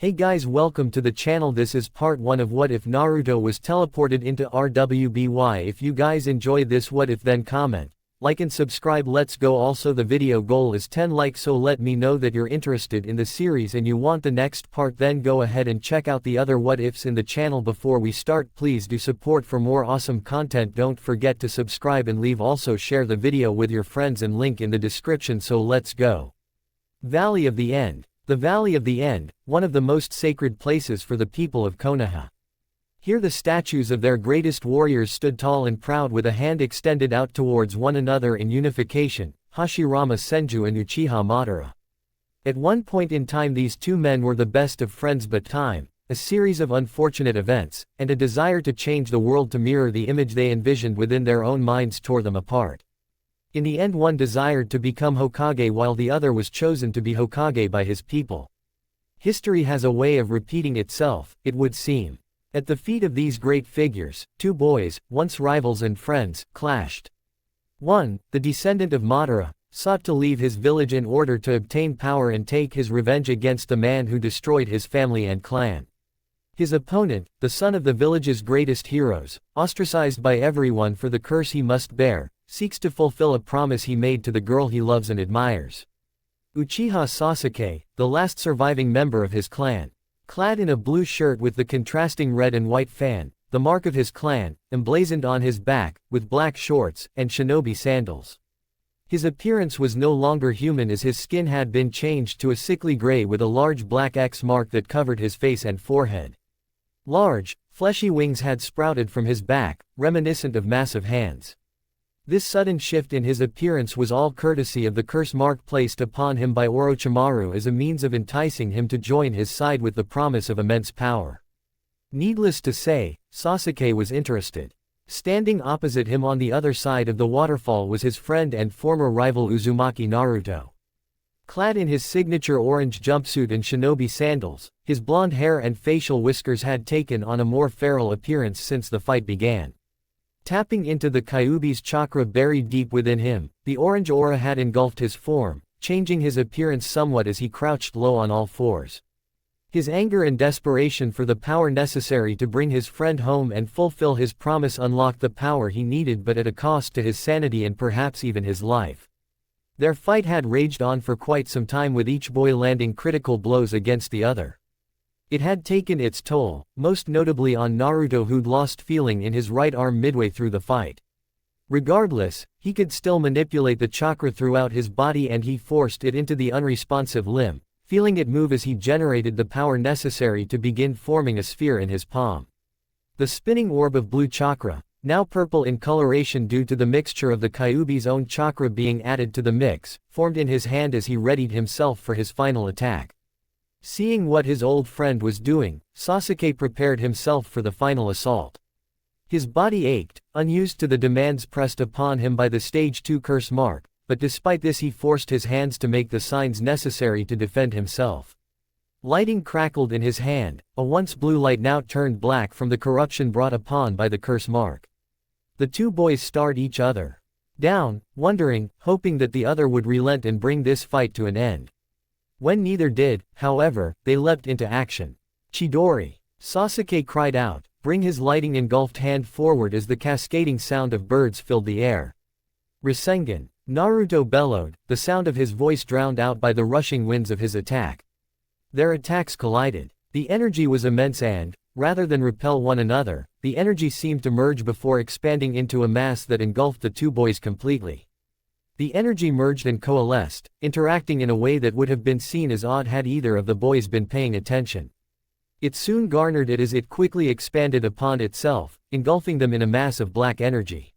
Hey guys, welcome to the channel. This is part 1 of what if Naruto was teleported into rwby. If you guys enjoy this what if, then comment, like and subscribe. Let's go. Also the video goal is 10 likes, so let me know that you're interested in the series and you want the next part. Then go ahead and check out the other what ifs in the channel. Before we start, please do support for more awesome content. Don't forget to subscribe and leave. Also share the video with your friends and link in the description. So let's go. Valley of the End. The Valley of the End, one of the most sacred places for the people of Konoha. Here the statues of their greatest warriors stood tall and proud with a hand extended out towards one another in unification, Hashirama Senju and Uchiha Madara. At one point in time these two men were the best of friends, but time, a series of unfortunate events, and a desire to change the world to mirror the image they envisioned within their own minds tore them apart. In the end, one desired to become Hokage while the other was chosen to be Hokage by his people. History has a way of repeating itself, it would seem. At the feet of these great figures, two boys, once rivals and friends, clashed. One, the descendant of Madara, sought to leave his village in order to obtain power and take his revenge against the man who destroyed his family and clan. His opponent, the son of the village's greatest heroes, ostracized by everyone for the curse he must bear, seeks to fulfill a promise he made to the girl he loves and admires. Uchiha Sasuke, the last surviving member of his clan. Clad in a blue shirt with the contrasting red and white fan, the mark of his clan, emblazoned on his back, with black shorts, and shinobi sandals. His appearance was no longer human, as his skin had been changed to a sickly gray with a large black X mark that covered his face and forehead. Large, fleshy wings had sprouted from his back, reminiscent of massive hands. This sudden shift in his appearance was all courtesy of the curse mark placed upon him by Orochimaru as a means of enticing him to join his side with the promise of immense power. Needless to say, Sasuke was interested. Standing opposite him on the other side of the waterfall was his friend and former rival Uzumaki Naruto. Clad in his signature orange jumpsuit and shinobi sandals, his blonde hair and facial whiskers had taken on a more feral appearance since the fight began. Tapping into the Kyuubi's chakra buried deep within him, the orange aura had engulfed his form, changing his appearance somewhat as he crouched low on all fours. His anger and desperation for the power necessary to bring his friend home and fulfill his promise unlocked the power he needed, but at a cost to his sanity and perhaps even his life. Their fight had raged on for quite some time, with each boy landing critical blows against the other. It had taken its toll, most notably on Naruto, who'd lost feeling in his right arm midway through the fight. Regardless, he could still manipulate the chakra throughout his body, and he forced it into the unresponsive limb, feeling it move as he generated the power necessary to begin forming a sphere in his palm. The spinning orb of blue chakra, now purple in coloration due to the mixture of the Kyuubi's own chakra being added to the mix, formed in his hand as he readied himself for his final attack. Seeing what his old friend was doing, Sasuke prepared himself for the final assault. His body ached, unused to the demands pressed upon him by the Stage 2 curse mark, but despite this he forced his hands to make the signs necessary to defend himself. Lighting crackled in his hand, a once blue light now turned black from the corruption brought upon by the curse mark. The two boys stared each other down, wondering, hoping that the other would relent and bring this fight to an end. When neither did, however, they leapt into action. Chidori! Sasuke cried out, bring his lighting engulfed hand forward as the cascading sound of birds filled the air. Rasengan! Naruto bellowed, the sound of his voice drowned out by the rushing winds of his attack. Their attacks collided. The energy was immense and, rather than repel one another, the energy seemed to merge before expanding into a mass that engulfed the two boys completely. The energy merged and coalesced, interacting in a way that would have been seen as odd had either of the boys been paying attention. It soon garnered it as it quickly expanded upon itself, engulfing them in a mass of black energy.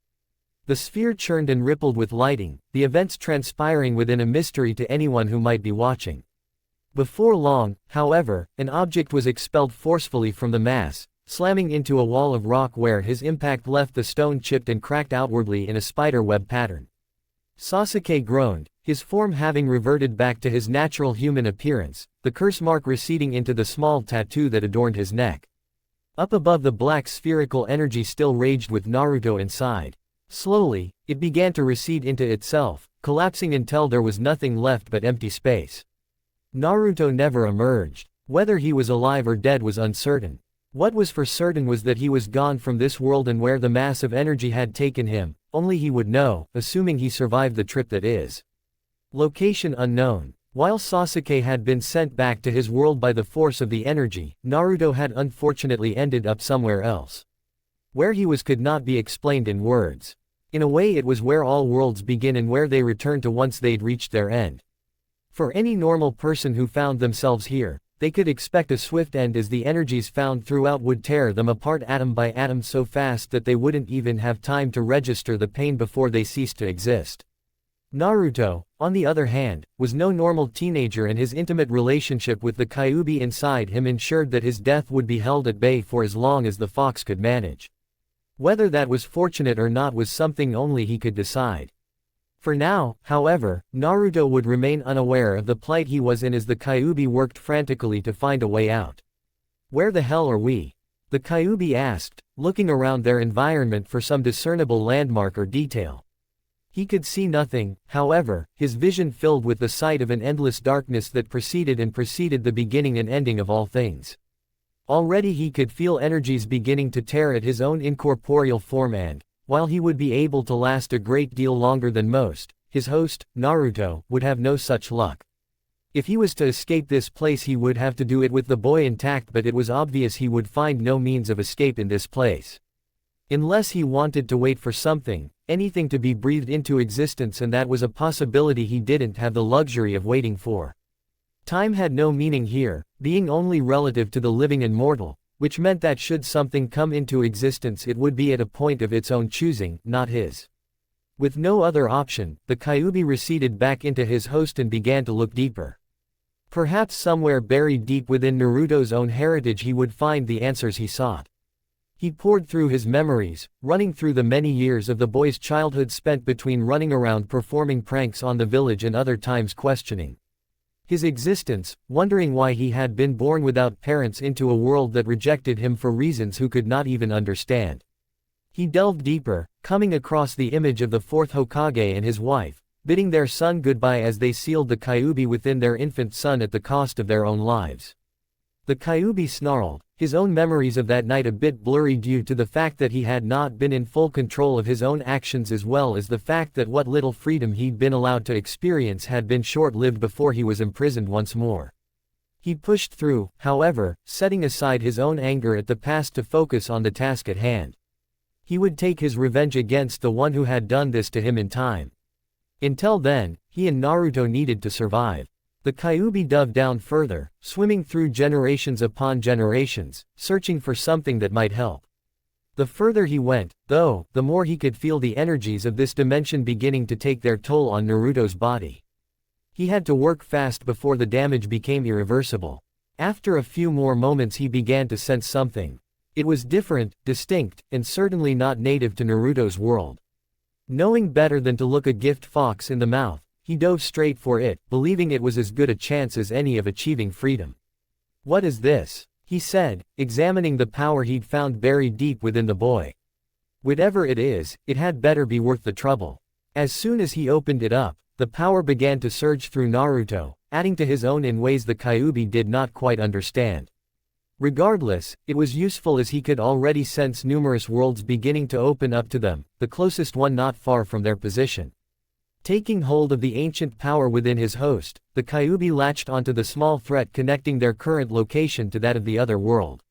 The sphere churned and rippled with lighting, the events transpiring within a mystery to anyone who might be watching. Before long, however, an object was expelled forcefully from the mass, slamming into a wall of rock where his impact left the stone chipped and cracked outwardly in a spiderweb pattern. Sasuke groaned, his form having reverted back to his natural human appearance, the curse mark receding into the small tattoo that adorned his neck. Up above, the black spherical energy still raged with Naruto inside. Slowly, it began to recede into itself, collapsing until there was nothing left but empty space. Naruto never emerged. Whether he was alive or dead was uncertain. What was for certain was that he was gone from this world, and where the mass of energy had taken him, only he would know, assuming he survived the trip, that is. Location unknown. While Sasuke had been sent back to his world by the force of the energy, Naruto had unfortunately ended up somewhere else. Where he was could not be explained in words. In a way, it was where all worlds begin and where they return to once they'd reached their end. For any normal person who found themselves here, they could expect a swift end, as the energies found throughout would tear them apart atom by atom so fast that they wouldn't even have time to register the pain before they ceased to exist. Naruto, on the other hand, was no normal teenager, and his intimate relationship with the Kyuubi inside him ensured that his death would be held at bay for as long as the fox could manage. Whether that was fortunate or not was something only he could decide. For now, however, Naruto would remain unaware of the plight he was in as the Kyuubi worked frantically to find a way out. "Where the hell are we?" the Kyuubi asked, looking around their environment for some discernible landmark or detail. He could see nothing, however, his vision filled with the sight of an endless darkness that preceded the beginning and ending of all things. Already he could feel energies beginning to tear at his own incorporeal form, and, while he would be able to last a great deal longer than most, his host, Naruto, would have no such luck. If he was to escape this place, he would have to do it with the boy intact, but it was obvious he would find no means of escape in this place. Unless he wanted to wait for something, anything to be breathed into existence, and that was a possibility he didn't have the luxury of waiting for. Time had no meaning here, being only relative to the living and mortal, which meant that should something come into existence, it would be at a point of its own choosing, not his. With no other option, the Kyuubi receded back into his host and began to look deeper. Perhaps somewhere buried deep within Naruto's own heritage he would find the answers he sought. He poured through his memories, running through the many years of the boy's childhood spent between running around performing pranks on the village and other times questioning his existence, wondering why he had been born without parents into a world that rejected him for reasons who could not even understand. He delved deeper, coming across the image of the fourth Hokage and his wife, bidding their son goodbye as they sealed the Kyuubi within their infant son at the cost of their own lives. The Kyuubi snarled, his own memories of that night a bit blurry due to the fact that he had not been in full control of his own actions, as well as the fact that what little freedom he'd been allowed to experience had been short-lived before he was imprisoned once more. He pushed through, however, setting aside his own anger at the past to focus on the task at hand. He would take his revenge against the one who had done this to him in time. Until then, he and Naruto needed to survive. The Kyuubi dove down further, swimming through generations upon generations, searching for something that might help. The further he went, though, the more he could feel the energies of this dimension beginning to take their toll on Naruto's body. He had to work fast before the damage became irreversible. After a few more moments he began to sense something. It was different, distinct, and certainly not native to Naruto's world. Knowing better than to look a gift fox in the mouth, he dove straight for it, believing it was as good a chance as any of achieving freedom. "What is this?" he said, examining the power he'd found buried deep within the boy. Whatever it is, it had better be worth the trouble. As soon as he opened it up, the power began to surge through Naruto, adding to his own in ways the Kyuubi did not quite understand. Regardless, it was useful as he could already sense numerous worlds beginning to open up to them, the closest one not far from their position. Taking hold of the ancient power within his host, the Kyuubi latched onto the small thread connecting their current location to that of the other world.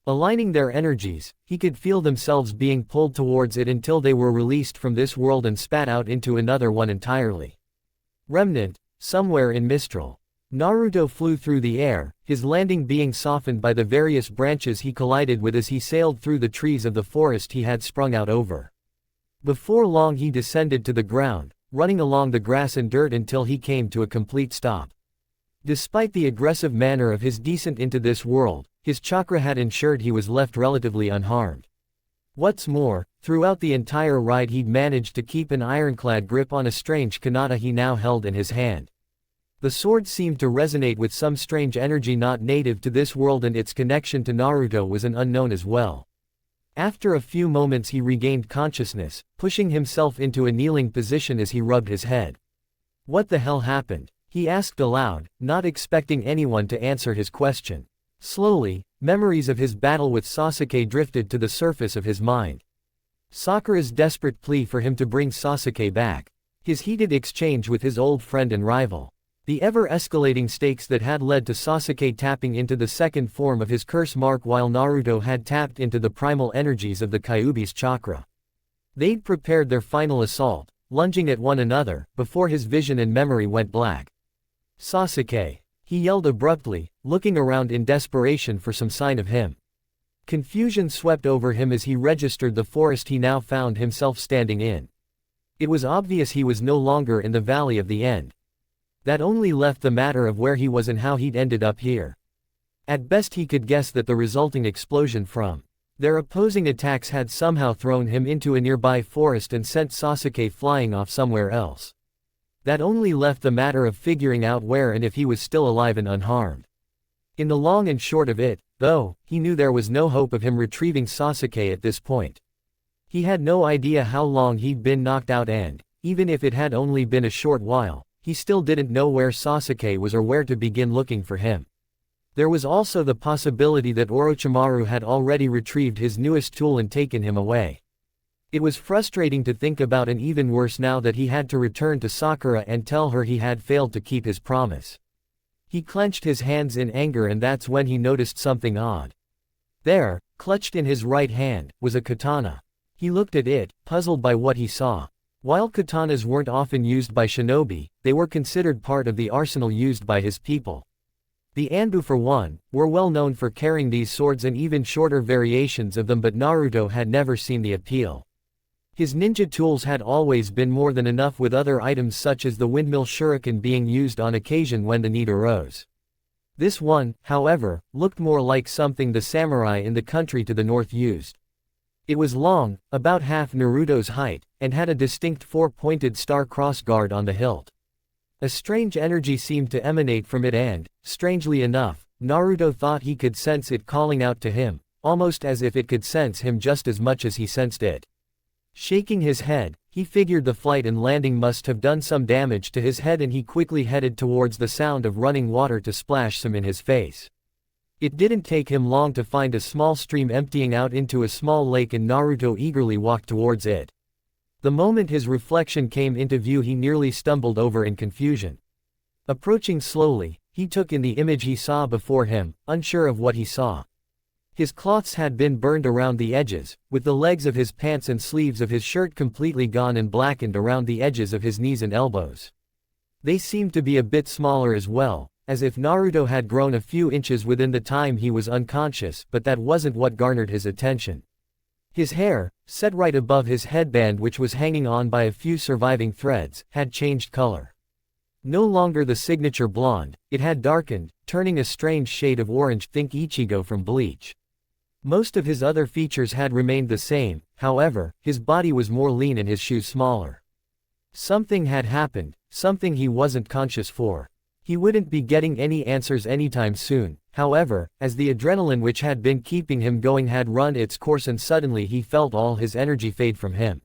Aligning their energies, he could feel themselves being pulled towards it until they were released from this world and spat out into another one entirely. Remnant, somewhere in Mistral. Naruto flew through the air, his landing being softened by the various branches he collided with as he sailed through the trees of the forest he had sprung out over. Before long he descended to the ground, running along the grass and dirt until he came to a complete stop. Despite the aggressive manner of his descent into this world, his chakra had ensured he was left relatively unharmed. What's more, throughout the entire ride he'd managed to keep an ironclad grip on a strange katana he now held in his hand. The sword seemed to resonate with some strange energy not native to this world, and its connection to Naruto was an unknown as well. After a few moments he regained consciousness, pushing himself into a kneeling position as he rubbed his head. What the hell happened? He asked aloud, not expecting anyone to answer his question. Slowly, memories of his battle with Sasuke drifted to the surface of his mind. Sakura's desperate plea for him to bring Sasuke back. His heated exchange with his old friend and rival. The ever-escalating stakes that had led to Sasuke tapping into the second form of his curse mark while Naruto had tapped into the primal energies of the Kyuubi's chakra. They'd prepared their final assault, lunging at one another, before his vision and memory went black. Sasuke! He yelled abruptly, looking around in desperation for some sign of him. Confusion swept over him as he registered the forest he now found himself standing in. It was obvious he was no longer in the Valley of the End. That only left the matter of where he was and how he'd ended up here. At best he could guess that the resulting explosion from their opposing attacks had somehow thrown him into a nearby forest and sent Sasuke flying off somewhere else. That only left the matter of figuring out where and if he was still alive and unharmed. In the long and short of it, though, he knew there was no hope of him retrieving Sasuke at this point. He had no idea how long he'd been knocked out and, even if it had only been a short while, he still didn't know where Sasuke was or where to begin looking for him. There was also the possibility that Orochimaru had already retrieved his newest tool and taken him away. It was frustrating to think about, and even worse now that he had to return to Sakura and tell her he had failed to keep his promise. He clenched his hands in anger, and that's when he noticed something odd. There, clutched in his right hand, was a katana. He looked at it, puzzled by what he saw. While katanas weren't often used by shinobi, they were considered part of the arsenal used by his people. The Anbu, for one, were well known for carrying these swords and even shorter variations of them, but Naruto had never seen the appeal. His ninja tools had always been more than enough, with other items such as the windmill shuriken being used on occasion when the need arose. This one, however, looked more like something the samurai in the country to the north used. It was long, about half Naruto's height, and had a distinct four-pointed star-cross guard on the hilt. A strange energy seemed to emanate from it and, strangely enough, Naruto thought he could sense it calling out to him, almost as if it could sense him just as much as he sensed it. Shaking his head, he figured the flight and landing must have done some damage to his head, and he quickly headed towards the sound of running water to splash some in his face. It didn't take him long to find a small stream emptying out into a small lake, and Naruto eagerly walked towards it. The moment his reflection came into view, he nearly stumbled over in confusion. Approaching slowly, he took in the image he saw before him, unsure of what he saw. His cloths had been burned around the edges, with the legs of his pants and sleeves of his shirt completely gone and blackened around the edges of his knees and elbows. They seemed to be a bit smaller as well, as if Naruto had grown a few inches within the time he was unconscious, but that wasn't what garnered his attention. His hair, set right above his headband which was hanging on by a few surviving threads, had changed color. No longer the signature blonde, it had darkened, turning a strange shade of orange. Think Ichigo from Bleach. Most of his other features had remained the same, however, his body was more lean and his shoes smaller. Something had happened, something he wasn't conscious for. He wouldn't be getting any answers anytime soon, however, as the adrenaline which had been keeping him going had run its course, and suddenly he felt all his energy fade from him.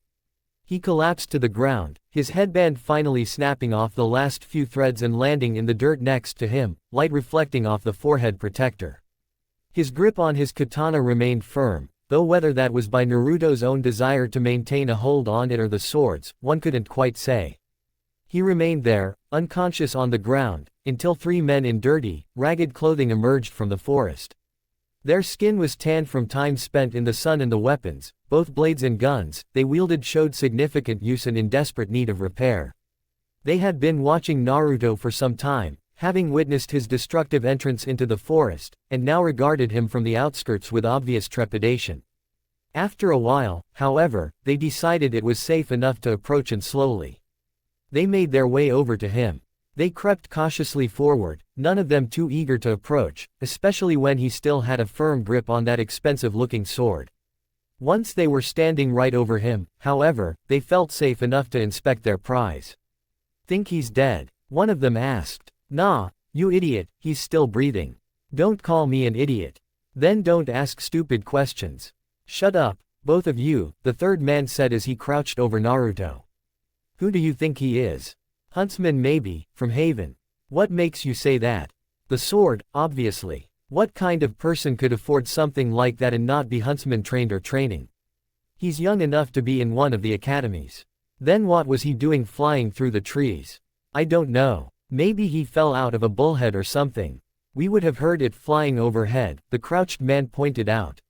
He collapsed to the ground, his headband finally snapping off the last few threads and landing in the dirt next to him, light reflecting off the forehead protector. His grip on his katana remained firm, though whether that was by Naruto's own desire to maintain a hold on it or the sword's, one couldn't quite say. He remained there, unconscious on the ground, until three men in dirty, ragged clothing emerged from the forest. Their skin was tanned from time spent in the sun, and the weapons, both blades and guns, they wielded showed significant use and in desperate need of repair. They had been watching Naruto for some time, having witnessed his destructive entrance into the forest, and now regarded him from the outskirts with obvious trepidation. After a while, however, they decided it was safe enough to approach, and slowly they made their way over to him. They crept cautiously forward, none of them too eager to approach, especially when he still had a firm grip on that expensive-looking sword. Once they were standing right over him, however, they felt safe enough to inspect their prize. "Think he's dead?" one of them asked. "Nah, you idiot, he's still breathing. Don't call me an idiot. Then don't ask stupid questions." "Shut up, both of you," the third man said as he crouched over Naruto. "Who do you think he is? Huntsman maybe, from Haven. What makes you say that? The sword, obviously. What kind of person could afford something like that and not be huntsman trained or training? He's young enough to be in one of the academies. Then what was he doing flying through the trees? I don't know. Maybe he fell out of a bullhead or something. We would have heard it flying overhead, the crouched man pointed out.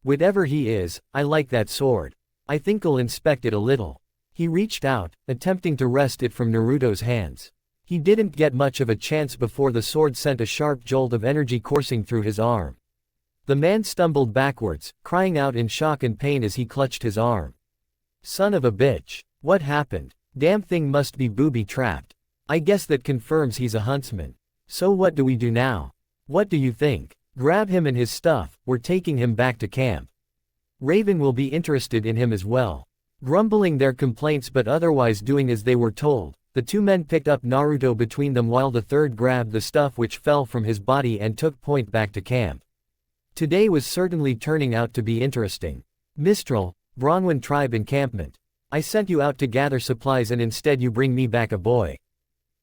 Whatever he is, I like that sword. I think I'll inspect it a little. He reached out, attempting to wrest it from Naruto's hands. He didn't get much of a chance before the sword sent a sharp jolt of energy coursing through his arm. The man stumbled backwards, crying out in shock and pain as he clutched his arm. Son of a bitch. What happened? Damn thing must be booby-trapped. I guess that confirms he's a huntsman. So what do we do now? What do you think? Grab him and his stuff, we're taking him back to camp. Raven will be interested in him as well. Grumbling their complaints but otherwise doing as they were told, the two men picked up Naruto between them while the third grabbed the stuff which fell from his body and took point back to camp. Today was certainly turning out to be interesting. Mistral, Bronwyn tribe encampment. I sent you out to gather supplies and instead you bring me back a boy.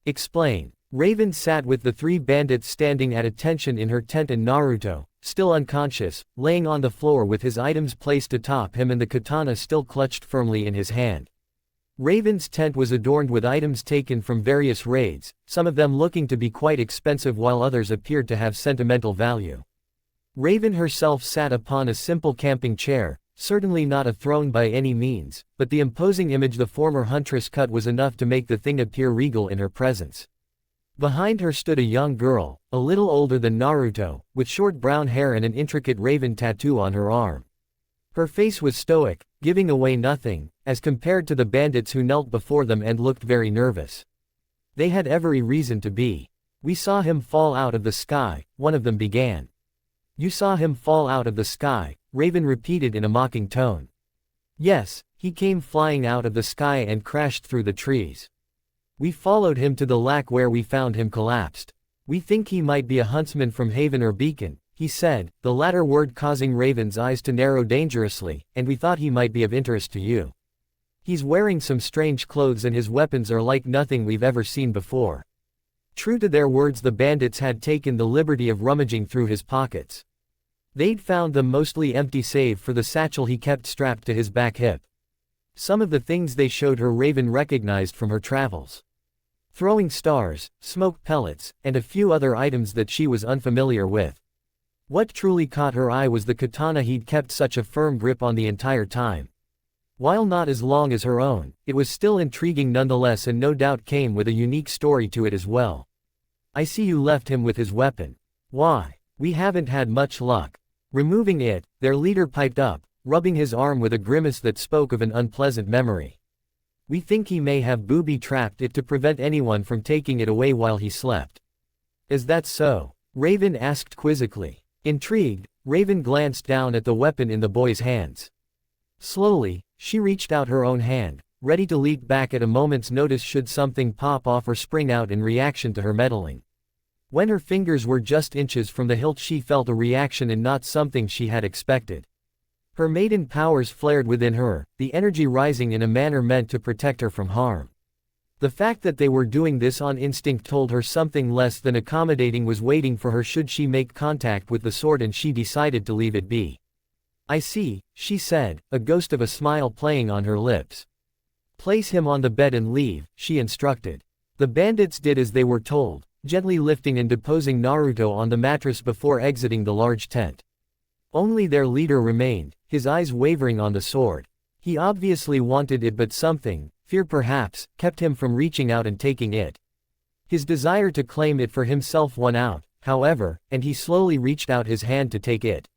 Explain. Raven sat with the three bandits standing at attention in her tent and Naruto, still unconscious, laying on the floor with his items placed atop him and the katana still clutched firmly in his hand. Raven's tent was adorned with items taken from various raids, some of them looking to be quite expensive while others appeared to have sentimental value. Raven herself sat upon a simple camping chair, certainly not a throne by any means, but the imposing image the former huntress cut was enough to make the thing appear regal in her presence. Behind her stood a young girl, a little older than Naruto, with short brown hair and an intricate raven tattoo on her arm. Her face was stoic, giving away nothing, as compared to the bandits who knelt before them and looked very nervous. They had every reason to be. We saw him fall out of the sky, one of them began. You saw him fall out of the sky, Raven repeated in a mocking tone. Yes, he came flying out of the sky and crashed through the trees. We followed him to the lack where we found him collapsed. We think he might be a huntsman from Haven or Beacon, he said, the latter word causing Raven's eyes to narrow dangerously, and we thought he might be of interest to you. He's wearing some strange clothes and his weapons are like nothing we've ever seen before. True to their words, the bandits had taken the liberty of rummaging through his pockets. They'd found them mostly empty save for the satchel he kept strapped to his back hip. Some of the things they showed her Raven recognized from her travels. Throwing stars, smoke pellets, and a few other items that she was unfamiliar with. What truly caught her eye was the katana he'd kept such a firm grip on the entire time. While not as long as her own, it was still intriguing nonetheless and no doubt came with a unique story to it as well. I see you left him with his weapon. Why? We haven't had much luck. Removing it, their leader piped up, rubbing his arm with a grimace that spoke of an unpleasant memory. We think he may have booby-trapped it to prevent anyone from taking it away while he slept. Is that so? Raven asked quizzically. Intrigued, Raven glanced down at the weapon in the boy's hands. Slowly, she reached out her own hand, ready to leap back at a moment's notice should something pop off or spring out in reaction to her meddling. When her fingers were just inches from the hilt, she felt a reaction and not something she had expected. Her maiden powers flared within her, the energy rising in a manner meant to protect her from harm. The fact that they were doing this on instinct told her something less than accommodating was waiting for her should she make contact with the sword, and she decided to leave it be. I see, she said, a ghost of a smile playing on her lips. Place him on the bed and leave, she instructed. The bandits did as they were told, gently lifting and deposing Naruto on the mattress before exiting the large tent. Only their leader remained, his eyes wavering on the sword. He obviously wanted it, but something, fear perhaps, kept him from reaching out and taking it. His desire to claim it for himself won out, however, and he slowly reached out his hand to take it.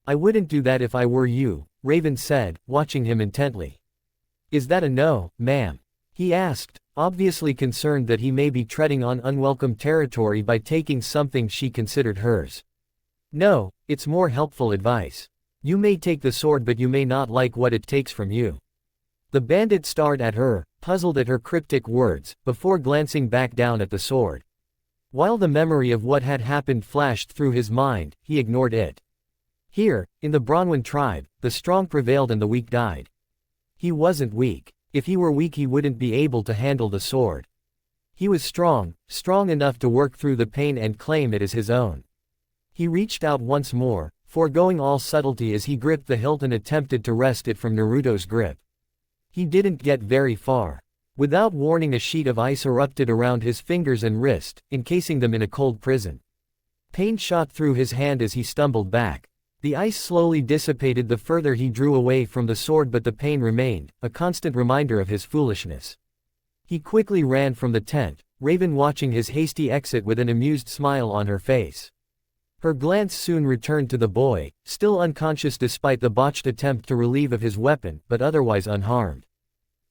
I wouldn't do that if I were you, Raven said, watching him intently. Is that a no, ma'am? He asked, obviously concerned that he may be treading on unwelcome territory by taking something she considered hers. No, it's more helpful advice. You may take the sword, but you may not like what it takes from you. The bandit stared at her, puzzled at her cryptic words, before glancing back down at the sword. While the memory of what had happened flashed through his mind, he ignored it. Here, in the Bronwyn tribe, the strong prevailed and the weak died. He wasn't weak. If he were weak, he wouldn't be able to handle the sword. He was strong enough to work through the pain and claim it as his own. He reached out once more, foregoing all subtlety as he gripped the hilt and attempted to wrest it from Naruto's grip. He didn't get very far. Without warning, a sheet of ice erupted around his fingers and wrist, encasing them in a cold prison. Pain shot through his hand as he stumbled back. The ice slowly dissipated the further he drew away from the sword, but the pain remained, a constant reminder of his foolishness. He quickly ran from the tent, Raven watching his hasty exit with an amused smile on her face. Her glance soon returned to the boy, still unconscious despite the botched attempt to relieve of his weapon, but otherwise unharmed.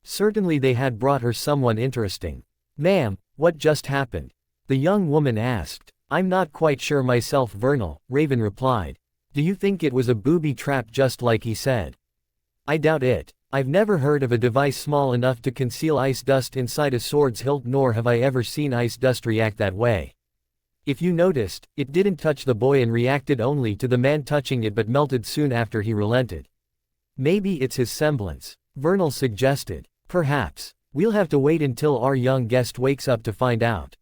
Certainly they had brought her someone interesting. "Ma'am, what just happened?" the young woman asked. "I'm not quite sure myself, Vernal," Raven replied. "Do you think it was a booby trap just like he said?" "I doubt it. I've never heard of a device small enough to conceal ice dust inside a sword's hilt, nor have I ever seen ice dust react that way. If you noticed, it didn't touch the boy and reacted only to the man touching it, but melted soon after he relented." "Maybe it's his semblance," Vernal suggested. "Perhaps. We'll have to wait until our young guest wakes up to find out.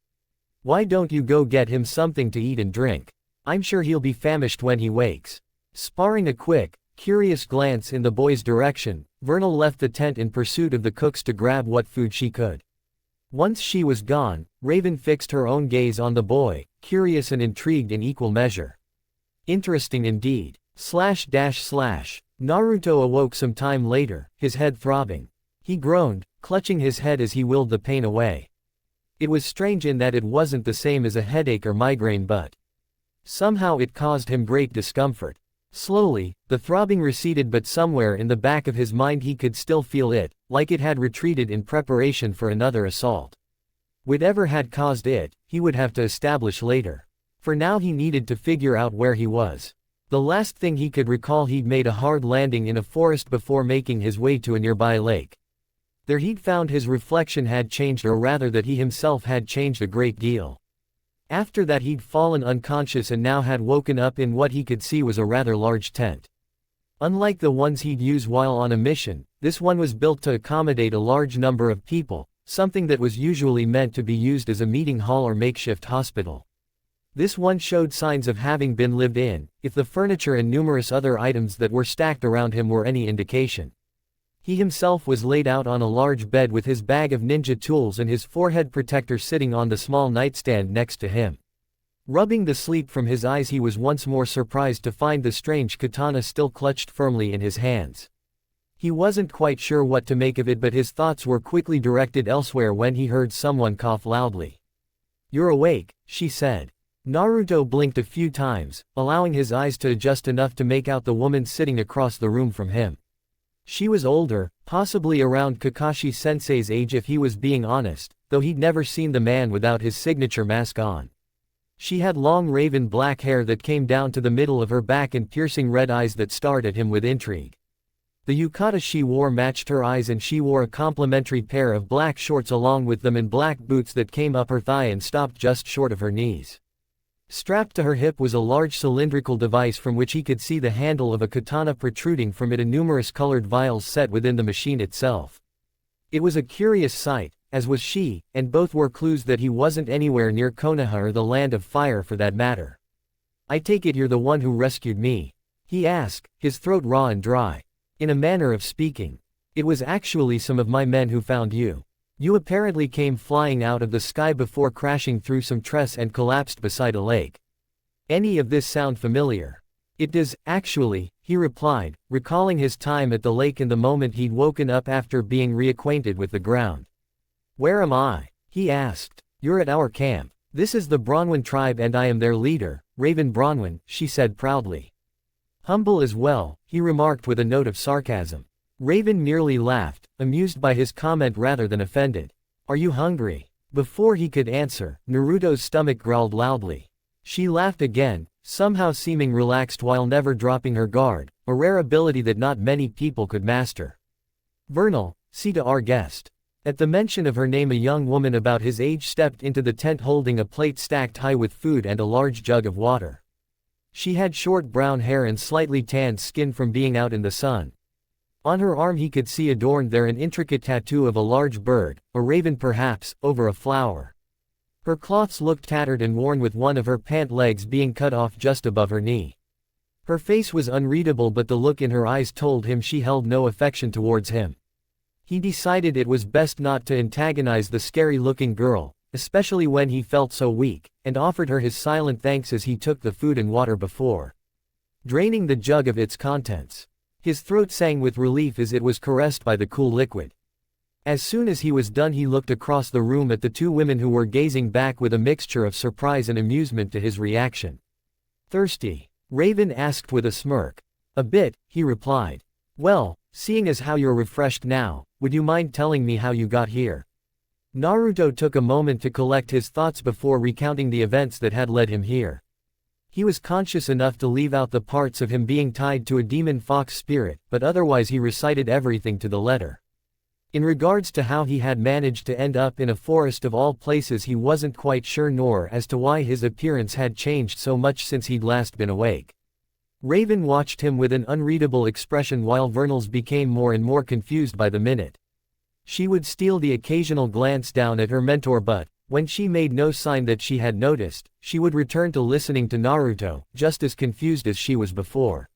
Why don't you go get him something to eat and drink? I'm sure he'll be famished when he wakes." Sparring a quick, curious glance in the boy's direction, Vernal left the tent in pursuit of the cooks to grab what food she could. Once she was gone, Raven fixed her own gaze on the boy, curious and intrigued in equal measure. "Interesting indeed. Naruto awoke some time later, his head throbbing. He groaned, clutching his head as he willed the pain away. It was strange in that it wasn't the same as a headache or migraine, but somehow it caused him great discomfort. Slowly, the throbbing receded, but somewhere in the back of his mind he could still feel it, like it had retreated in preparation for another assault. Whatever had caused it, he would have to establish later. For now he needed to figure out where he was. The last thing he could recall, he'd made a hard landing in a forest before making his way to a nearby lake. There he'd found his reflection had changed, or rather that he himself had changed a great deal. After that he'd fallen unconscious and now had woken up in what he could see was a rather large tent. Unlike the ones he'd use while on a mission, this one was built to accommodate a large number of people, something that was usually meant to be used as a meeting hall or makeshift hospital. This one showed signs of having been lived in, if the furniture and numerous other items that were stacked around him were any indication. He himself was laid out on a large bed with his bag of ninja tools and his forehead protector sitting on the small nightstand next to him. Rubbing the sleep from his eyes, he was once more surprised to find the strange katana still clutched firmly in his hands. He wasn't quite sure what to make of it, but his thoughts were quickly directed elsewhere when he heard someone cough loudly. "You're awake," she said. Naruto blinked a few times, allowing his eyes to adjust enough to make out the woman sitting across the room from him. She was older, possibly around Kakashi-sensei's age if he was being honest, though he'd never seen the man without his signature mask on. She had long raven black hair that came down to the middle of her back and piercing red eyes that stared at him with intrigue. The yukata she wore matched her eyes, and she wore a complimentary pair of black shorts along with them and black boots that came up her thigh and stopped just short of her knees. Strapped to her hip was a large cylindrical device from which he could see the handle of a katana protruding from it and numerous colored vials set within the machine itself. It was a curious sight, as was she, and both were clues that he wasn't anywhere near Konoha or the Land of Fire for that matter. "I take it you're the one who rescued me?" he asked, his throat raw and dry. "In a manner of speaking. It was actually some of my men who found you. You apparently came flying out of the sky before crashing through some trees and collapsed beside a lake. Any of this sound familiar?" "It does, actually," he replied, recalling his time at the lake and the moment he'd woken up after being reacquainted with the ground. "Where am I?" he asked. "You're at our camp. This is the Bronwyn tribe and I am their leader, Raven Bronwyn," she said proudly. "Humble as well," he remarked with a note of sarcasm. Raven merely laughed, amused by his comment rather than offended. "Are you hungry?" Before he could answer, Naruto's stomach growled loudly. She laughed again, somehow seeming relaxed while never dropping her guard, a rare ability that not many people could master. "Vernal, see to our guest." At the mention of her name, a young woman about his age stepped into the tent holding a plate stacked high with food and a large jug of water. She had short brown hair and slightly tanned skin from being out in the sun. On her arm he could see adorned there an intricate tattoo of a large bird, a raven perhaps, over a flower. Her cloths looked tattered and worn, with one of her pant legs being cut off just above her knee. Her face was unreadable, but the look in her eyes told him she held no affection towards him. He decided it was best not to antagonize the scary-looking girl, especially when he felt so weak, and offered her his silent thanks as he took the food and water before draining the jug of its contents. His throat sang with relief as it was caressed by the cool liquid. As soon as he was done, he looked across the room at the two women who were gazing back with a mixture of surprise and amusement to his reaction. "Thirsty?" Raven asked with a smirk. "A bit," he replied. "Well, seeing as how you're refreshed now, would you mind telling me how you got here?" Naruto took a moment to collect his thoughts before recounting the events that had led him here. He was conscious enough to leave out the parts of him being tied to a demon fox spirit, but otherwise he recited everything to the letter. In regards to how he had managed to end up in a forest of all places, he wasn't quite sure, nor as to why his appearance had changed so much since he'd last been awake. Raven watched him with an unreadable expression while Vernal's became more and more confused by the minute. She would steal the occasional glance down at her mentor, but when she made no sign that she had noticed, she would return to listening to Naruto, just as confused as she was before.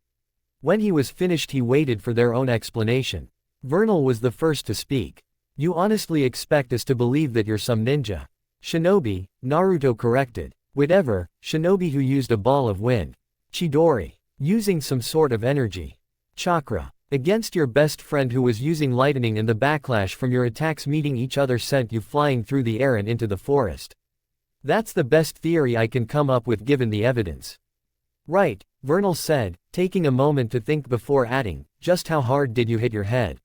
When he was finished, he waited for their own explanation. Vernal was the first to speak. "You honestly expect us to believe that you're some ninja?" "Shinobi," Naruto corrected. "Whatever, shinobi who used a ball of wind. Chidori. Using some sort of energy. Chakra. Against your best friend who was using lightning, and the backlash from your attacks meeting each other sent you flying through the air and into the forest. That's the best theory I can come up with given the evidence." "Right," Vernal said, taking a moment to think before adding, "Just how hard did you hit your head?"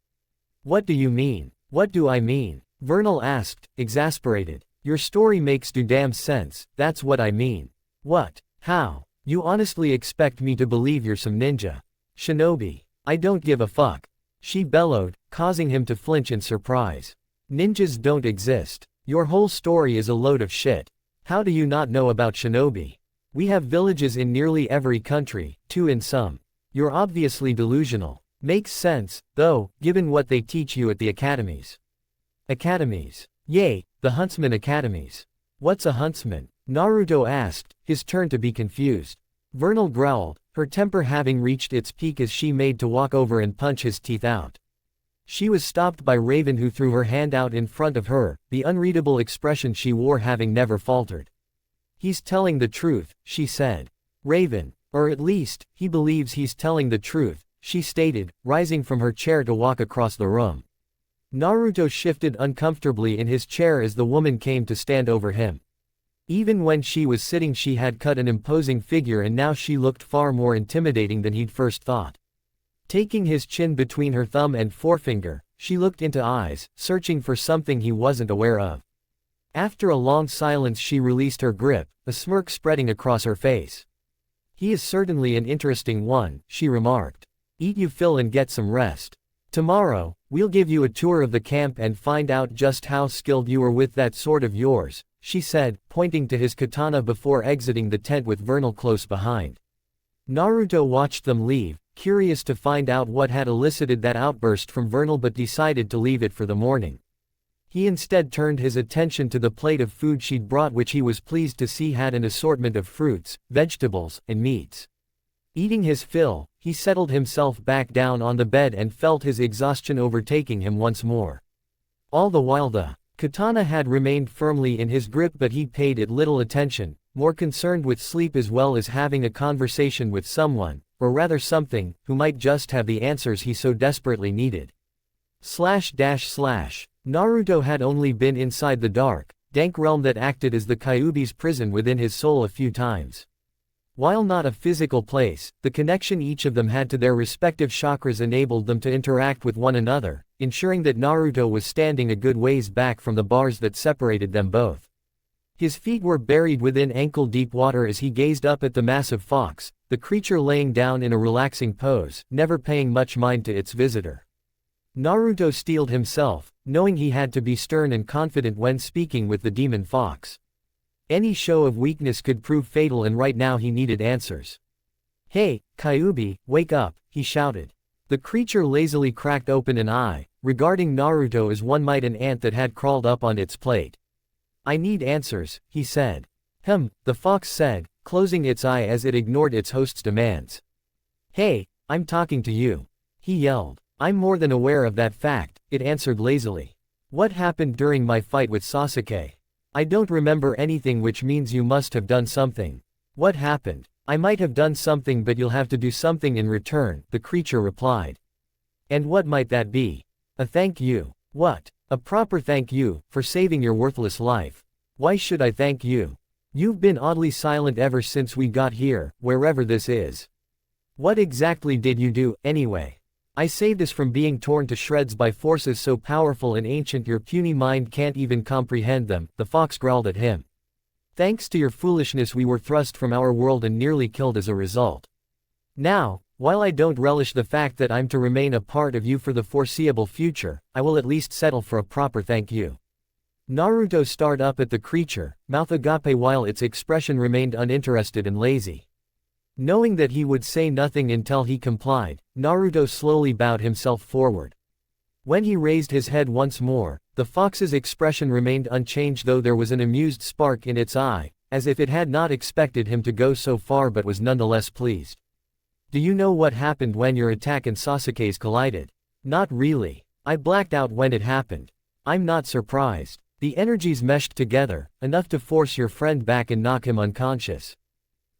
"What do you mean?" "What do I mean?" Vernal asked, exasperated. "Your story makes too damn sense, that's what I mean." "What? How? You honestly expect me to believe you're some ninja? Shinobi. I don't give a fuck," she bellowed, causing him to flinch in surprise. "Ninjas don't exist. Your whole story is a load of shit. How do you not know about shinobi? We have villages in nearly every country, two in some. You're obviously delusional." "Makes sense, though, given what they teach you at the academies." "Academies? Yay, the huntsman academies." "What's a huntsman?" Naruto asked, his turn to be confused. Vernal growled, her temper having reached its peak as she made to walk over and punch his teeth out. She was stopped by Raven, who threw her hand out in front of her, the unreadable expression she wore having never faltered. "He's telling the truth," she said. "Raven. Or at least, he believes he's telling the truth," she stated, rising from her chair to walk across the room. Naruto shifted uncomfortably in his chair as the woman came to stand over him. Even when she was sitting, she had cut an imposing figure, and now she looked far more intimidating than he'd first thought. Taking his chin between her thumb and forefinger, she looked into eyes, searching for something he wasn't aware of. After a long silence, she released her grip, a smirk spreading across her face. "He is certainly an interesting one," she remarked. "Eat you fill and get some rest. Tomorrow, we'll give you a tour of the camp and find out just how skilled you are with that sword of yours," she said, pointing to his katana before exiting the tent with Vernal close behind. Naruto watched them leave, curious to find out what had elicited that outburst from Vernal, but decided to leave it for the morning. He instead turned his attention to the plate of food she'd brought, which he was pleased to see had an assortment of fruits, vegetables, and meats. Eating his fill, he settled himself back down on the bed and felt his exhaustion overtaking him once more. All the while the katana had remained firmly in his grip, but he paid it little attention, more concerned with sleep as well as having a conversation with someone, or rather something, who might just have the answers he so desperately needed. Naruto had only been inside the dark, dank realm that acted as the Kyuubi's prison within his soul a few times. While not a physical place, the connection each of them had to their respective chakras enabled them to interact with one another, ensuring that Naruto was standing a good ways back from the bars that separated them both. His feet were buried within ankle-deep water as he gazed up at the massive fox, the creature laying down in a relaxing pose, never paying much mind to its visitor. Naruto steeled himself, knowing he had to be stern and confident when speaking with the demon fox. Any show of weakness could prove fatal, and right now he needed answers. "Hey, Kyuubi, wake up," he shouted. The creature lazily cracked open an eye, regarding Naruto as one might an ant that had crawled up on its plate. I need answers, he said. The fox said, closing its eye as it ignored its host's demands. Hey, I'm talking to you. He yelled. I'm more than aware of that fact, it answered lazily. What happened during my fight with Sasuke? I don't remember anything, which means you must have done something. What happened? I might have done something, but you'll have to do something in return, the creature replied. And what might that be? A thank you. What? A proper thank you, for saving your worthless life. Why should I thank you? You've been oddly silent ever since we got here, wherever this is. What exactly did you do, anyway? I saved us from being torn to shreds by forces so powerful and ancient your puny mind can't even comprehend them, the fox growled at him. Thanks to your foolishness we were thrust from our world and nearly killed as a result. Now, while I don't relish the fact that I'm to remain a part of you for the foreseeable future, I will at least settle for a proper thank you. Naruto stared up at the creature, mouth agape, while its expression remained uninterested and lazy. Knowing that he would say nothing until he complied, Naruto slowly bowed himself forward. When he raised his head once more, the fox's expression remained unchanged, though there was an amused spark in its eye, as if it had not expected him to go so far but was nonetheless pleased. Do you know what happened when your attack and Sasuke's collided? Not really. I blacked out when it happened. I'm not surprised. The energies meshed together, enough to force your friend back and knock him unconscious.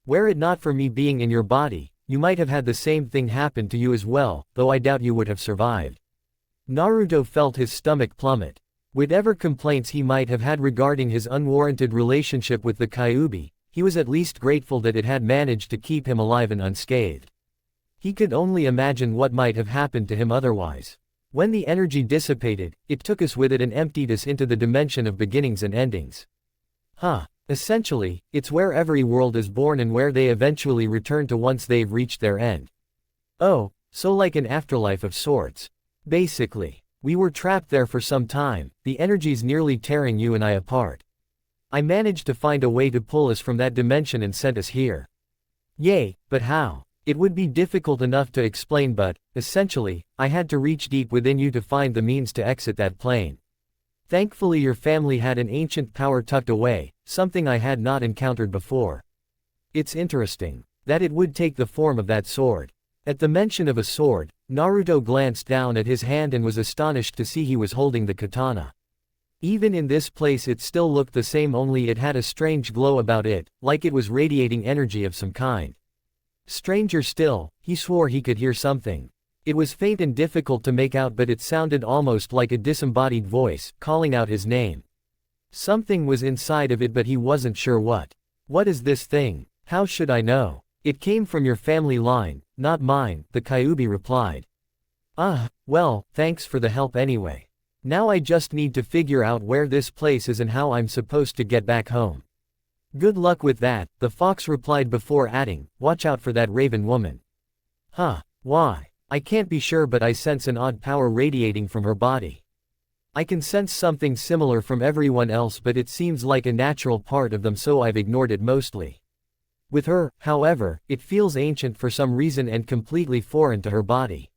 Were it not for me being in your body, you might have had the same thing happen to you as well, though I doubt you would have survived. Naruto felt his stomach plummet. Whatever complaints he might have had regarding his unwarranted relationship with the Kyuubi, he was at least grateful that it had managed to keep him alive and unscathed. He could only imagine what might have happened to him otherwise. When the energy dissipated, it took us with it and emptied us into the dimension of beginnings and endings. Essentially, it's where every world is born and where they eventually return to once they've reached their end. Oh, so like an afterlife of sorts. Basically. We were trapped there for some time, the energies nearly tearing you and I apart. I managed to find a way to pull us from that dimension and sent us here. Yay, but how? It would be difficult enough to explain, but, essentially, I had to reach deep within you to find the means to exit that plane. Thankfully your family had an ancient power tucked away, something I had not encountered before. It's interesting that it would take the form of that sword. At the mention of a sword, Naruto glanced down at his hand and was astonished to see he was holding the katana. Even in this place it still looked the same, only it had a strange glow about it, like it was radiating energy of some kind. Stranger still, he swore he could hear something. It was faint and difficult to make out, but it sounded almost like a disembodied voice, calling out his name. Something was inside of it, but he wasn't sure what. What is this thing? How should I know? It came from your family line, not mine, the Kyuubi replied. Well, thanks for the help anyway. Now I just need to figure out where this place is and how I'm supposed to get back home. Good luck with that, the fox replied before adding, watch out for that raven woman. Why? I can't be sure, but I sense an odd power radiating from her body. I can sense something similar from everyone else, but it seems like a natural part of them, so I've ignored it mostly. With her, however, it feels ancient for some reason and completely foreign to her body.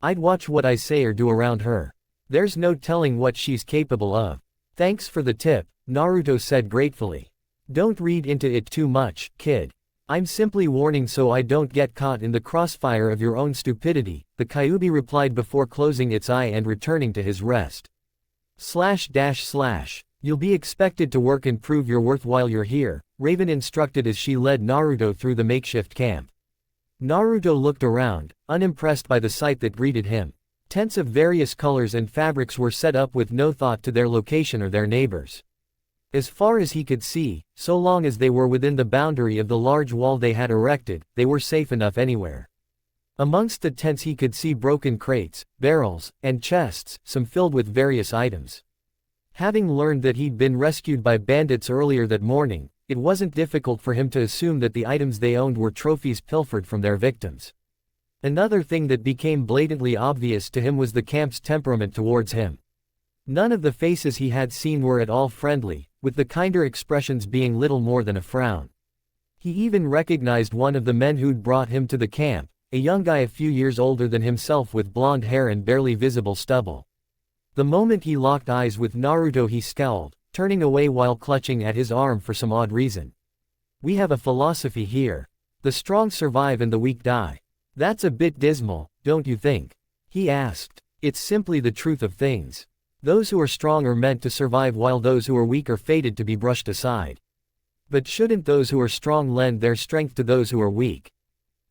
I'd watch what I say or do around her. There's no telling what she's capable of. Thanks for the tip, Naruto said gratefully. Don't read into it too much, kid. I'm simply warning so I don't get caught in the crossfire of your own stupidity, the Kyuubi replied before closing its eye and returning to his rest. You'll be expected to work and prove your worth while you're here, Raven instructed as she led Naruto through the makeshift camp. Naruto looked around, unimpressed by the sight that greeted him. Tents of various colors and fabrics were set up with no thought to their location or their neighbors. As far as he could see, so long as they were within the boundary of the large wall they had erected, they were safe enough anywhere. Amongst the tents he could see broken crates, barrels, and chests, some filled with various items. Having learned that he'd been rescued by bandits earlier that morning, it wasn't difficult for him to assume that the items they owned were trophies pilfered from their victims. Another thing that became blatantly obvious to him was the camp's temperament towards him. None of the faces he had seen were at all friendly, with the kinder expressions being little more than a frown. He even recognized one of the men who'd brought him to the camp, a young guy a few years older than himself with blonde hair and barely visible stubble. The moment he locked eyes with Naruto he scowled, turning away while clutching at his arm for some odd reason. "We have a philosophy here. The strong survive and the weak die. That's a bit dismal, don't you think?" he asked. "It's simply the truth of things. Those who are strong are meant to survive while those who are weak are fated to be brushed aside. But shouldn't those who are strong lend their strength to those who are weak?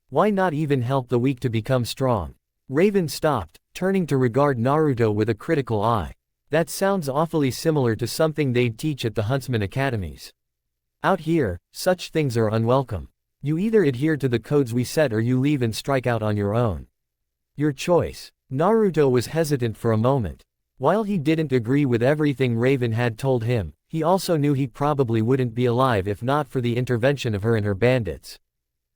Why not even help the weak to become strong?" Raven stopped, turning to regard Naruto with a critical eye. "That sounds awfully similar to something they'd teach at the Huntsman Academies. Out here, such things are unwelcome. You either adhere to the codes we set or you leave and strike out on your own. Your choice." Naruto was hesitant for a moment. While he didn't agree with everything Raven had told him, he also knew he probably wouldn't be alive if not for the intervention of her and her bandits.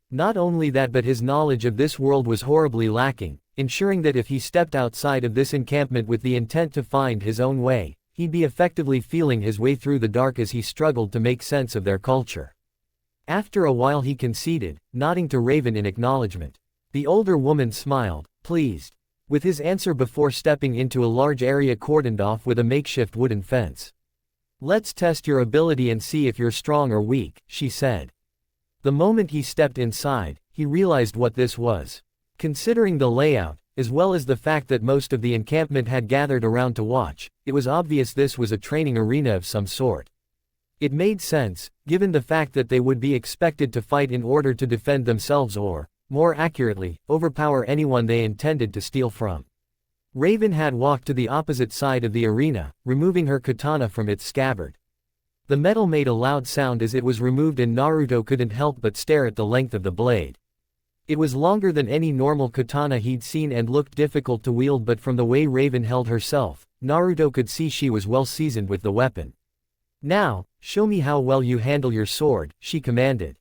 Not only that, but his knowledge of this world was horribly lacking, ensuring that if he stepped outside of this encampment with the intent to find his own way, he'd be effectively feeling his way through the dark as he struggled to make sense of their culture. After a while he conceded, nodding to Raven in acknowledgement. The older woman smiled, pleased with his answer before stepping into a large area cordoned off with a makeshift wooden fence. "Let's test your ability and see if you're strong or weak," she said. The moment he stepped inside, he realized what this was. Considering the layout, as well as the fact that most of the encampment had gathered around to watch, it was obvious this was a training arena of some sort. It made sense, given the fact that they would be expected to fight in order to defend themselves or, more accurately, overpower anyone they intended to steal from. Raven had walked to the opposite side of the arena, removing her katana from its scabbard. The metal made a loud sound as it was removed and Naruto couldn't help but stare at the length of the blade. It was longer than any normal katana he'd seen and looked difficult to wield, but from the way Raven held herself, Naruto could see she was well seasoned with the weapon. "Now, show me how well you handle your sword," she commanded.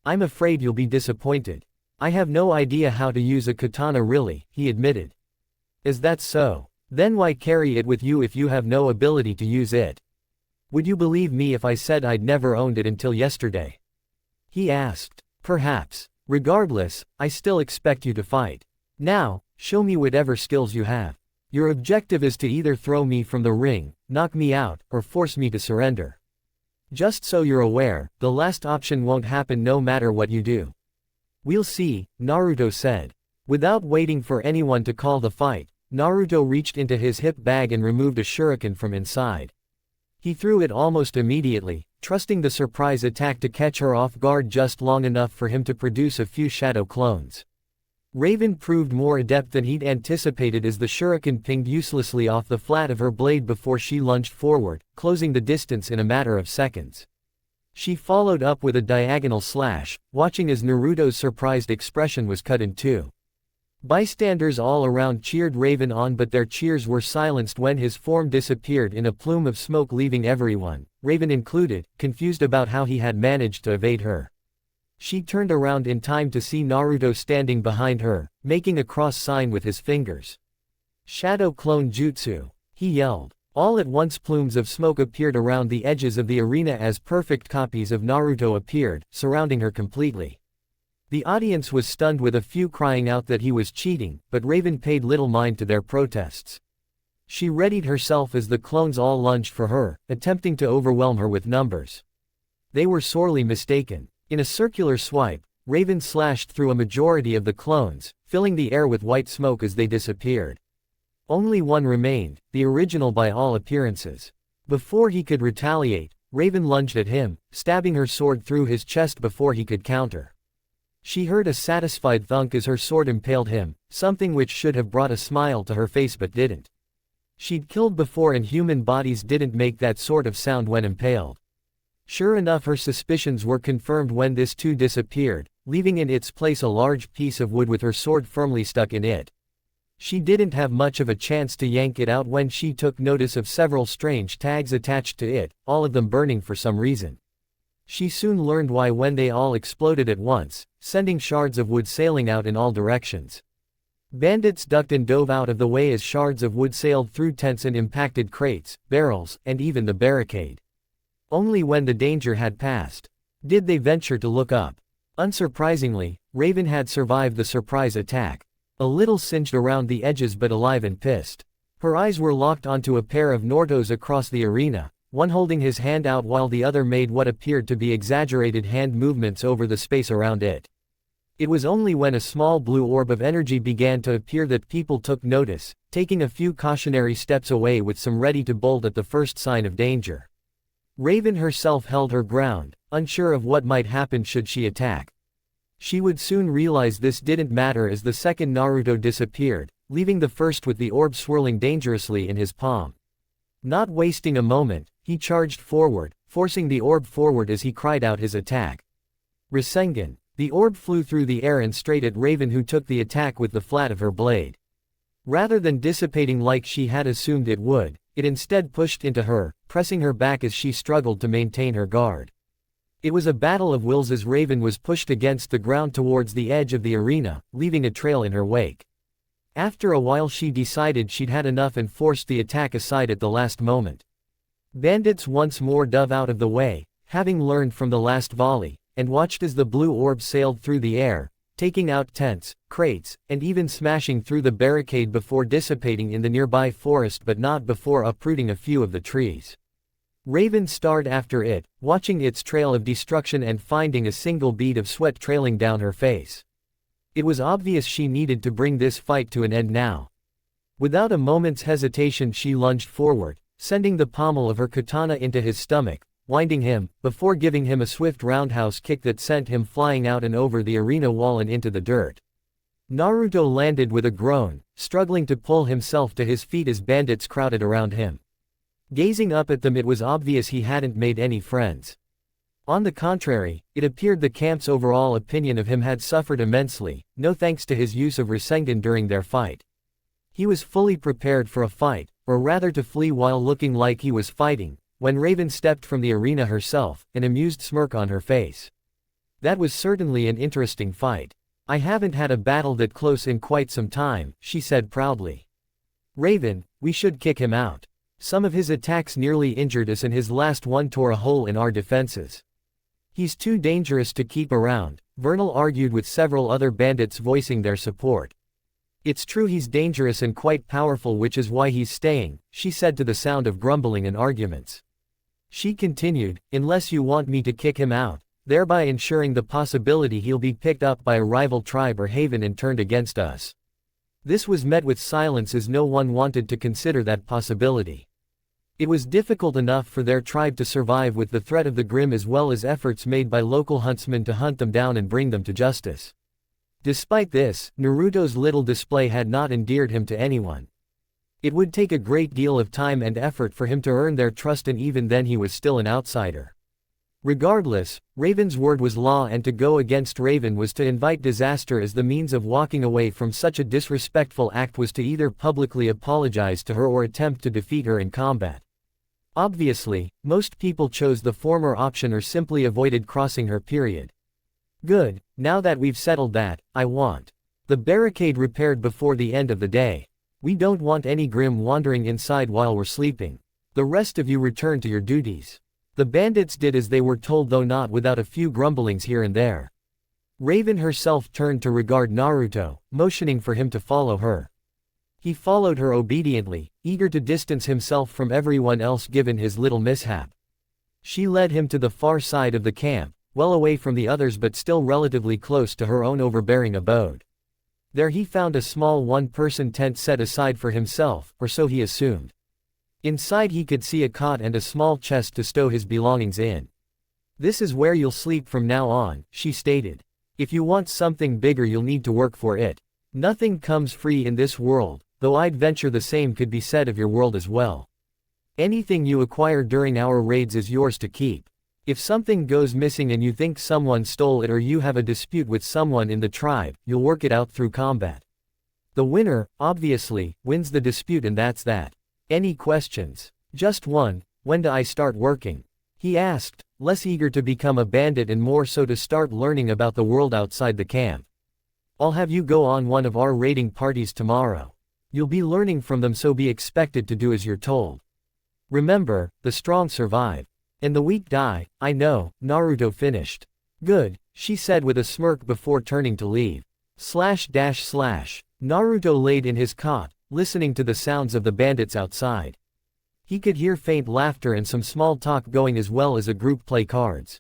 "I'm afraid you'll be disappointed. I have no idea how to use a katana really," he admitted. "Is that so? Then why carry it with you if you have no ability to use it? Would you believe me if I said I'd never owned it until yesterday?" he asked. "Perhaps. Regardless, I still expect you to fight. Now, show me whatever skills you have. Your objective is to either throw me from the ring, knock me out, or force me to surrender. Just so you're aware, the last option won't happen no matter what you do." "We'll see," Naruto said. Without waiting for anyone to call the fight, Naruto reached into his hip bag and removed a shuriken from inside. He threw it almost immediately, trusting the surprise attack to catch her off guard just long enough for him to produce a few shadow clones. Raven proved more adept than he'd anticipated as the shuriken pinged uselessly off the flat of her blade before she lunged forward, closing the distance in a matter of seconds. She followed up with a diagonal slash, watching as Naruto's surprised expression was cut in two. Bystanders all around cheered Raven on, but their cheers were silenced when his form disappeared in a plume of smoke, leaving everyone, Raven included, confused about how he had managed to evade her. She turned around in time to see Naruto standing behind her, making a cross sign with his fingers. "Shadow Clone Jutsu," he yelled. All at once plumes of smoke appeared around the edges of the arena as perfect copies of Naruto appeared, surrounding her completely. The audience was stunned, with a few crying out that he was cheating, but Raven paid little mind to their protests. She readied herself as the clones all lunged for her, attempting to overwhelm her with numbers. They were sorely mistaken. In a circular swipe, Raven slashed through a majority of the clones, filling the air with white smoke as they disappeared. Only one remained, the original by all appearances. Before he could retaliate, Raven lunged at him, stabbing her sword through his chest before he could counter. She heard a satisfied thunk as her sword impaled him, something which should have brought a smile to her face but didn't. She'd killed before and human bodies didn't make that sort of sound when impaled. Sure enough, her suspicions were confirmed when this too disappeared, leaving in its place a large piece of wood with her sword firmly stuck in it. She didn't have much of a chance to yank it out when she took notice of several strange tags attached to it, all of them burning for some reason. She soon learned why when they all exploded at once, sending shards of wood sailing out in all directions. Bandits ducked and dove out of the way as shards of wood sailed through tents and impacted crates, barrels, and even the barricade. Only when the danger had passed did they venture to look up. Unsurprisingly, Raven had survived the surprise attack. A little singed around the edges but alive and pissed. Her eyes were locked onto a pair of Narutos across the arena, one holding his hand out while the other made what appeared to be exaggerated hand movements over the space around it. It was only when a small blue orb of energy began to appear that people took notice, taking a few cautionary steps away with some ready to bolt at the first sign of danger. Raven herself held her ground, unsure of what might happen should she attack. She would soon realize this didn't matter as the second Naruto disappeared, leaving the first with the orb swirling dangerously in his palm. Not wasting a moment, he charged forward, forcing the orb forward as he cried out his attack. Rasengan. The orb flew through the air and straight at Raven, who took the attack with the flat of her blade. Rather than dissipating like she had assumed it would, it instead pushed into her, pressing her back as she struggled to maintain her guard. It was a battle of wills as Raven was pushed against the ground towards the edge of the arena, leaving a trail in her wake. After a while she decided she'd had enough and forced the attack aside at the last moment. Bandits once more dove out of the way, having learned from the last volley, and watched as the blue orb sailed through the air, taking out tents, crates, and even smashing through the barricade before dissipating in the nearby forest but not before uprooting a few of the trees. Raven stared after it, watching its trail of destruction and finding a single bead of sweat trailing down her face. It was obvious she needed to bring this fight to an end now. Without a moment's hesitation she lunged forward, sending the pommel of her katana into his stomach, winding him, before giving him a swift roundhouse kick that sent him flying out and over the arena wall and into the dirt. Naruto landed with a groan, struggling to pull himself to his feet as bandits crowded around him. Gazing up at them, it was obvious he hadn't made any friends. On the contrary, it appeared the camp's overall opinion of him had suffered immensely, no thanks to his use of Rasengan during their fight. He was fully prepared for a fight, or rather to flee while looking like he was fighting, when Raven stepped from the arena herself, an amused smirk on her face. That was certainly an interesting fight. I haven't had a battle that close in quite some time, she said proudly. Raven, we should kick him out. Some of his attacks nearly injured us and his last one tore a hole in our defenses. He's too dangerous to keep around, Vernal argued with several other bandits voicing their support. It's true he's dangerous and quite powerful, which is why he's staying, she said to the sound of grumbling and arguments. She continued, unless you want me to kick him out, thereby ensuring the possibility he'll be picked up by a rival tribe or haven and turned against us. This was met with silence as no one wanted to consider that possibility. It was difficult enough for their tribe to survive with the threat of the Grim as well as efforts made by local huntsmen to hunt them down and bring them to justice. Despite this, Naruto's little display had not endeared him to anyone. It would take a great deal of time and effort for him to earn their trust, and even then he was still an outsider. Regardless, Raven's word was law, and to go against Raven was to invite disaster, as the means of walking away from such a disrespectful act was to either publicly apologize to her or attempt to defeat her in combat. Obviously, most people chose the former option or simply avoided crossing her. Good, now that we've settled that, I want the barricade repaired before the end of the day. We don't want any Grim wandering inside while we're sleeping. The rest of you return to your duties. The bandits did as they were told, though not without a few grumblings here and there. Raven herself turned to regard Naruto, motioning for him to follow her. He followed her obediently, eager to distance himself from everyone else given his little mishap. She led him to the far side of the camp, well away from the others but still relatively close to her own overbearing abode. There he found a small one-person tent set aside for himself, or so he assumed. Inside he could see a cot and a small chest to stow his belongings in. This is where you'll sleep from now on, she stated. If you want something bigger you'll need to work for it. Nothing comes free in this world, though I'd venture the same could be said of your world as well. Anything you acquire during our raids is yours to keep. If something goes missing and you think someone stole it, or you have a dispute with someone in the tribe, you'll work it out through combat. The winner, obviously, wins the dispute, and that's that. Any questions? Just one. When do I start working? He asked, less eager to become a bandit and more so to start learning about the world outside the camp. I'll have you go on one of our raiding parties tomorrow. You'll be learning from them, so be expected to do as you're told. Remember, the strong survive. And the weak die. I know, Naruto finished. Good, she said with a smirk before turning to leave. Naruto laid in his cot, listening to the sounds of the bandits outside. He could hear faint laughter and some small talk going as well as a group play cards.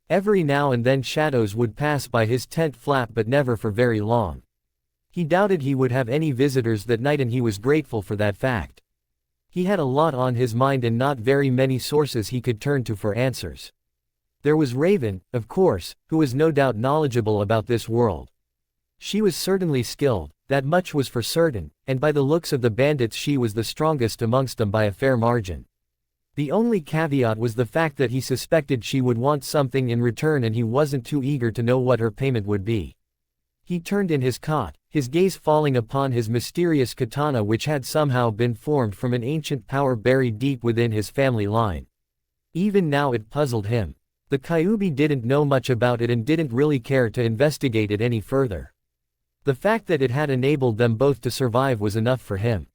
Every now and then shadows would pass by his tent flap but never for very long. He doubted he would have any visitors that night and he was grateful for that fact. He had a lot on his mind and not very many sources he could turn to for answers. There was Raven, of course, who was no doubt knowledgeable about this world. She was certainly skilled, that much was for certain, and by the looks of the bandits she was the strongest amongst them by a fair margin. The only caveat was the fact that he suspected she would want something in return and he wasn't too eager to know what her payment would be. He turned in his cot, his gaze falling upon his mysterious katana which had somehow been formed from an ancient power buried deep within his family line. Even now it puzzled him. The Kyuubi didn't know much about it and didn't really care to investigate it any further. The fact that it had enabled them both to survive was enough for him.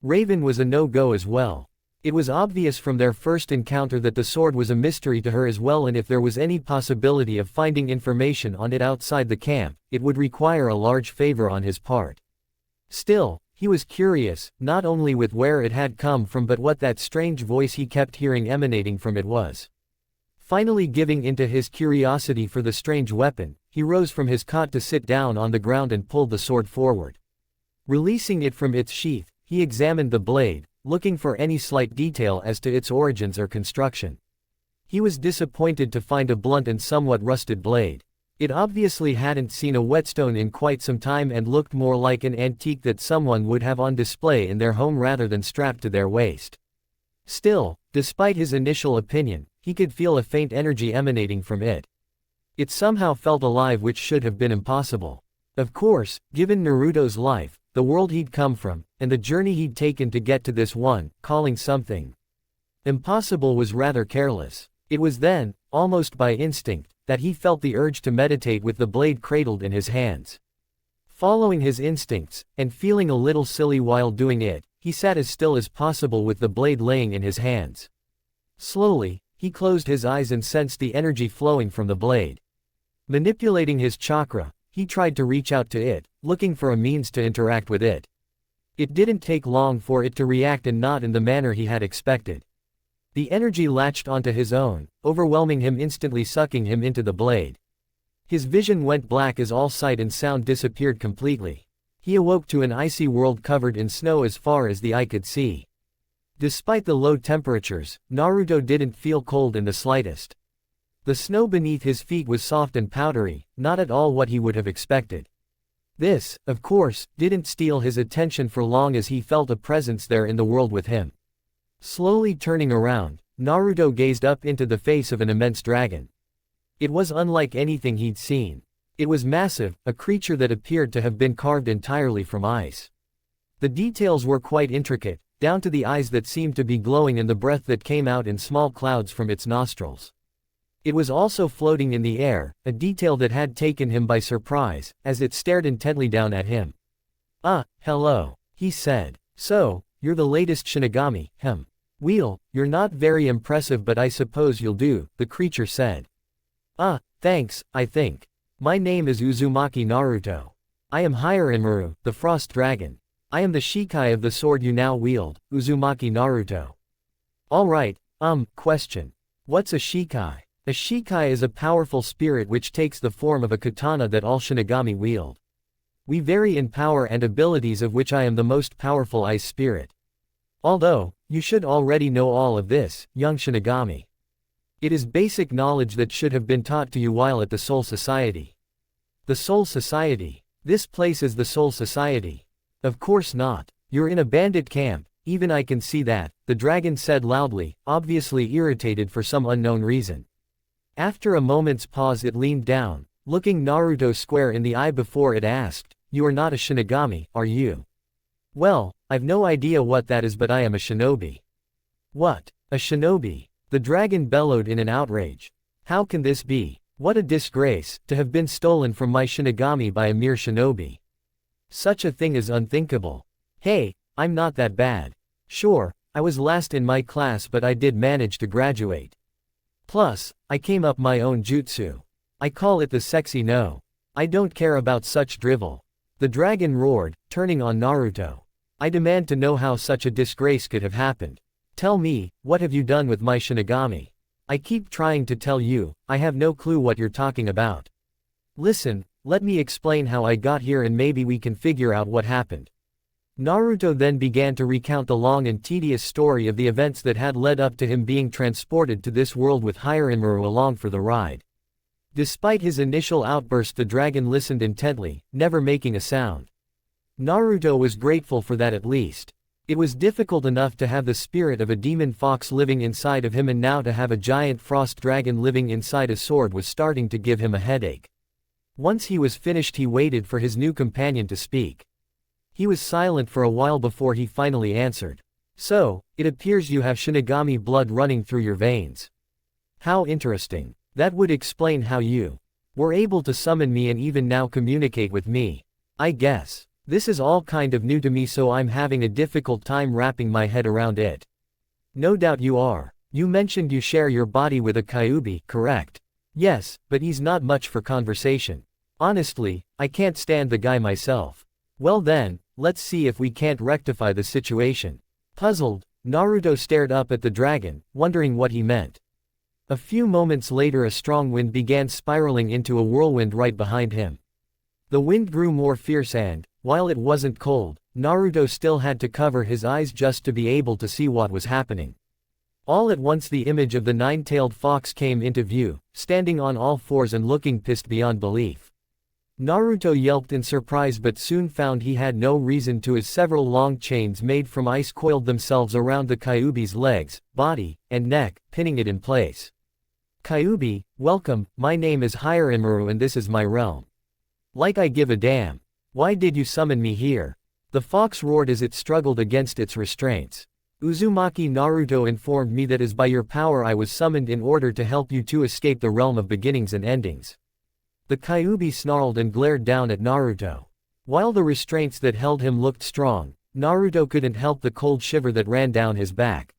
Raven was a no-go as well. It was obvious from their first encounter that the sword was a mystery to her as well, and if there was any possibility of finding information on it outside the camp, it would require a large favor on his part. Still, he was curious, not only with where it had come from but what that strange voice he kept hearing emanating from it was. Finally giving into his curiosity for the strange weapon, he rose from his cot to sit down on the ground and pulled the sword forward. Releasing it from its sheath, he examined the blade, looking for any slight detail as to its origins or construction. He was disappointed to find a blunt and somewhat rusted blade. It obviously hadn't seen a whetstone in quite some time and looked more like an antique that someone would have on display in their home rather than strapped to their waist. Still, despite his initial opinion, he could feel a faint energy emanating from it. It somehow felt alive, which should have been impossible. Of course, given Naruto's life, the world he'd come from, and the journey he'd taken to get to this one, calling something impossible was rather careless. It was then, almost by instinct, that he felt the urge to meditate with the blade cradled in his hands. Following his instincts, and feeling a little silly while doing it, he sat as still as possible with the blade laying in his hands. Slowly, he closed his eyes and sensed the energy flowing from the blade. Manipulating his chakra, he tried to reach out to it, looking for a means to interact with it. It didn't take long for it to react, and not in the manner he had expected. The energy latched onto his own, overwhelming him instantly, sucking him into the blade. His vision went black as all sight and sound disappeared completely. He awoke to an icy world covered in snow as far as the eye could see. Despite the low temperatures, Naruto didn't feel cold in the slightest. The snow beneath his feet was soft and powdery, not at all what he would have expected. This, of course, didn't steal his attention for long as he felt a presence there in the world with him. Slowly turning around, Naruto gazed up into the face of an immense dragon. It was unlike anything he'd seen. It was massive, a creature that appeared to have been carved entirely from ice. The details were quite intricate, down to the eyes that seemed to be glowing and the breath that came out in small clouds from its nostrils. It was also floating in the air, a detail that had taken him by surprise, as it stared intently down at him. "Ah, hello," he said. "So, you're the latest Shinigami, Well, you're not very impressive, but I suppose you'll do," the creature said. "Ah, thanks, I think. My name is Uzumaki Naruto. I am Hiramaru, the Frost Dragon. I am the Shikai of the sword you now wield, Uzumaki Naruto." "Alright, question. What's a Shikai?" A Shikai is a powerful spirit which takes the form of a katana that all Shinigami wield. We vary in power and abilities, of which I am the most powerful ice spirit. Although, you should already know all of this, young Shinigami. It is basic knowledge that should have been taught to you while at the Soul Society. The Soul Society? This place is the Soul Society. Of course not. You're in a bandit camp, even I can see that, the dragon said loudly, obviously irritated for some unknown reason. After a moment's pause it leaned down, looking Naruto square in the eye before it asked, "You are not a Shinigami, are you?" "Well, I've no idea what that is, but I am a shinobi." "What? A shinobi?" The dragon bellowed in an outrage. "How can this be? What a disgrace, to have been stolen from my Shinigami by a mere shinobi. Such a thing is unthinkable. Hey, I'm not that bad. Sure, I was last in my class, but I did manage to graduate. Plus, I came up my own jutsu. I call it the sexy no. I don't care about such drivel. The dragon roared, turning on Naruto. I demand to know how such a disgrace could have happened. Tell me, what have you done with my Shinigami? I keep trying to tell you, I have no clue what you're talking about. Listen, let me explain how I got here and maybe we can figure out what happened. Naruto then began to recount the long and tedious story of the events that had led up to him being transported to this world with Hiranmaru along for the ride. Despite his initial outburst, the dragon listened intently, never making a sound. Naruto was grateful for that at least. It was difficult enough to have the spirit of a demon fox living inside of him, and now to have a giant frost dragon living inside a sword was starting to give him a headache. Once he was finished, he waited for his new companion to speak. He was silent for a while before he finally answered. So, it appears you have Shinigami blood running through your veins. How interesting. That would explain how you were able to summon me and even now communicate with me. I guess. This is all kind of new to me, so I'm having a difficult time wrapping my head around it. No doubt you are. You mentioned you share your body with a Kyuubi, correct? Yes, but he's not much for conversation. Honestly, I can't stand the guy myself. Well then, let's see if we can't rectify the situation. Puzzled, Naruto stared up at the dragon, wondering what he meant. A few moments later, a strong wind began spiraling into a whirlwind right behind him. The wind grew more fierce and, while it wasn't cold, Naruto still had to cover his eyes just to be able to see what was happening. All at once the image of the nine-tailed fox came into view, standing on all fours and looking pissed beyond belief. Naruto yelped in surprise, but soon found he had no reason to, as several long chains made from ice coiled themselves around the Kyuubi's legs, body, and neck, pinning it in place. Kyuubi, welcome, my name is Hiranmaru and this is my realm. Like I give a damn. Why did you summon me here? The fox roared as it struggled against its restraints. Uzumaki, Naruto informed me that is by your power I was summoned in order to help you to escape the realm of beginnings and endings. The Kyuubi snarled and glared down at Naruto. While the restraints that held him looked strong, Naruto couldn't help the cold shiver that ran down his back.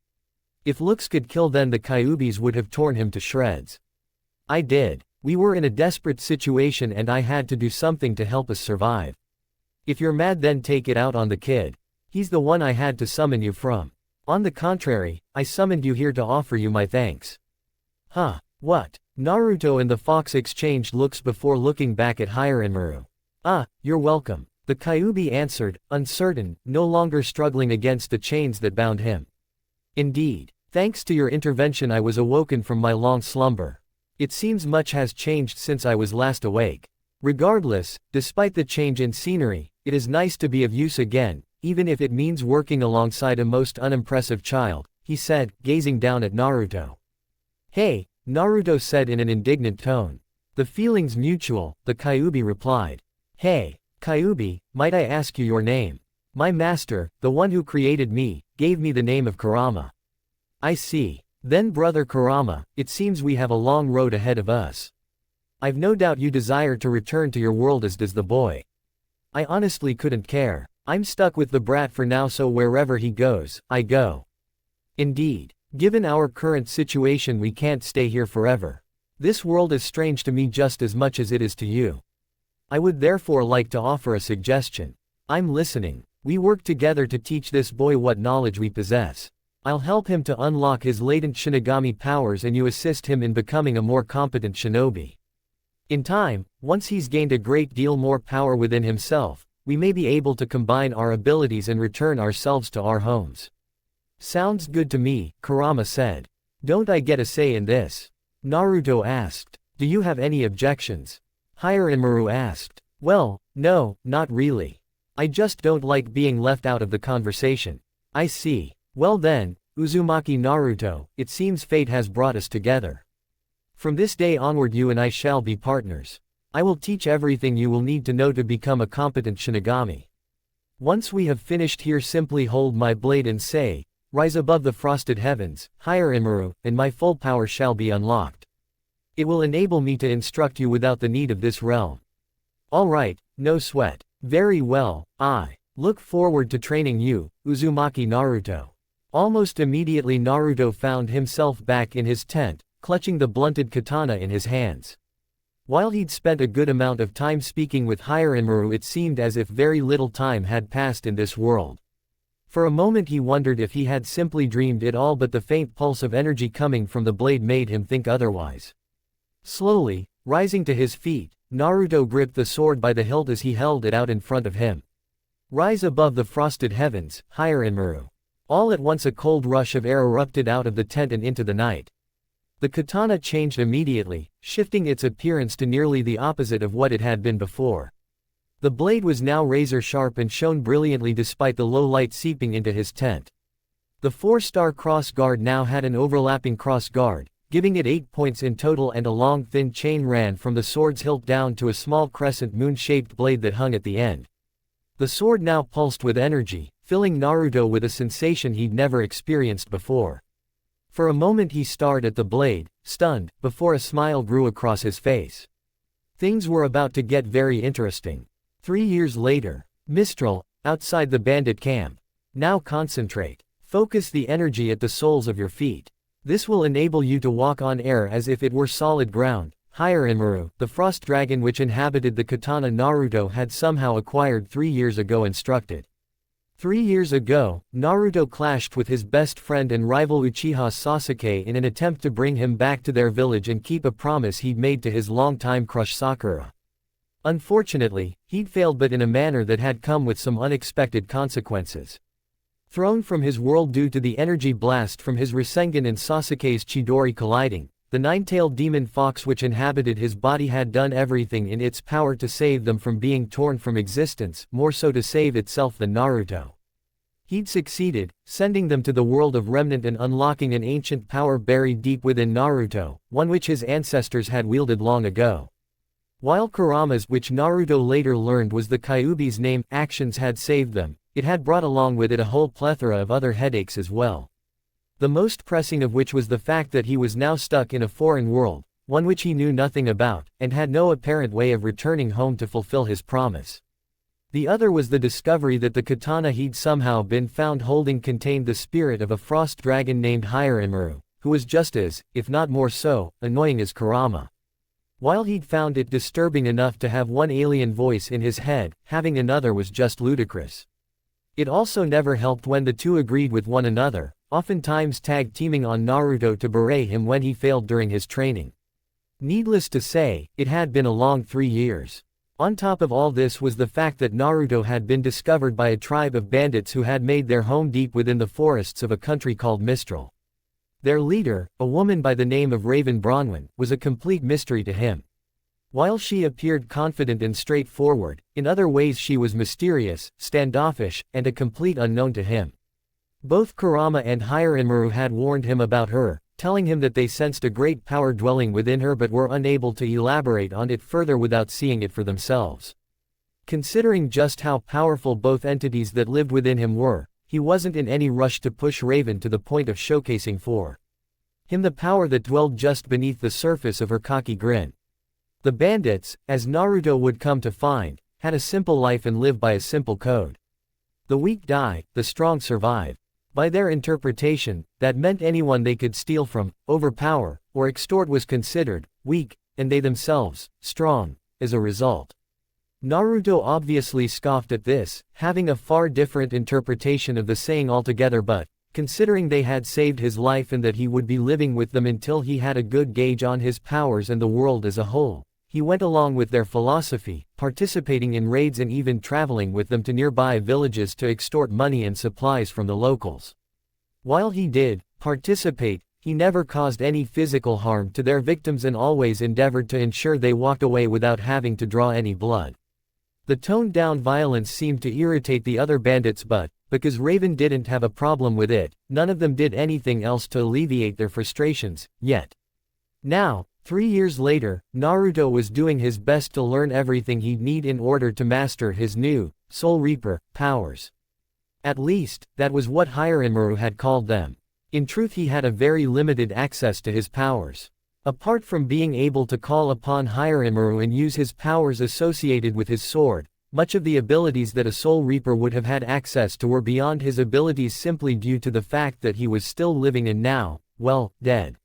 If looks could kill, then the Kyuubis would have torn him to shreds. I did. We were in a desperate situation and I had to do something to help us survive. If you're mad, then take it out on the kid. He's the one I had to summon you from. On the contrary, I summoned you here to offer you my thanks. Huh, what? Naruto and the fox exchanged looks before looking back at Hiranmaru. Ah, you're welcome. The Kyuubi answered, uncertain, no longer struggling against the chains that bound him. Indeed. Thanks to your intervention I was awoken from my long slumber. It seems much has changed since I was last awake. Regardless, despite the change in scenery, it is nice to be of use again, even if it means working alongside a most unimpressive child, he said, gazing down at Naruto. Hey, Naruto said in an indignant tone. The feeling's mutual, the Kyuubi replied. Hey, Kyuubi, might I ask you your name? My master, the one who created me, gave me the name of Kurama. I see. Then brother Kurama, it seems we have a long road ahead of us. I've no doubt you desire to return to your world, as does the boy. I honestly couldn't care. I'm stuck with the brat for now, so wherever he goes, I go. Indeed. Given our current situation, we can't stay here forever. This world is strange to me just as much as it is to you. I would therefore like to offer a suggestion. I'm listening. We work together to teach this boy what knowledge we possess. I'll help him to unlock his latent Shinigami powers and you assist him in becoming a more competent shinobi. In time, once he's gained a great deal more power within himself, we may be able to combine our abilities and return ourselves to our homes. Sounds good to me, Kurama said. Don't I get a say in this? Naruto asked. Do you have any objections? Hiranmaru asked. Well, no, not really. I just don't like being left out of the conversation. I see. Well then, Uzumaki Naruto, it seems fate has brought us together. From this day onward you and I shall be partners. I will teach everything you will need to know to become a competent Shinigami. Once we have finished here, simply hold my blade and say, rise above the frosted heavens, Hiranmaru, and my full power shall be unlocked. It will enable me to instruct you without the need of this realm. Alright, no sweat. Very well, I look forward to training you, Uzumaki Naruto. Almost immediately Naruto found himself back in his tent, clutching the blunted katana in his hands. While he'd spent a good amount of time speaking with Hiranmaru, it seemed as if very little time had passed in this world. For a moment he wondered if he had simply dreamed it all, but the faint pulse of energy coming from the blade made him think otherwise. Slowly, rising to his feet, Naruto gripped the sword by the hilt as he held it out in front of him. Rise above the frosted heavens, Hiranmaru. All at once a cold rush of air erupted out of the tent and into the night. The katana changed immediately, shifting its appearance to nearly the opposite of what it had been before. The blade was now razor-sharp and shone brilliantly despite the low light seeping into his tent. The 4-star cross guard now had an overlapping cross guard, giving it 8 points in total, and a long thin chain ran from the sword's hilt down to a small crescent moon-shaped blade that hung at the end. The sword now pulsed with energy, filling Naruto with a sensation he'd never experienced before. For a moment he stared at the blade, stunned, before a smile grew across his face. Things were about to get very interesting. 3 years later. Mistral, outside the bandit camp. Now concentrate. Focus the energy at the soles of your feet. This will enable you to walk on air as if it were solid ground. Hiranmaru, the frost dragon which inhabited the katana Naruto had somehow acquired 3 years ago, instructed. 3 years ago, Naruto clashed with his best friend and rival Uchiha Sasuke in an attempt to bring him back to their village and keep a promise he'd made to his longtime crush Sakura. Unfortunately, he'd failed, but in a manner that had come with some unexpected consequences. Thrown from his world due to the energy blast from his Rasengan and Sasuke's Chidori colliding, the nine-tailed demon fox which inhabited his body had done everything in its power to save them from being torn from existence, more so to save itself than Naruto. He'd succeeded, sending them to the world of Remnant and unlocking an ancient power buried deep within Naruto, one which his ancestors had wielded long ago. While Kurama's, which Naruto later learned was the Kyuubi's name, actions had saved them, it had brought along with it a whole plethora of other headaches as well. The most pressing of which was the fact that he was now stuck in a foreign world, one which he knew nothing about, and had no apparent way of returning home to fulfill his promise. The other was the discovery that the katana he'd somehow been found holding contained the spirit of a frost dragon named Hiranmaru, who was just as, if not more so, annoying as Kurama. While he'd found it disturbing enough to have one alien voice in his head, having another was just ludicrous. It also never helped when the two agreed with one another, oftentimes tag-teaming on Naruto to berate him when he failed during his training. Needless to say, it had been a long 3 years. On top of all this was the fact that Naruto had been discovered by a tribe of bandits who had made their home deep within the forests of a country called Mistral. Their leader, a woman by the name of Raven Bronwyn, was a complete mystery to him. While she appeared confident and straightforward, in other ways she was mysterious, standoffish, and a complete unknown to him. Both Kurama and Hiranmaru had warned him about her, telling him that they sensed a great power dwelling within her but were unable to elaborate on it further without seeing it for themselves. Considering just how powerful both entities that lived within him were, he wasn't in any rush to push Raven to the point of showcasing for him the power that dwelled just beneath the surface of her cocky grin. The bandits, as Naruto would come to find, had a simple life and lived by a simple code. The weak die, the strong survive. By their interpretation, that meant anyone they could steal from, overpower, or extort was considered weak, and they themselves strong, as a result. Naruto obviously scoffed at this, having a far different interpretation of the saying altogether, but, considering they had saved his life and that he would be living with them until he had a good gauge on his powers and the world as a whole, he went along with their philosophy, participating in raids and even traveling with them to nearby villages to extort money and supplies from the locals. While he did participate, he never caused any physical harm to their victims and always endeavored to ensure they walked away without having to draw any blood. The toned-down violence seemed to irritate the other bandits, but, because Raven didn't have a problem with it, none of them did anything else to alleviate their frustrations, yet. Now, 3 years later, Naruto was doing his best to learn everything he'd need in order to master his new, Soul Reaper, powers. At least, that was what Hiranmaru had called them. In truth, he had a very limited access to his powers. Apart from being able to call upon Hiranmaru and use his powers associated with his sword, much of the abilities that a Soul Reaper would have had access to were beyond his abilities simply due to the fact that he was still living and now, well, dead.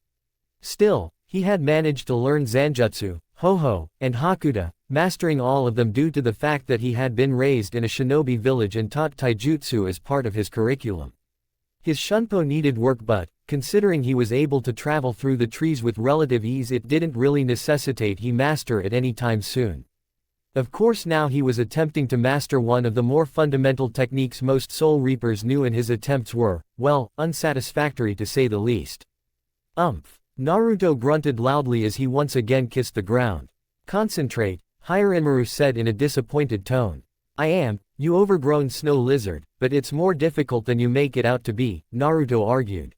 Still, he had managed to learn Zanjutsu, Ho-Ho, and Hakuda, mastering all of them due to the fact that he had been raised in a shinobi village and taught taijutsu as part of his curriculum. His shunpo needed work but, considering he was able to travel through the trees with relative ease, it didn't really necessitate he master it any time soon. Of course now he was attempting to master one of the more fundamental techniques most Soul Reapers knew, and his attempts were, well, unsatisfactory to say the least. Naruto grunted loudly as he once again kissed the ground. Concentrate, Hiranmaru said in a disappointed tone. I am, you overgrown snow lizard, but it's more difficult than you make it out to be, Naruto argued.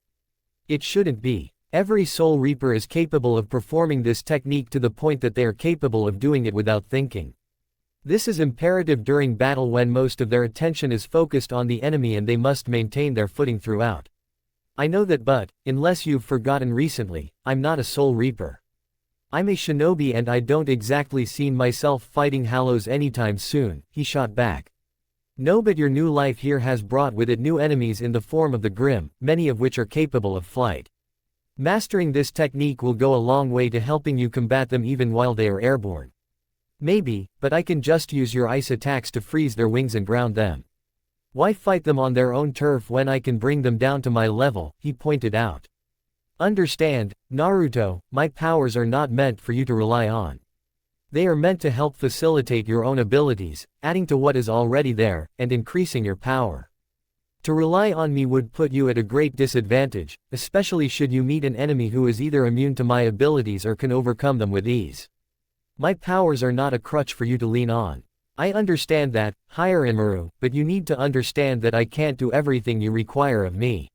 It shouldn't be. Every Soul Reaper is capable of performing this technique to the point that they are capable of doing it without thinking. This is imperative during battle when most of their attention is focused on the enemy and they must maintain their footing throughout. I know that, but, unless you've forgotten recently, I'm not a Soul Reaper. I'm a shinobi and I don't exactly see myself fighting Hallows anytime soon, he shot back. No, but your new life here has brought with it new enemies in the form of the Grim, many of which are capable of flight. Mastering this technique will go a long way to helping you combat them even while they are airborne. Maybe, but I can just use your ice attacks to freeze their wings and ground them. Why fight them on their own turf when I can bring them down to my level, he pointed out. Understand, Naruto, my powers are not meant for you to rely on. They are meant to help facilitate your own abilities, adding to what is already there, and increasing your power. To rely on me would put you at a great disadvantage, especially should you meet an enemy who is either immune to my abilities or can overcome them with ease. My powers are not a crutch for you to lean on. I understand that, Hiranmaru, but you need to understand that I can't do everything you require of me.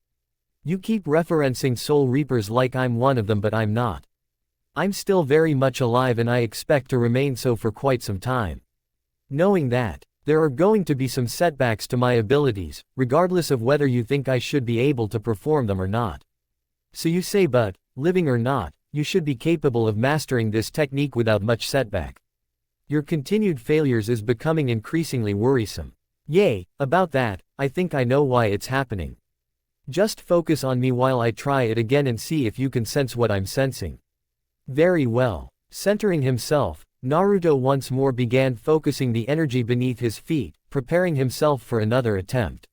You keep referencing Soul Reapers like I'm one of them, but I'm not. I'm still very much alive and I expect to remain so for quite some time. Knowing that, there are going to be some setbacks to my abilities, regardless of whether you think I should be able to perform them or not. So you say, but, living or not, you should be capable of mastering this technique without much setback. Your continued failures is becoming increasingly worrisome. Yay, about that, I think I know why it's happening. Just focus on me while I try it again and see if you can sense what I'm sensing. Very well. Centering himself, Naruto once more began focusing the energy beneath his feet, preparing himself for another attempt.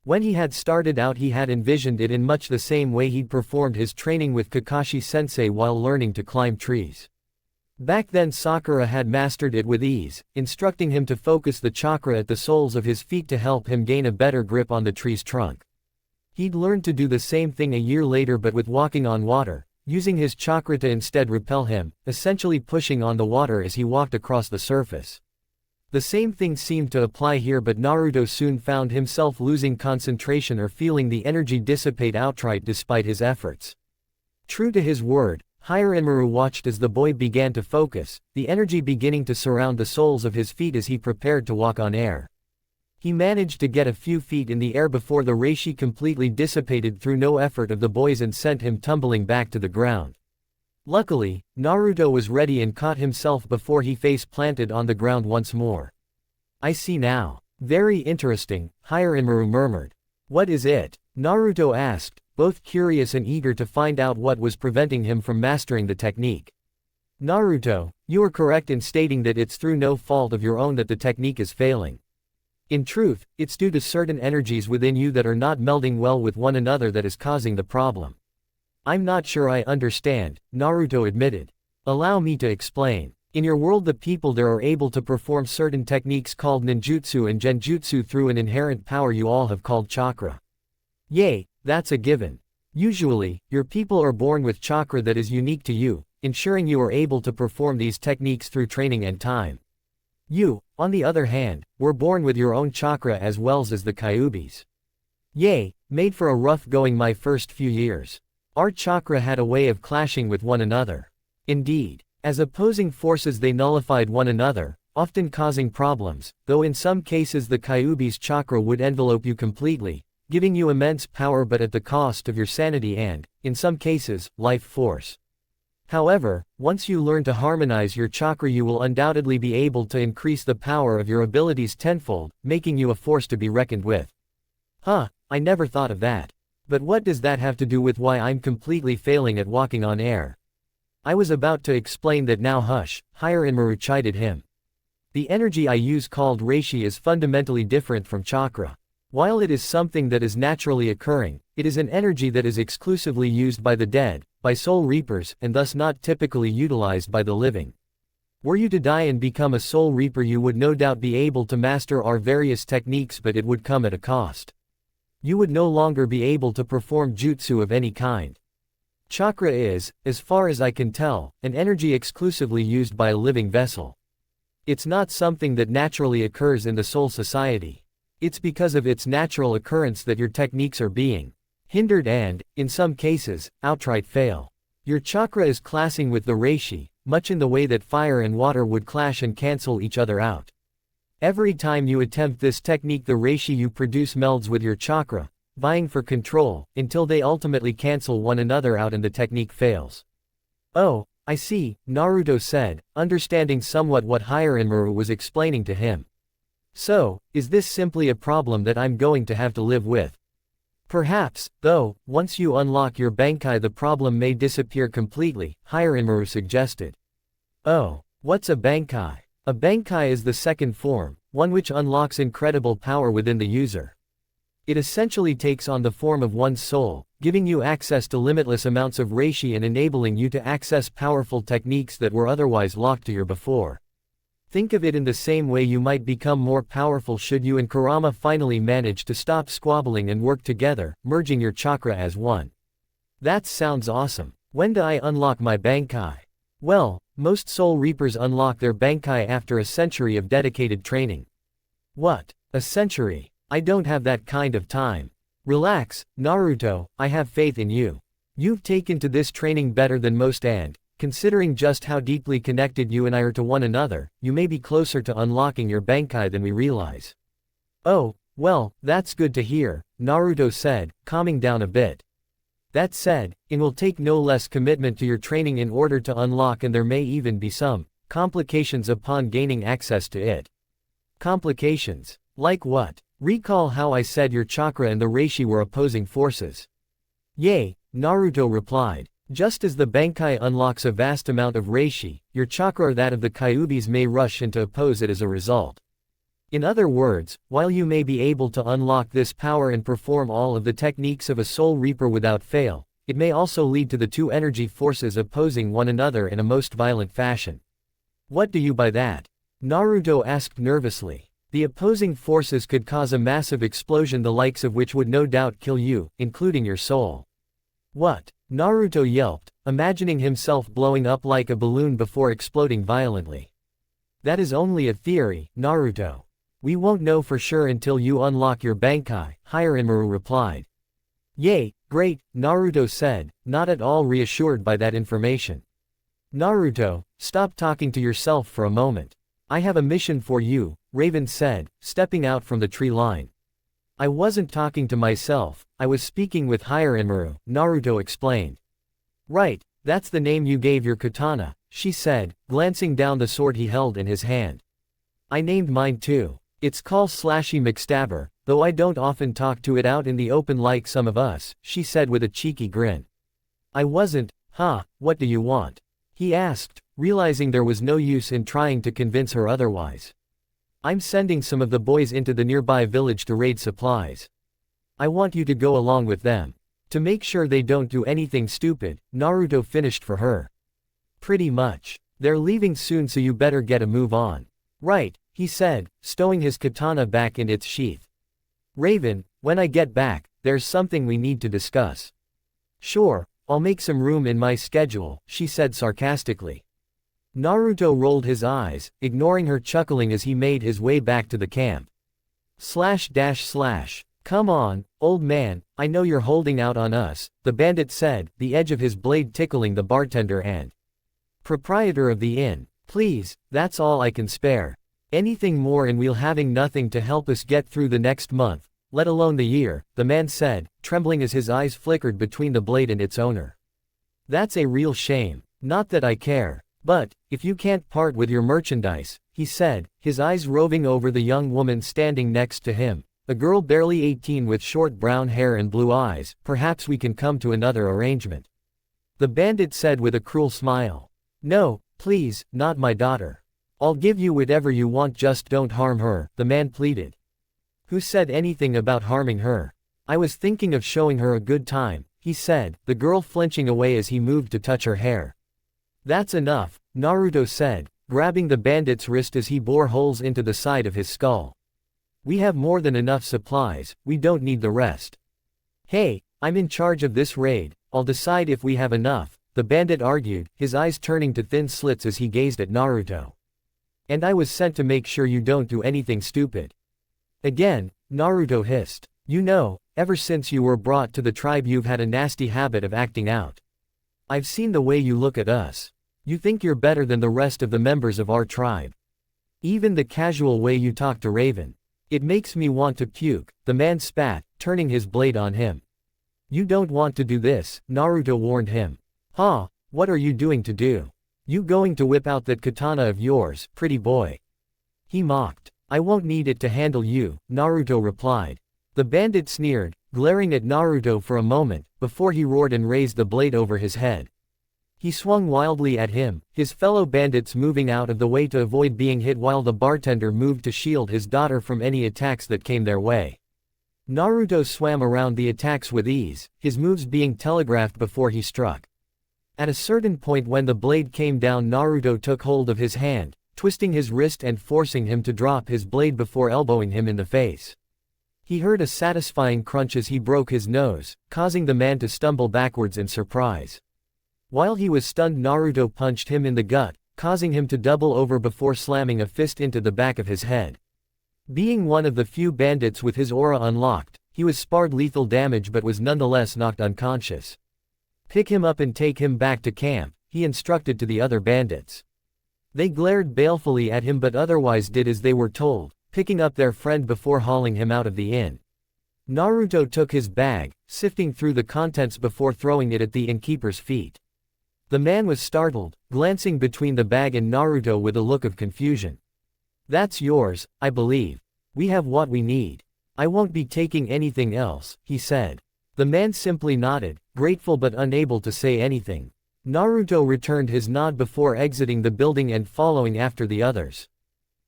When he had started out he had envisioned it in much the same way he'd performed his training with Kakashi-sensei while learning to climb trees. Back then Sakura had mastered it with ease, instructing him to focus the chakra at the soles of his feet to help him gain a better grip on the tree's trunk. He'd learned to do the same thing a year later but with walking on water, using his chakra to instead repel him, essentially pushing on the water as he walked across the surface. The same thing seemed to apply here, but Naruto soon found himself losing concentration or feeling the energy dissipate outright despite his efforts. True to his word, Hiranmaru watched as the boy began to focus, the energy beginning to surround the soles of his feet as he prepared to walk on air. He managed to get a few feet in the air before the reishi completely dissipated through no effort of the boy's and sent him tumbling back to the ground. Luckily, Naruto was ready and caught himself before he face-planted on the ground once more. I see now. Very interesting, Hiranmaru murmured. What is it? Naruto asked, both curious and eager to find out what was preventing him from mastering the technique. Naruto, you are correct in stating that it's through no fault of your own that the technique is failing. In truth, it's due to certain energies within you that are not melding well with one another that is causing the problem. I'm not sure I understand, Naruto admitted. Allow me to explain. In your world the people there are able to perform certain techniques called ninjutsu and genjutsu through an inherent power you all have called chakra. Yay, that's a given. Usually, your people are born with chakra that is unique to you, ensuring you are able to perform these techniques through training and time. You, on the other hand, were born with your own chakra as well as the Kyubis. Yay, made for a rough going my first few years. Our chakra had a way of clashing with one another. Indeed, as opposing forces they nullified one another, often causing problems, though in some cases the Kyubi's chakra would envelope you completely, giving you immense power but at the cost of your sanity and, in some cases, life force. However, once you learn to harmonize your chakra you will undoubtedly be able to increase the power of your abilities tenfold, making you a force to be reckoned with. Huh, I never thought of that. But what does that have to do with why I'm completely failing at walking on air? I was about to explain that now hush, Hiranmaru chided him. The energy I use called reishi is fundamentally different from chakra. While it is something that is naturally occurring, it is an energy that is exclusively used by the dead, by soul reapers, and thus not typically utilized by the living. Were you to die and become a soul reaper, you would no doubt be able to master our various techniques, but it would come at a cost. You would no longer be able to perform jutsu of any kind. Chakra is, as far as I can tell, an energy exclusively used by a living vessel. It's not something that naturally occurs in the soul society. It's because of its natural occurrence that your techniques are being hindered and, in some cases, outright fail. Your chakra is clashing with the reishi, much in the way that fire and water would clash and cancel each other out. Every time you attempt this technique, the reishi you produce melds with your chakra, vying for control, until they ultimately cancel one another out and the technique fails. Oh, I see, Naruto said, understanding somewhat what Hiranmaru was explaining to him. So, is this simply a problem that I'm going to have to live with? Perhaps, though, once you unlock your Bankai the problem may disappear completely, Hiranmaru suggested. Oh, what's a Bankai? A Bankai is the second form, one which unlocks incredible power within the user. It essentially takes on the form of one's soul, giving you access to limitless amounts of reishi and enabling you to access powerful techniques that were otherwise locked to you before. Think of it in the same way you might become more powerful should you and Kurama finally manage to stop squabbling and work together, merging your chakra as one. That sounds awesome. When do I unlock my Bankai? Well, most soul reapers unlock their Bankai after a century of dedicated training. What? A century? I don't have that kind of time. Relax, Naruto, I have faith in you. You've taken to this training better than most and, considering just how deeply connected you and I are to one another, you may be closer to unlocking your Bankai than we realize. Oh, well, that's good to hear, Naruto said, calming down a bit. That said, it will take no less commitment to your training in order to unlock, and there may even be some complications upon gaining access to it. Complications? Like what? Recall how I said your chakra and the reishi were opposing forces. Yay, Naruto replied. Just as the Bankai unlocks a vast amount of reishi, your chakra or that of the Kyubis may rush and to oppose it as a result. In other words, while you may be able to unlock this power and perform all of the techniques of a soul reaper without fail, it may also lead to the two energy forces opposing one another in a most violent fashion. What do you by that? Naruto asked nervously. The opposing forces could cause a massive explosion, the likes of which would no doubt kill you, including your soul. What? Naruto yelped, imagining himself blowing up like a balloon before exploding violently. That is only a theory, Naruto. We won't know for sure until you unlock your Bankai, Hiranmaru replied. Yay, great, Naruto said, not at all reassured by that information. Naruto, stop talking to yourself for a moment. I have a mission for you, Raven said, stepping out from the tree line. I wasn't talking to myself, I was speaking with Hiranmaru, Naruto explained. Right, that's the name you gave your katana, she said, glancing down the sword he held in his hand. I named mine too. It's called Slashy McStabber, though I don't often talk to it out in the open like some of us, she said with a cheeky grin. I wasn't, what do you want? He asked, realizing there was no use in trying to convince her otherwise. I'm sending some of the boys into the nearby village to raid supplies. I want you to go along with them. To make sure they don't do anything stupid, Naruto finished for her. Pretty much. They're leaving soon, so you better get a move on. Right, he said, stowing his katana back in its sheath. Raven, when I get back, there's something we need to discuss. Sure, I'll make some room in my schedule, she said sarcastically. Naruto rolled his eyes, ignoring her chuckling as he made his way back to the camp. Come on, old man, I know you're holding out on us, the bandit said, the edge of his blade tickling the bartender and proprietor of the inn. Please, that's all I can spare. Anything more and we'll having nothing to help us get through the next month, let alone the year, the man said, trembling as his eyes flickered between the blade and its owner. That's a real shame. Not that I care. But, if you can't part with your merchandise, he said, his eyes roving over the young woman standing next to him, a girl barely 18 with short brown hair and blue eyes, perhaps we can come to another arrangement. The bandit said with a cruel smile. No, please, not my daughter. I'll give you whatever you want, just don't harm her, the man pleaded. Who said anything about harming her? I was thinking of showing her a good time, he said, the girl flinching away as he moved to touch her hair. That's enough, Naruto said, grabbing the bandit's wrist as he bore holes into the side of his skull. We have more than enough supplies, we don't need the rest. Hey, I'm in charge of this raid, I'll decide if we have enough, the bandit argued, his eyes turning to thin slits as he gazed at Naruto. And I was sent to make sure you don't do anything stupid. Again, Naruto hissed. You know, ever since you were brought to the tribe you've had a nasty habit of acting out. I've seen the way you look at us. You think you're better than the rest of the members of our tribe. Even the casual way you talk to Raven. It makes me want to puke, the man spat, turning his blade on him. You don't want to do this, Naruto warned him. Huh, what are you doing to do? You going to whip out that katana of yours, pretty boy? He mocked. I won't need it to handle you, Naruto replied. The bandit sneered, glaring at Naruto for a moment, before he roared and raised the blade over his head. He swung wildly at him, his fellow bandits moving out of the way to avoid being hit while the bartender moved to shield his daughter from any attacks that came their way. Naruto swam around the attacks with ease, his moves being telegraphed before he struck. At a certain point when the blade came down, Naruto took hold of his hand, twisting his wrist and forcing him to drop his blade before elbowing him in the face. He heard a satisfying crunch as he broke his nose, causing the man to stumble backwards in surprise. While he was stunned, Naruto punched him in the gut, causing him to double over before slamming a fist into the back of his head. Being one of the few bandits with his aura unlocked, he was spared lethal damage but was nonetheless knocked unconscious. Pick him up and take him back to camp, he instructed to the other bandits. They glared balefully at him but otherwise did as they were told, picking up their friend before hauling him out of the inn. Naruto took his bag, sifting through the contents before throwing it at the innkeeper's feet. The man was startled, glancing between the bag and Naruto with a look of confusion. That's yours, I believe. We have what we need. I won't be taking anything else, he said. The man simply nodded, grateful but unable to say anything. Naruto returned his nod before exiting the building and following after the others.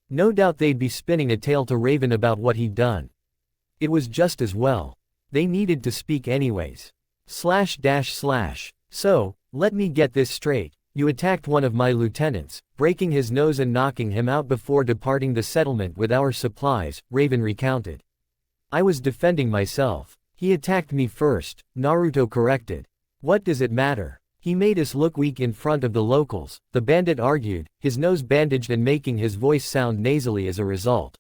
No doubt they'd be spinning a tale to Raven about what he'd done. It was just as well. They needed to speak anyways. So, let me get this straight. You attacked one of my lieutenants, breaking his nose and knocking him out before departing the settlement with our supplies, Raven recounted. I was defending myself. He attacked me first, Naruto corrected. What does it matter? He made us look weak in front of the locals, the bandit argued, his nose bandaged and making his voice sound nasally as a result.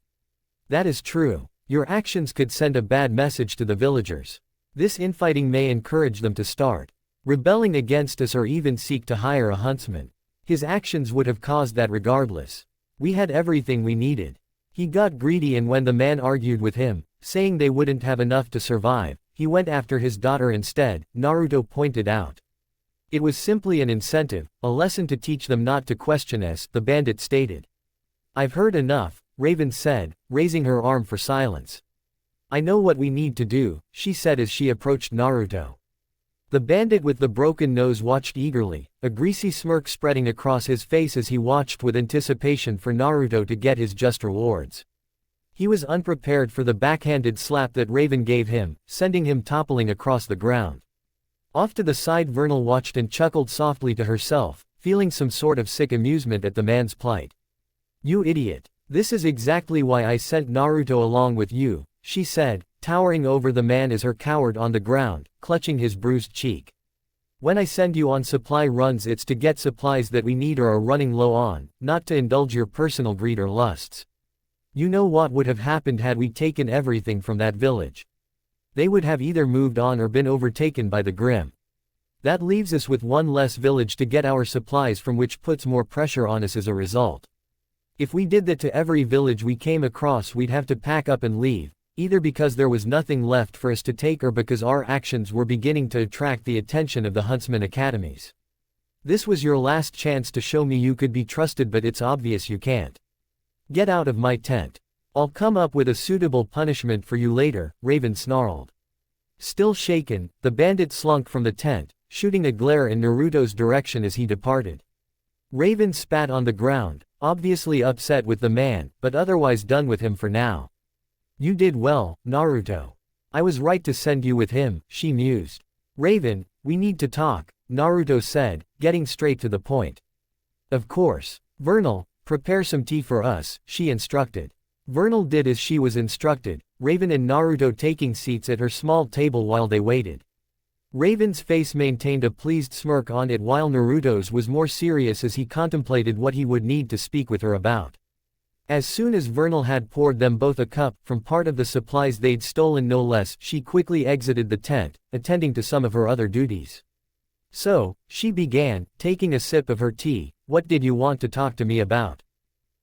That is true. Your actions could send a bad message to the villagers. This infighting may encourage them to start rebelling against us or even seek to hire a huntsman. His actions would have caused that regardless. We had everything we needed. He got greedy, and when the man argued with him, saying they wouldn't have enough to survive, he went after his daughter instead, Naruto pointed out. It was simply an incentive, a lesson to teach them not to question us, the bandit stated. I've heard enough, Raven said, raising her arm for silence. I know what we need to do, she said as she approached Naruto. The bandit with the broken nose watched eagerly, a greasy smirk spreading across his face as he watched with anticipation for Naruto to get his just rewards. He was unprepared for the backhanded slap that Raven gave him, sending him toppling across the ground. Off to the side, Vernal watched and chuckled softly to herself, feeling some sort of sick amusement at the man's plight. You idiot. This is exactly why I sent Naruto along with you, she said, towering over the man as her coward on the ground, clutching his bruised cheek. When I send you on supply runs, it's to get supplies that we need or are running low on, not to indulge your personal greed or lusts. You know what would have happened had we taken everything from that village. They would have either moved on or been overtaken by the Grim. That leaves us with one less village to get our supplies from, which puts more pressure on us as a result. If we did that to every village we came across, we'd have to pack up and leave, either because there was nothing left for us to take or because our actions were beginning to attract the attention of the Huntsman Academies. This was your last chance to show me you could be trusted, but it's obvious you can't. Get out of my tent. I'll come up with a suitable punishment for you later, Raven snarled. Still shaken, the bandit slunk from the tent, shooting a glare in Naruto's direction as he departed. Raven spat on the ground, obviously upset with the man, but otherwise done with him for now. You did well, Naruto. I was right to send you with him, she mused. Raven, we need to talk, Naruto said, getting straight to the point. Of course. Vernal, prepare some tea for us, she instructed. Vernal did as she was instructed, Raven and Naruto taking seats at her small table while they waited. Raven's face maintained a pleased smirk on it while Naruto's was more serious as he contemplated what he would need to speak with her about. As soon as Vernal had poured them both a cup, from part of the supplies they'd stolen no less, she quickly exited the tent, attending to some of her other duties. So, she began, taking a sip of her tea, what did you want to talk to me about?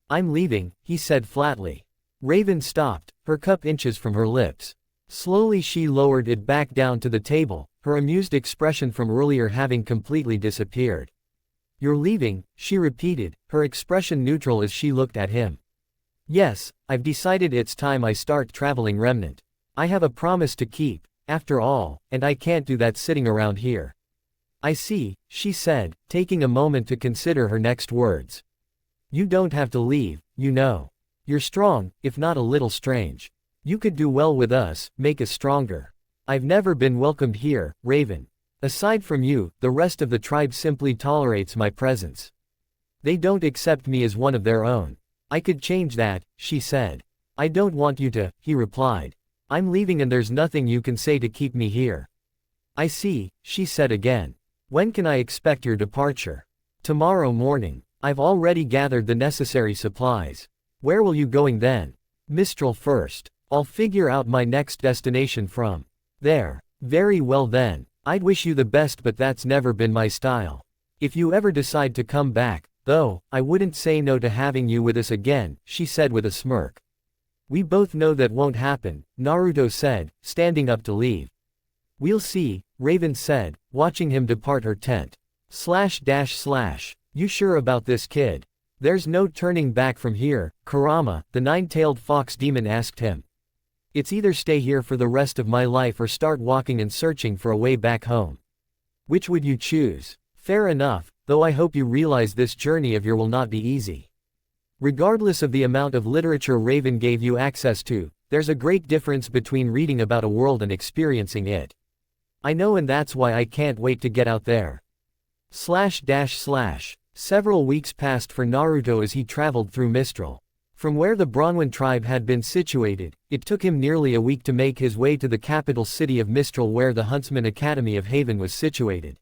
I'm leaving, he said flatly. Raven stopped, her cup inches from her lips. Slowly she lowered it back down to the table, her amused expression from earlier having completely disappeared. You're leaving, she repeated, her expression neutral as she looked at him. Yes, I've decided it's time I start traveling Remnant. I have a promise to keep, after all, and I can't do that sitting around here. I see, she said, taking a moment to consider her next words. You don't have to leave, you know. You're strong, if not a little strange. You could do well with us, make us stronger. I've never been welcomed here, Raven. Aside from you, the rest of the tribe simply tolerates my presence. They don't accept me as one of their own. I could change that, she said. I don't want you to, he replied. I'm leaving and there's nothing you can say to keep me here. I see, she said again. When can I expect your departure? Tomorrow morning. I've already gathered the necessary supplies. Where will you going then? Mistral first. I'll figure out my next destination from there. Very well then. I'd wish you the best, but that's never been my style. If you ever decide to come back, though, I wouldn't say no to having you with us again, she said with a smirk. We both know that won't happen, Naruto said, standing up to leave. We'll see, Raven said, watching him depart her tent. You sure about this, kid? There's no turning back from here, Kurama, the nine-tailed fox demon asked him. It's either stay here for the rest of my life or start walking and searching for a way back home. Which would you choose? Fair enough, though I hope you realize this journey of yours will not be easy. Regardless of the amount of literature Raven gave you access to, there's a great difference between reading about a world and experiencing it. I know, and that's why I can't wait to get out there. Several weeks passed for Naruto as he traveled through Mistral. From where the Bronwyn tribe had been situated, it took him nearly a week to make his way to the capital city of Mistral where the Huntsman Academy of Haven was situated.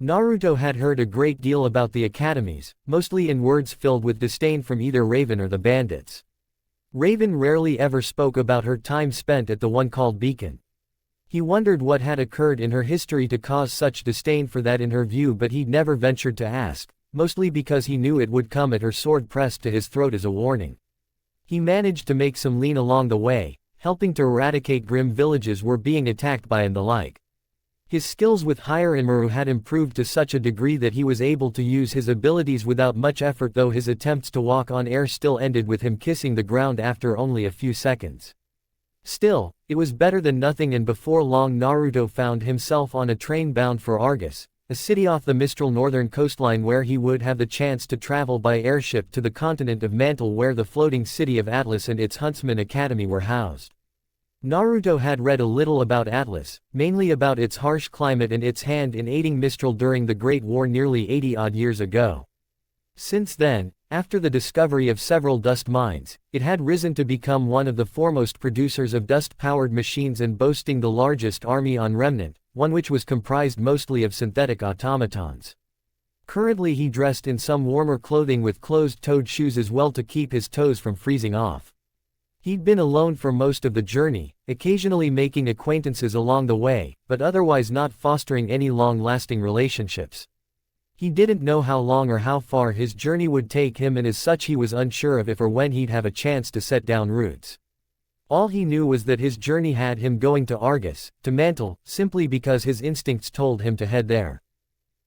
Naruto had heard a great deal about the academies, mostly in words filled with disdain from either Raven or the bandits. Raven rarely ever spoke about her time spent at the one called Beacon. He wondered what had occurred in her history to cause such disdain for that in her view, but he'd never ventured to ask, mostly because he knew it would come at her sword pressed to his throat as a warning. He managed to make some lean along the way, helping to eradicate grim villages were being attacked by and the like. His skills with Higher Inmaru had improved to such a degree that he was able to use his abilities without much effort, though his attempts to walk on air still ended with him kissing the ground after only a few seconds. Still, it was better than nothing, and before long Naruto found himself on a train bound for Argus, a city off the Mistral northern coastline where he would have the chance to travel by airship to the continent of Mantle where the floating city of Atlas and its Huntsman Academy were housed. Naruto had read a little about Atlas, mainly about its harsh climate and its hand in aiding Mistral during the Great War nearly 80-odd years ago. Since then, after the discovery of several dust mines, it had risen to become one of the foremost producers of dust-powered machines and boasting the largest army on Remnant, one which was comprised mostly of synthetic automatons. Currently he dressed in some warmer clothing with closed-toed shoes as well to keep his toes from freezing off. He'd been alone for most of the journey, occasionally making acquaintances along the way, but otherwise not fostering any long-lasting relationships. He didn't know how long or how far his journey would take him, and as such he was unsure of if or when he'd have a chance to set down roots. All he knew was that his journey had him going to Argus, to Mantle, simply because his instincts told him to head there.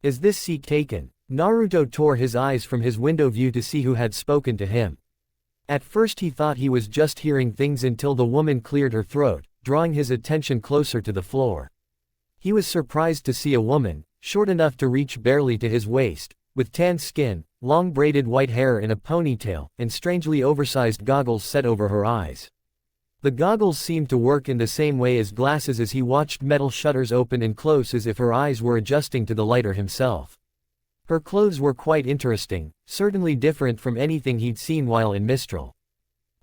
Is this seat taken? Naruto tore his eyes from his window view to see who had spoken to him. At first he thought he was just hearing things until the woman cleared her throat, drawing his attention closer to the floor. He was surprised to see a woman, short enough to reach barely to his waist, with tan skin, long braided white hair in a ponytail, and strangely oversized goggles set over her eyes. The goggles seemed to work in the same way as glasses as he watched metal shutters open and close as if her eyes were adjusting to the lighter himself. Her clothes were quite interesting, certainly different from anything he'd seen while in Mistral.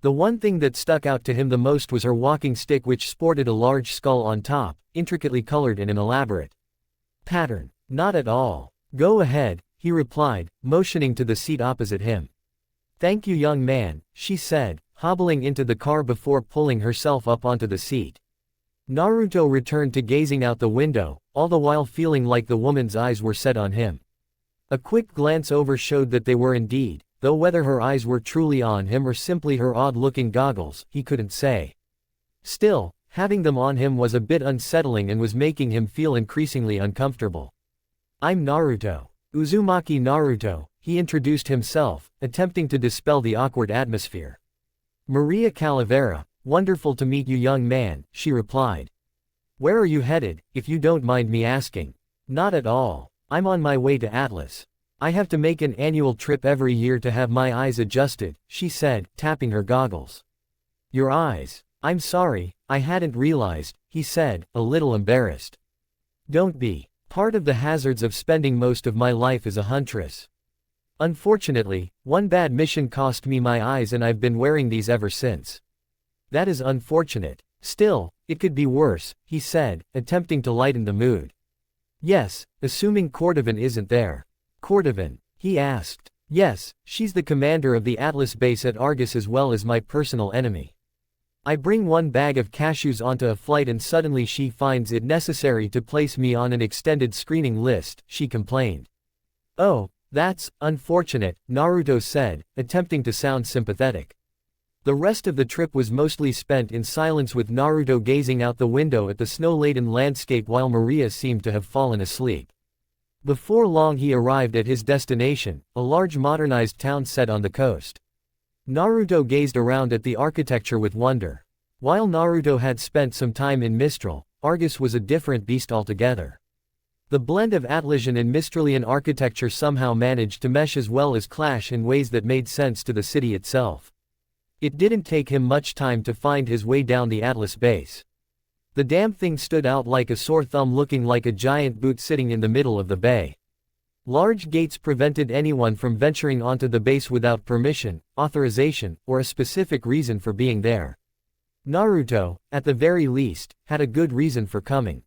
The one thing that stuck out to him the most was her walking stick, which sported a large skull on top, intricately colored in an elaborate pattern. Not at all. Go ahead, he replied, motioning to the seat opposite him. Thank you, young man, she said, hobbling into the car before pulling herself up onto the seat. Naruto returned to gazing out the window, all the while feeling like the woman's eyes were set on him. A quick glance over showed that they were indeed, though whether her eyes were truly on him or simply her odd-looking goggles, he couldn't say. Still, having them on him was a bit unsettling and was making him feel increasingly uncomfortable. I'm Naruto. Uzumaki Naruto, he introduced himself, attempting to dispel the awkward atmosphere. Maria Calavera, wonderful to meet you, young man, she replied. Where are you headed, if you don't mind me asking? Not at all. I'm on my way to Atlas. I have to make an annual trip every year to have my eyes adjusted, she said, tapping her goggles. Your eyes. I'm sorry, I hadn't realized, he said, a little embarrassed. Don't be. Part of the hazards of spending most of my life as a huntress. Unfortunately, one bad mission cost me my eyes and I've been wearing these ever since. That is unfortunate. Still, it could be worse, he said, attempting to lighten the mood. Yes, assuming Cordovan isn't there. Cordovan? He asked. Yes, she's the commander of the Atlas base at Argus as well as my personal enemy. I bring one bag of cashews onto a flight and suddenly she finds it necessary to place me on an extended screening list, she complained. Oh, that's unfortunate, Naruto said, attempting to sound sympathetic. The rest of the trip was mostly spent in silence, with Naruto gazing out the window at the snow-laden landscape while Maria seemed to have fallen asleep. Before long he arrived at his destination, a large modernized town set on the coast. Naruto gazed around at the architecture with wonder. While Naruto had spent some time in Mistral, Argus was a different beast altogether. The blend of Atlassian and Mistralian architecture somehow managed to mesh as well as clash in ways that made sense to the city itself. It didn't take him much time to find his way down the Atlas base. The damn thing stood out like a sore thumb, looking like a giant boot sitting in the middle of the bay. Large gates prevented anyone from venturing onto the base without permission, authorization, or a specific reason for being there. Naruto, at the very least, had a good reason for coming.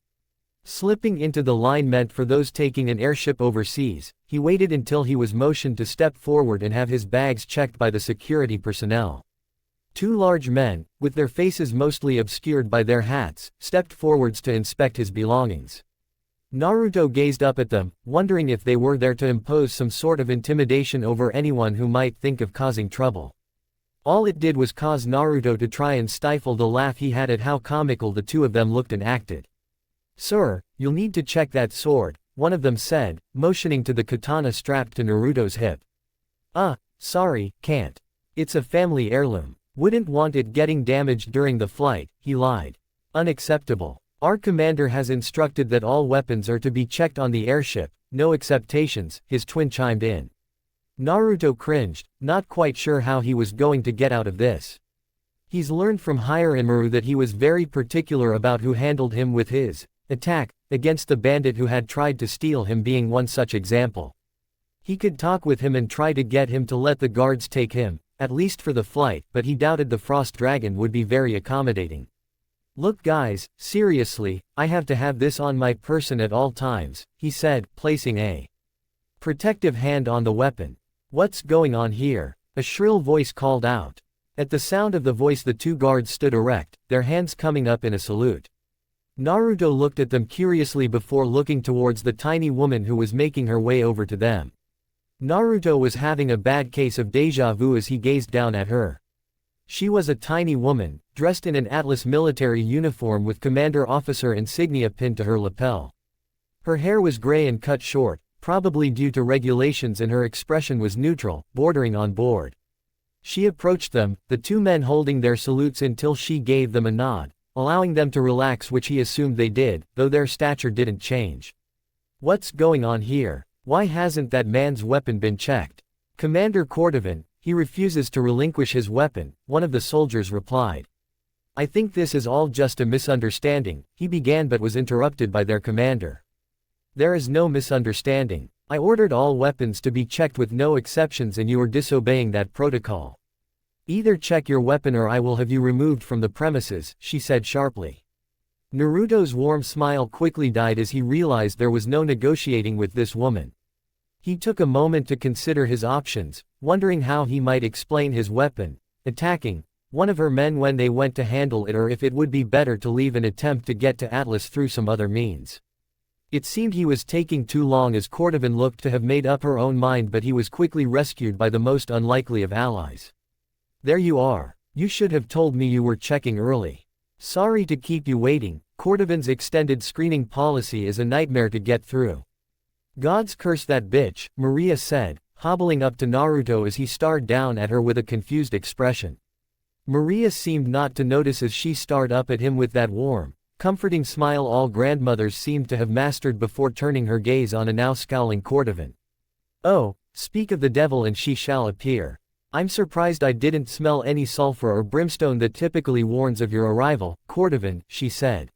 Slipping into the line meant for those taking an airship overseas, he waited until he was motioned to step forward and have his bags checked by the security personnel. Two large men, with their faces mostly obscured by their hats, stepped forwards to inspect his belongings. Naruto gazed up at them, wondering if they were there to impose some sort of intimidation over anyone who might think of causing trouble. All it did was cause Naruto to try and stifle the laugh he had at how comical the two of them looked and acted. Sir, you'll need to check that sword, one of them said, motioning to the katana strapped to Naruto's hip. Sorry, can't. It's a family heirloom. Wouldn't want it getting damaged during the flight, he lied. Unacceptable. Our commander has instructed that all weapons are to be checked on the airship, no exceptions, his twin chimed in. Naruto cringed, not quite sure how he was going to get out of this. He's learned from Hiranmaru that he was very particular about who handled him with his attack against the bandit who had tried to steal him being one such example. He could talk with him and try to get him to let the guards take him, at least for the flight, but he doubted the Frost Dragon would be very accommodating. Look guys, seriously, I have to have this on my person at all times, he said, placing a protective hand on the weapon. What's going on here? A shrill voice called out. At the sound of the voice the two guards stood erect, their hands coming up in a salute. Naruto looked at them curiously before looking towards the tiny woman who was making her way over to them. Naruto was having a bad case of déjà vu as he gazed down at her. She was a tiny woman, dressed in an Atlas military uniform with commander officer insignia pinned to her lapel. Her hair was gray and cut short, probably due to regulations, and her expression was neutral, bordering on bored. She approached them, the two men holding their salutes until she gave them a nod, allowing them to relax, which he assumed they did, though their stature didn't change. What's going on here? Why hasn't that man's weapon been checked? Commander Cordovan, he refuses to relinquish his weapon, one of the soldiers replied. I think this is all just a misunderstanding, he began but was interrupted by their commander. There is no misunderstanding. I ordered all weapons to be checked with no exceptions and you are disobeying that protocol. Either check your weapon or I will have you removed from the premises, she said sharply. Naruto's warm smile quickly died as he realized there was no negotiating with this woman. He took a moment to consider his options, wondering how he might explain his weapon, attacking one of her men when they went to handle it, or if it would be better to leave and attempt to get to Atlas through some other means. It seemed he was taking too long as Cordovan looked to have made up her own mind, but he was quickly rescued by the most unlikely of allies. There you are. You should have told me you were checking early. Sorry to keep you waiting. Cordovan's extended screening policy is a nightmare to get through. Gods curse that bitch, Maria said, hobbling up to Naruto as he stared down at her with a confused expression. Maria seemed not to notice as she stared up at him with that warm, comforting smile all grandmothers seemed to have mastered before turning her gaze on a now scowling Cordovan. Oh, speak of the devil and she shall appear. I'm surprised I didn't smell any sulfur or brimstone that typically warns of your arrival, Cordovan, she said.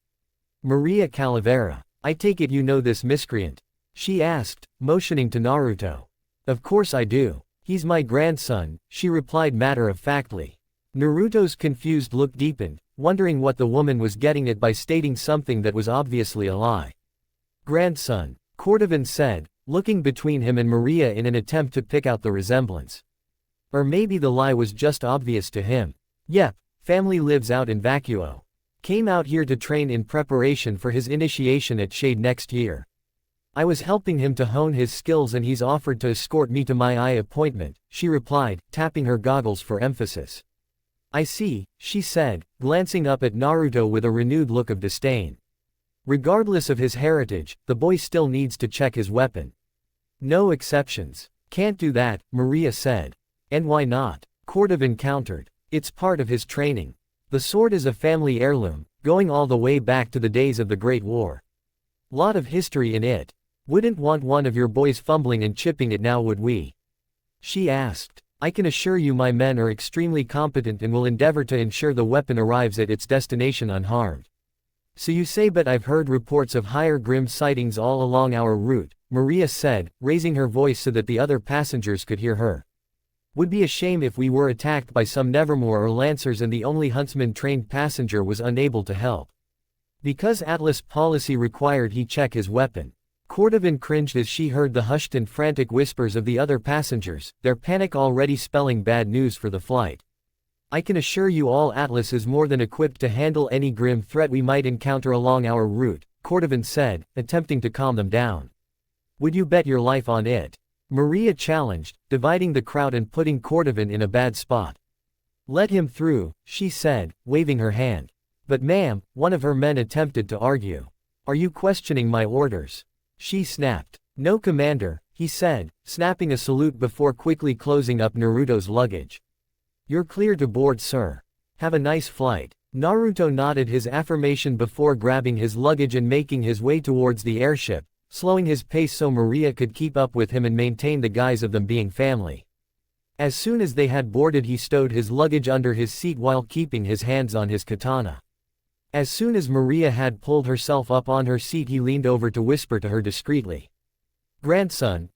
Maria Calavera, I take it you know this miscreant? She asked, motioning to Naruto. Of course I do. He's my grandson, she replied matter-of-factly. Naruto's confused look deepened, wondering what the woman was getting at by stating something that was obviously a lie. Grandson, Cordovan said, looking between him and Maria in an attempt to pick out the resemblance. Or maybe the lie was just obvious to him. Yep, family lives out in Vacuo. Came out here to train in preparation for his initiation at Shade next year. I was helping him to hone his skills and he's offered to escort me to my eye appointment, she replied, tapping her goggles for emphasis. I see, she said, glancing up at Naruto with a renewed look of disdain. Regardless of his heritage, the boy still needs to check his weapon. No exceptions. Can't do that, Maria said. And why not? Cordovan countered. It's part of his training. The sword is a family heirloom, going all the way back to the days of the Great War. Lot of history in it. Wouldn't want one of your boys fumbling and chipping it now, would we? She asked. I can assure you my men are extremely competent and will endeavor to ensure the weapon arrives at its destination unharmed. So you say, but I've heard reports of higher grim sightings all along our route, Maria said, raising her voice so that the other passengers could hear her. Would be a shame if we were attacked by some Nevermore or Lancers and the only huntsman-trained passenger was unable to help. Because Atlas policy required he check his weapon. Cordovan cringed as she heard the hushed and frantic whispers of the other passengers, their panic already spelling bad news for the flight. I can assure you all Atlas is more than equipped to handle any grim threat we might encounter along our route, Cordovan said, attempting to calm them down. Would you bet your life on it? Maria challenged, dividing the crowd and putting Cordovan in a bad spot. Let him through, she said, waving her hand. But ma'am, one of her men attempted to argue. Are you questioning my orders? She snapped. No, Commander, he said, snapping a salute before quickly closing up Naruto's luggage. You're clear to board, sir. Have a nice flight. Naruto nodded his affirmation before grabbing his luggage and making his way towards the airship, slowing his pace so Maria could keep up with him and maintain the guise of them being family. As soon as they had boarded, he stowed his luggage under his seat while keeping his hands on his katana. As soon as Maria had pulled herself up on her seat, he leaned over to whisper to her discreetly. Grandson,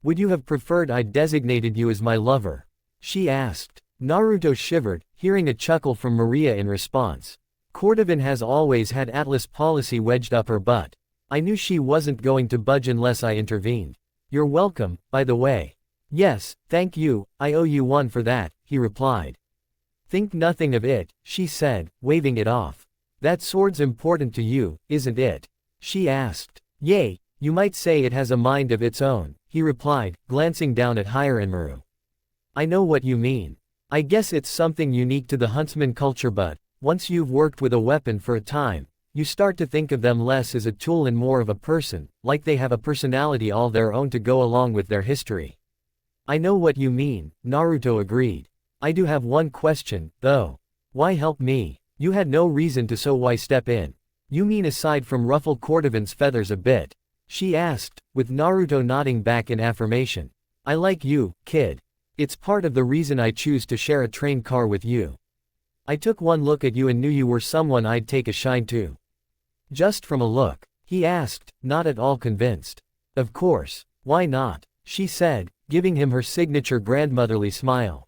would you have preferred I'd designated you as my lover? She asked. Naruto shivered, hearing a chuckle from Maria in response. Cordovan has always had Atlas policy wedged up her butt. I knew she wasn't going to budge unless I intervened. You're welcome, by the way. Yes, thank you, I owe you one for that, he replied. Think nothing of it, she said, waving it off. That sword's important to you, isn't it? She asked. Yay, you might say it has a mind of its own, he replied, glancing down at Hirenmaru. I know what you mean. I guess it's something unique to the huntsman culture, but once you've worked with a weapon for a time, you start to think of them less as a tool and more of a person, like they have a personality all their own to go along with their history. I know what you mean, Naruto agreed. I do have one question, though. Why help me? You had no reason to, so why step in? You mean aside from ruffle Cordovan's feathers a bit? she asked, with Naruto nodding back in affirmation. I like you, kid. It's part of the reason I choose to share a train car with you. I took one look at you and knew you were someone I'd take a shine to. Just from a look? He asked, not at all convinced. Of course. Why not? She said, giving him her signature grandmotherly smile.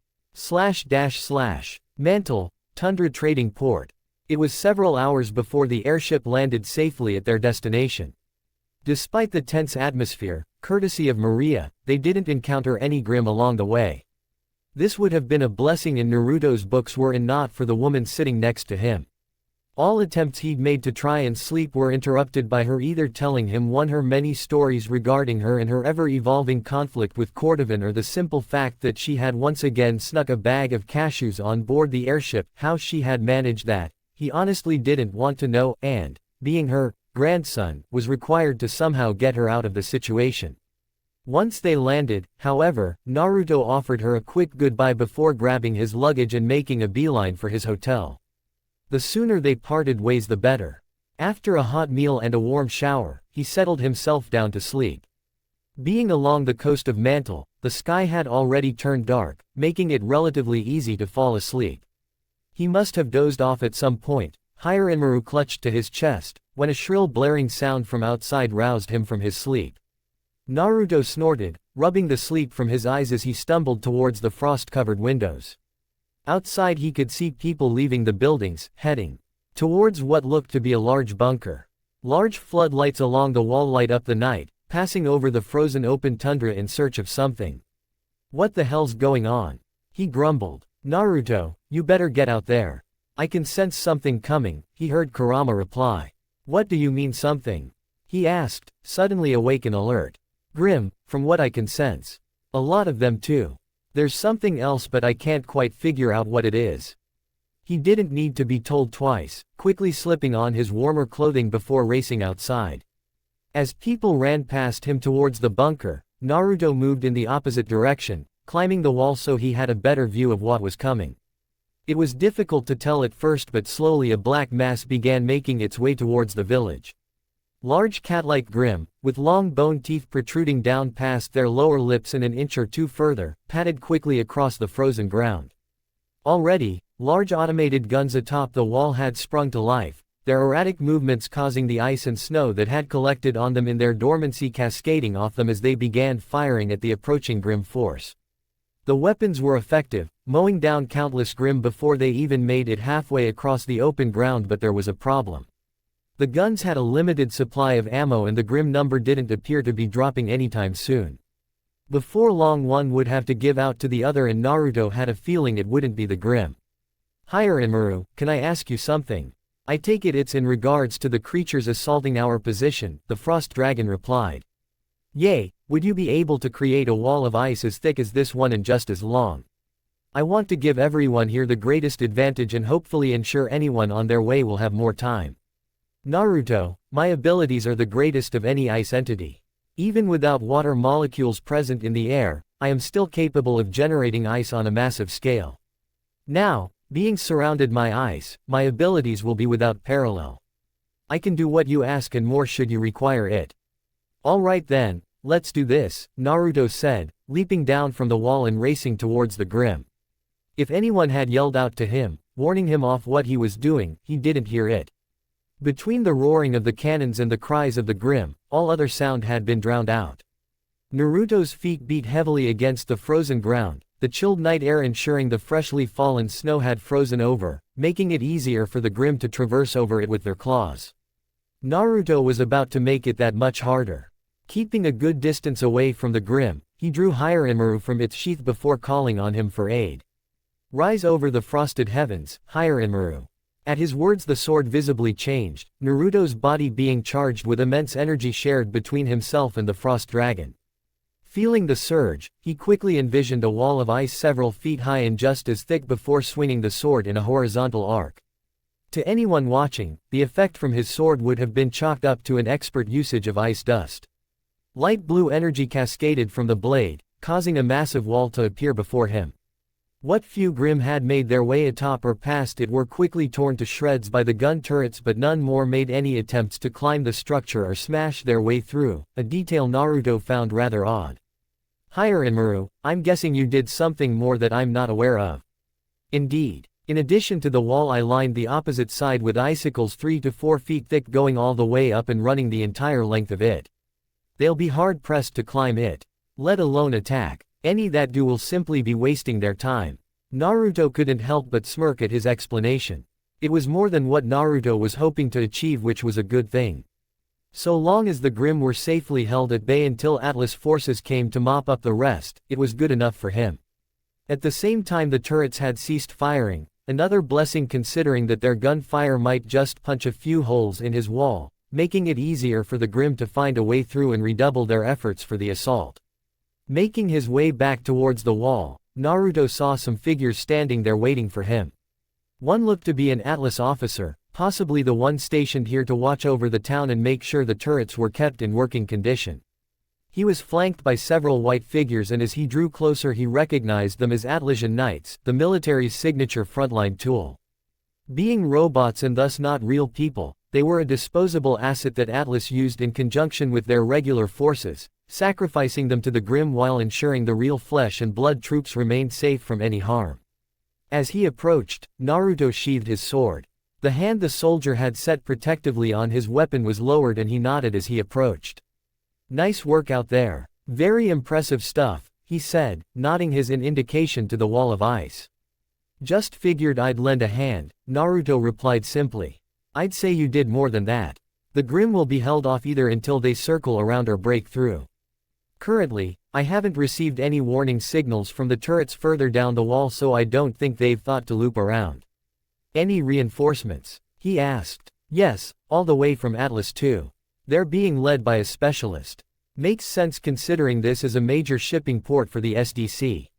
Mantle, Tundra Trading Port. It was several hours before the airship landed safely at their destination. Despite the tense atmosphere, courtesy of Maria, they didn't encounter any Grimm along the way. This would have been a blessing in Naruto's books were it not for the woman sitting next to him. All attempts he'd made to try and sleep were interrupted by her either telling him her many stories regarding her and her ever-evolving conflict with Cordovan, or the simple fact that she had once again snuck a bag of cashews on board the airship. How she had managed that, he honestly didn't want to know, and, being her grandson, was required to somehow get her out of the situation. Once they landed, however, Naruto offered her a quick goodbye before grabbing his luggage and making a beeline for his hotel. The sooner they parted ways the better. After a hot meal and a warm shower, he settled himself down to sleep. Being along the coast of Mantle, the sky had already turned dark, making it relatively easy to fall asleep. He must have dozed off at some point. Hiranmaru clutched to his chest, when a shrill blaring sound from outside roused him from his sleep. Naruto snorted, rubbing the sleep from his eyes as he stumbled towards the frost-covered windows. Outside he could see people leaving the buildings, heading towards what looked to be a large bunker. Large floodlights along the wall light up the night, passing over the frozen open tundra in search of something. What the hell's going on? He grumbled. Naruto, you better get out there. I can sense something coming, he heard Kurama reply. What do you mean something? He asked, suddenly awake and alert. Grimm, from what I can sense. A lot of them too. There's something else but I can't quite figure out what it is. He didn't need to be told twice, quickly slipping on his warmer clothing before racing outside. As people ran past him towards the bunker, Naruto moved in the opposite direction, climbing the wall so he had a better view of what was coming. It was difficult to tell at first, but slowly a black mass began making its way towards the village. Large cat-like Grimm, with long bone teeth protruding down past their lower lips and an inch or two further, padded quickly across the frozen ground. Already, large automated guns atop the wall had sprung to life, their erratic movements causing the ice and snow that had collected on them in their dormancy cascading off them as they began firing at the approaching Grimm force. The weapons were effective, mowing down countless Grimm before they even made it halfway across the open ground, but there was a problem. The guns had a limited supply of ammo and the Grimm number didn't appear to be dropping anytime soon. Before long one would have to give out to the other, and Naruto had a feeling it wouldn't be the Grimm. Hiranmaru, can I ask you something? I take it it's in regards to the creatures assaulting our position, the Frost Dragon replied. Yay, would you be able to create a wall of ice as thick as this one and just as long? I want to give everyone here the greatest advantage and hopefully ensure anyone on their way will have more time. Naruto, my abilities are the greatest of any ice entity. Even without water molecules present in the air, I am still capable of generating ice on a massive scale. Now, being surrounded by ice, my abilities will be without parallel. I can do what you ask and more should you require it. Alright then, let's do this, Naruto said, leaping down from the wall and racing towards the Grimm. If anyone had yelled out to him, warning him off what he was doing, he didn't hear it. Between the roaring of the cannons and the cries of the Grimm, all other sound had been drowned out. Naruto's feet beat heavily against the frozen ground, the chilled night air ensuring the freshly fallen snow had frozen over, making it easier for the Grimm to traverse over it with their claws. Naruto was about to make it that much harder. Keeping a good distance away from the Grimm, he drew Hiranmaru from its sheath before calling on him for aid. Rise over the frosted heavens, Hiranmaru. At his words the sword visibly changed, Naruto's body being charged with immense energy shared between himself and the Frost Dragon. Feeling the surge, he quickly envisioned a wall of ice several feet high and just as thick before swinging the sword in a horizontal arc. To anyone watching, the effect from his sword would have been chalked up to an expert usage of ice dust. Light blue energy cascaded from the blade, causing a massive wall to appear before him. What few Grimm had made their way atop or past it were quickly torn to shreds by the gun turrets, but none more made any attempts to climb the structure or smash their way through, a detail Naruto found rather odd. "Higher Inmaru, I'm guessing you did something more that I'm not aware of." "Indeed. In addition to the wall, I lined the opposite side with icicles 3 to 4 feet thick going all the way up and running the entire length of it. They'll be hard-pressed to climb it, let alone attack. Any that do will simply be wasting their time." Naruto couldn't help but smirk at his explanation. It was more than what Naruto was hoping to achieve, which was a good thing. So long as the Grimm were safely held at bay until Atlas forces came to mop up the rest, it was good enough for him. At the same time the turrets had ceased firing, another blessing considering that their gunfire might just punch a few holes in his wall, making it easier for the Grimm to find a way through and redouble their efforts for the assault. Making his way back towards the wall, Naruto saw some figures standing there waiting for him. One looked to be an Atlas officer, possibly the one stationed here to watch over the town and make sure the turrets were kept in working condition. He was flanked by several white figures, and as he drew closer he recognized them as Atlassian Knights, the military's signature frontline tool. Being robots and thus not real people, they were a disposable asset that Atlas used in conjunction with their regular forces, sacrificing them to the Grimm while ensuring the real flesh and blood troops remained safe from any harm. As he approached, Naruto sheathed his sword. The hand the soldier had set protectively on his weapon was lowered and he nodded as he approached. "Nice work out there. Very impressive stuff," he said, nodding his indication to the wall of ice. "Just figured I'd lend a hand," Naruto replied simply. "I'd say you did more than that. The Grimm will be held off either until they circle around or break through. Currently, I haven't received any warning signals from the turrets further down the wall, so I don't think they've thought to loop around." "Any reinforcements?" he asked. "Yes, all the way from Atlas too. They're being led by a specialist. Makes sense considering this is a major shipping port for the SDC.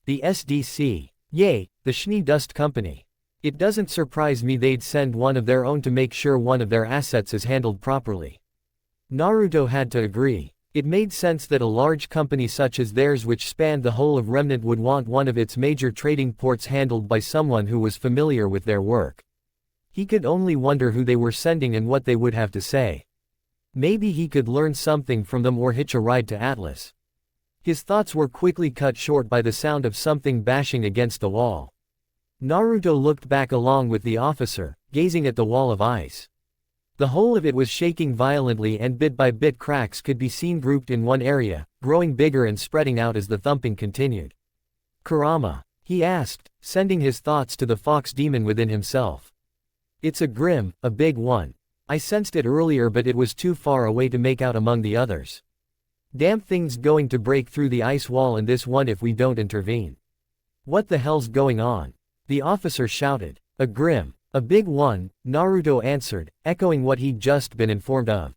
The SDC? Yay, the Schnee Dust Company. It doesn't surprise me they'd send one of their own to make sure one of their assets is handled properly." Naruto had to agree. It made sense that a large company such as theirs, which spanned the whole of Remnant, would want one of its major trading ports handled by someone who was familiar with their work. He could only wonder who they were sending and what they would have to say. Maybe he could learn something from them or hitch a ride to Atlas. His thoughts were quickly cut short by the sound of something bashing against the wall. Naruto looked back along with the officer, gazing at the wall of ice. The whole of it was shaking violently and bit by bit cracks could be seen grouped in one area, growing bigger and spreading out as the thumping continued. "Kurama?" he asked, sending his thoughts to the fox demon within himself. "It's a Grimm, a big one. I sensed it earlier but it was too far away to make out among the others. Damn thing's going to break through the ice wall in this one if we don't intervene." "What the hell's going on?" the officer shouted. "A Grimm. A big one," Naruto answered, echoing what he'd just been informed of.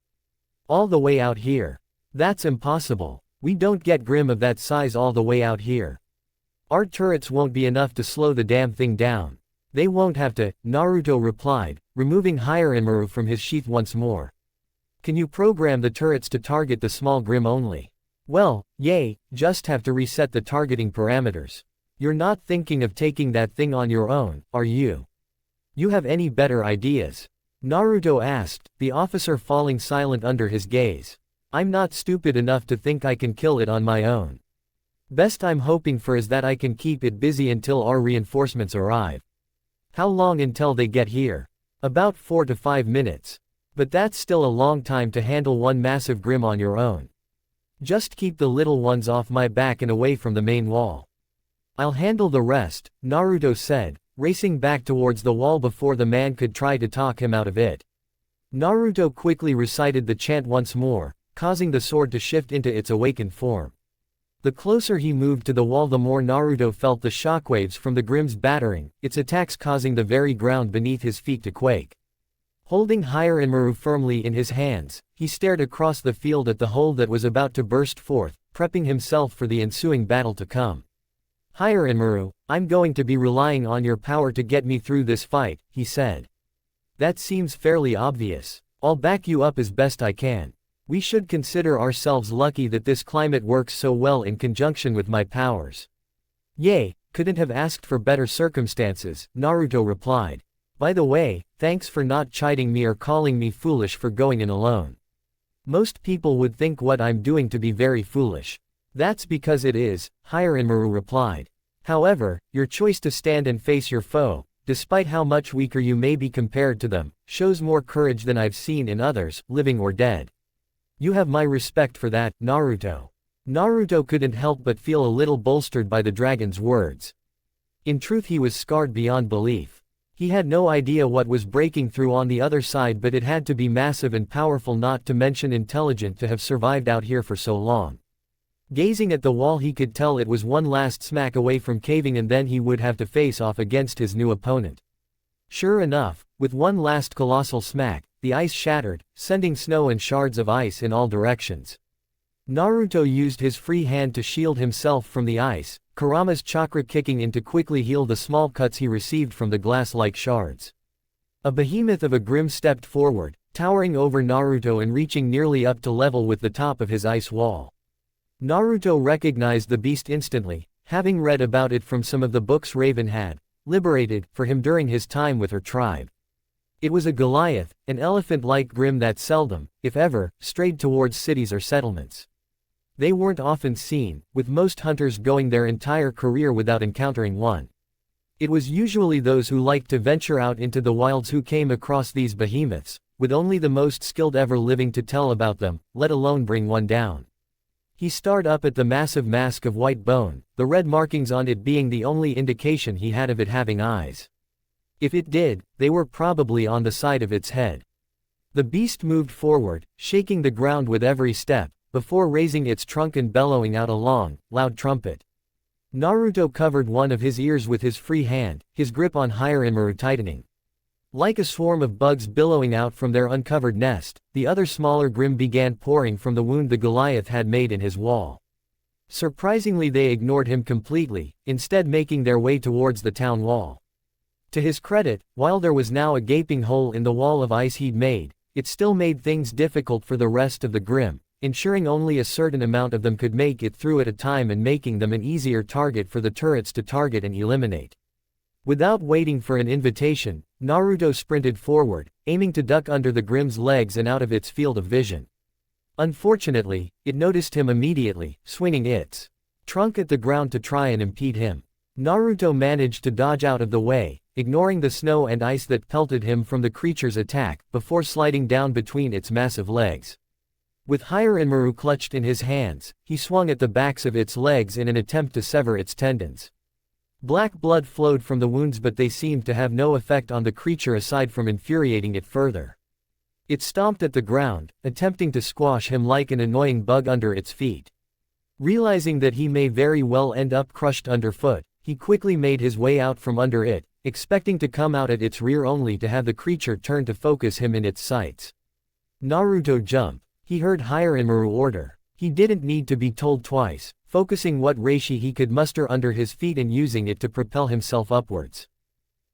"All the way out here? That's impossible. We don't get Grimm of that size all the way out here. Our turrets won't be enough to slow the damn thing down." "They won't have to," Naruto replied, removing Hiranmaru from his sheath once more. "Can you program the turrets to target the small Grimm only?" "Well, yay, just have to reset the targeting parameters. You're not thinking of taking that thing on your own, are you? You have any better ideas?" Naruto asked, the officer falling silent under his gaze. "I'm not stupid enough to think I can kill it on my own. Best I'm hoping for is that I can keep it busy until our reinforcements arrive." "How long until they get here?" "About 4 to 5 minutes. But that's still a long time to handle one massive Grimm on your own. Just keep the little ones off my back and away from the main wall. I'll handle the rest," Naruto said, racing back towards the wall before the man could try to talk him out of it. Naruto quickly recited the chant once more, causing the sword to shift into its awakened form. The closer he moved to the wall, the more Naruto felt the shockwaves from the Grimm's battering, its attacks causing the very ground beneath his feet to quake. Holding Hiranmaru firmly in his hands, he stared across the field at the hole that was about to burst forth, prepping himself for the ensuing battle to come. "Hiranmaru, I'm going to be relying on your power to get me through this fight," he said. "That seems fairly obvious. I'll back you up as best I can. We should consider ourselves lucky that this climate works so well in conjunction with my powers." "Yay, couldn't have asked for better circumstances, Naruto replied. By the way, thanks for not chiding me or calling me foolish for going in alone. Most people would think what I'm doing to be very foolish. That's because it is, Hiranmaru replied. However, your choice to stand and face your foe, despite how much weaker you may be compared to them, shows more courage than I've seen in others, living or dead. You have my respect for that, Naruto. Naruto couldn't help but feel a little bolstered by the dragon's words. In truth, he was scarred beyond belief. He had no idea what was breaking through on the other side, but it had to be massive and powerful, not to mention intelligent, to have survived out here for so long. Gazing at the wall, he could tell it was one last smack away from caving, and then he would have to face off against his new opponent. Sure enough, with one last colossal smack, the ice shattered, sending snow and shards of ice in all directions. Naruto used his free hand to shield himself from the ice, Kurama's chakra kicking in to quickly heal the small cuts he received from the glass-like shards. A behemoth of a Grim stepped forward, towering over Naruto and reaching nearly up to level with the top of his ice wall. Naruto recognized the beast instantly, having read about it from some of the books Raven had liberated for him during his time with her tribe. It was a Goliath, an elephant-like Grim that seldom, if ever, strayed towards cities or settlements. They weren't often seen, with most hunters going their entire career without encountering one. It was usually those who liked to venture out into the wilds who came across these behemoths, with only the most skilled ever living to tell about them, let alone bring one down. He stared up at the massive mask of white bone, the red markings on it being the only indication he had of it having eyes. If it did, they were probably on the side of its head. The beast moved forward, shaking the ground with every step, before raising its trunk and bellowing out a long, loud trumpet. Naruto covered one of his ears with his free hand, his grip on Hiranmaru tightening. Like a swarm of bugs billowing out from their uncovered nest, the other smaller Grim began pouring from the wound the Goliath had made in his wall. Surprisingly, they ignored him completely, instead making their way towards the town wall. To his credit, while there was now a gaping hole in the wall of ice he'd made, it still made things difficult for the rest of the Grim, ensuring only a certain amount of them could make it through at a time and making them an easier target for the turrets to target and eliminate. Without waiting for an invitation, Naruto sprinted forward, aiming to duck under the Grim's legs and out of its field of vision. Unfortunately, it noticed him immediately, swinging its trunk at the ground to try and impede him. Naruto managed to dodge out of the way, ignoring the snow and ice that pelted him from the creature's attack, before sliding down between its massive legs. With Hiranmaru clutched in his hands, he swung at the backs of its legs in an attempt to sever its tendons. Black blood flowed from the wounds, but they seemed to have no effect on the creature aside from infuriating it further. It stomped at the ground, attempting to squash him like an annoying bug under its feet. Realizing that he may very well end up crushed underfoot, he quickly made his way out from under it, expecting to come out at its rear only to have the creature turn to focus him in its sights. Naruto jumped. He heard Hiranmaru order. He didn't need to be told twice, focusing what reishi he could muster under his feet and using it to propel himself upwards.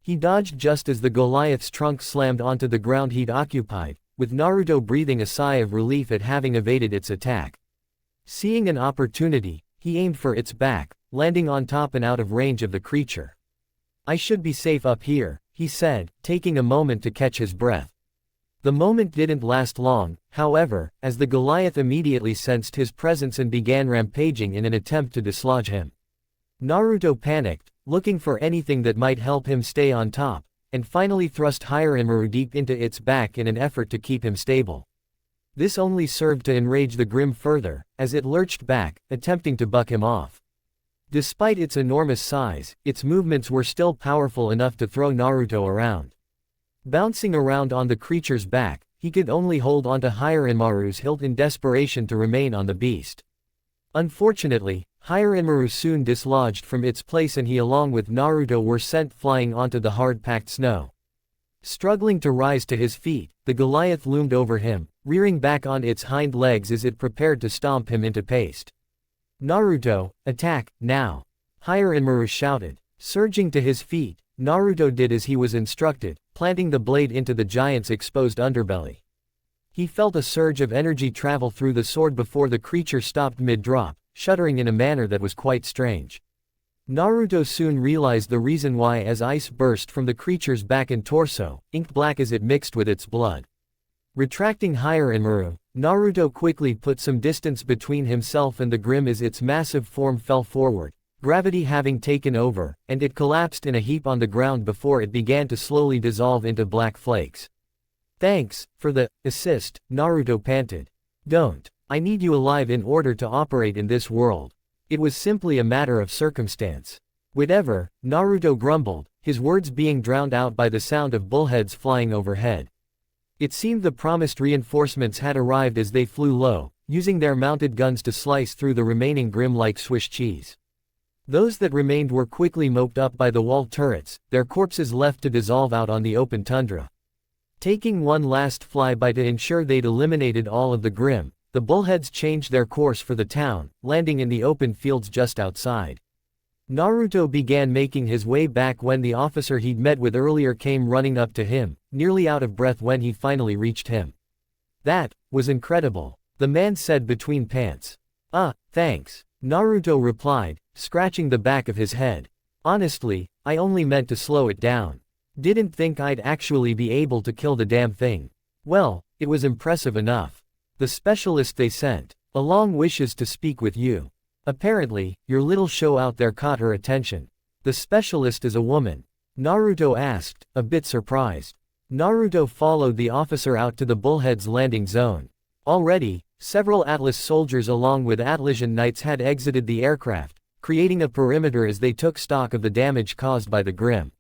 He dodged just as the Goliath's trunk slammed onto the ground he'd occupied, with Naruto breathing a sigh of relief at having evaded its attack. Seeing an opportunity, he aimed for its back, landing on top and out of range of the creature. I should be safe up here, he said, taking a moment to catch his breath. The moment didn't last long, however, as the Goliath immediately sensed his presence and began rampaging in an attempt to dislodge him. Naruto panicked, looking for anything that might help him stay on top, and finally thrust Hiranmaru deep into its back in an effort to keep him stable. This only served to enrage the Grim further, as it lurched back, attempting to buck him off. Despite its enormous size, its movements were still powerful enough to throw Naruto around. Bouncing around on the creature's back, he could only hold onto Hiranmaru's hilt in desperation to remain on the beast. Unfortunately, Hiranmaru soon dislodged from its place and he along with Naruto were sent flying onto the hard-packed snow. Struggling to rise to his feet, the Goliath loomed over him, rearing back on its hind legs as it prepared to stomp him into paste. Naruto, attack, now! Hiranmaru shouted. Surging to his feet, Naruto did as he was instructed, planting the blade into the giant's exposed underbelly. He felt a surge of energy travel through the sword before the creature stopped mid-drop, shuddering in a manner that was quite strange. Naruto soon realized the reason why as ice burst from the creature's back and torso, inked black as it mixed with its blood. Retracting higher in Maru, Naruto quickly put some distance between himself and the Grim as its massive form fell forward, gravity having taken over, and it collapsed in a heap on the ground before it began to slowly dissolve into black flakes. Thanks for the assist, Naruto panted. Don't. I need you alive in order to operate in this world. It was simply a matter of circumstance. Whatever, Naruto grumbled, his words being drowned out by the sound of bullheads flying overhead. It seemed the promised reinforcements had arrived as they flew low, using their mounted guns to slice through the remaining Grim like Swiss cheese. Those that remained were quickly moped up by the wall turrets, their corpses left to dissolve out on the open tundra. Taking one last flyby to ensure they'd eliminated all of the Grim, the bullheads changed their course for the town, landing in the open fields just outside. Naruto began making his way back when the officer he'd met with earlier came running up to him, nearly out of breath when he finally reached him. That was incredible, the man said between pants. Thanks, Naruto replied, scratching the back of his head. Honestly, I only meant to slow it down. Didn't think I'd actually be able to kill the damn thing. Well, it was impressive enough. The specialist they sent along wishes to speak with you. Apparently, your little show out there caught her attention. The specialist is a woman? Naruto asked, a bit surprised. Naruto followed the officer out to the bullhead's landing zone. Already, several Atlas soldiers along with Atlasian knights had exited the aircraft, creating a perimeter as they took stock of the damage caused by the Grim.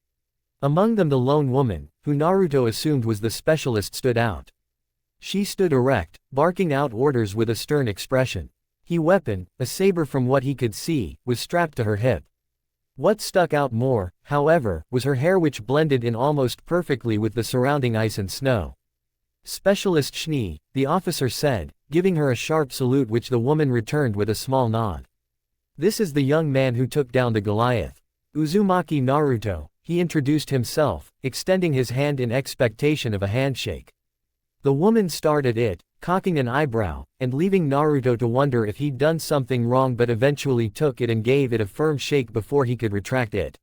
Among them the lone woman, who Naruto assumed was the specialist, stood out. She stood erect, barking out orders with a stern expression. Her weapon, a saber from what he could see, was strapped to her hip. What stuck out more, however, was her hair, which blended in almost perfectly with the surrounding ice and snow. Specialist Schnee, the officer said, giving her a sharp salute which the woman returned with a small nod. This is the young man who took down the Goliath. Uzumaki Naruto, he introduced himself, extending his hand in expectation of a handshake. The woman stared at it, cocking an eyebrow, and leaving Naruto to wonder if he'd done something wrong, but eventually took it and gave it a firm shake before he could retract it.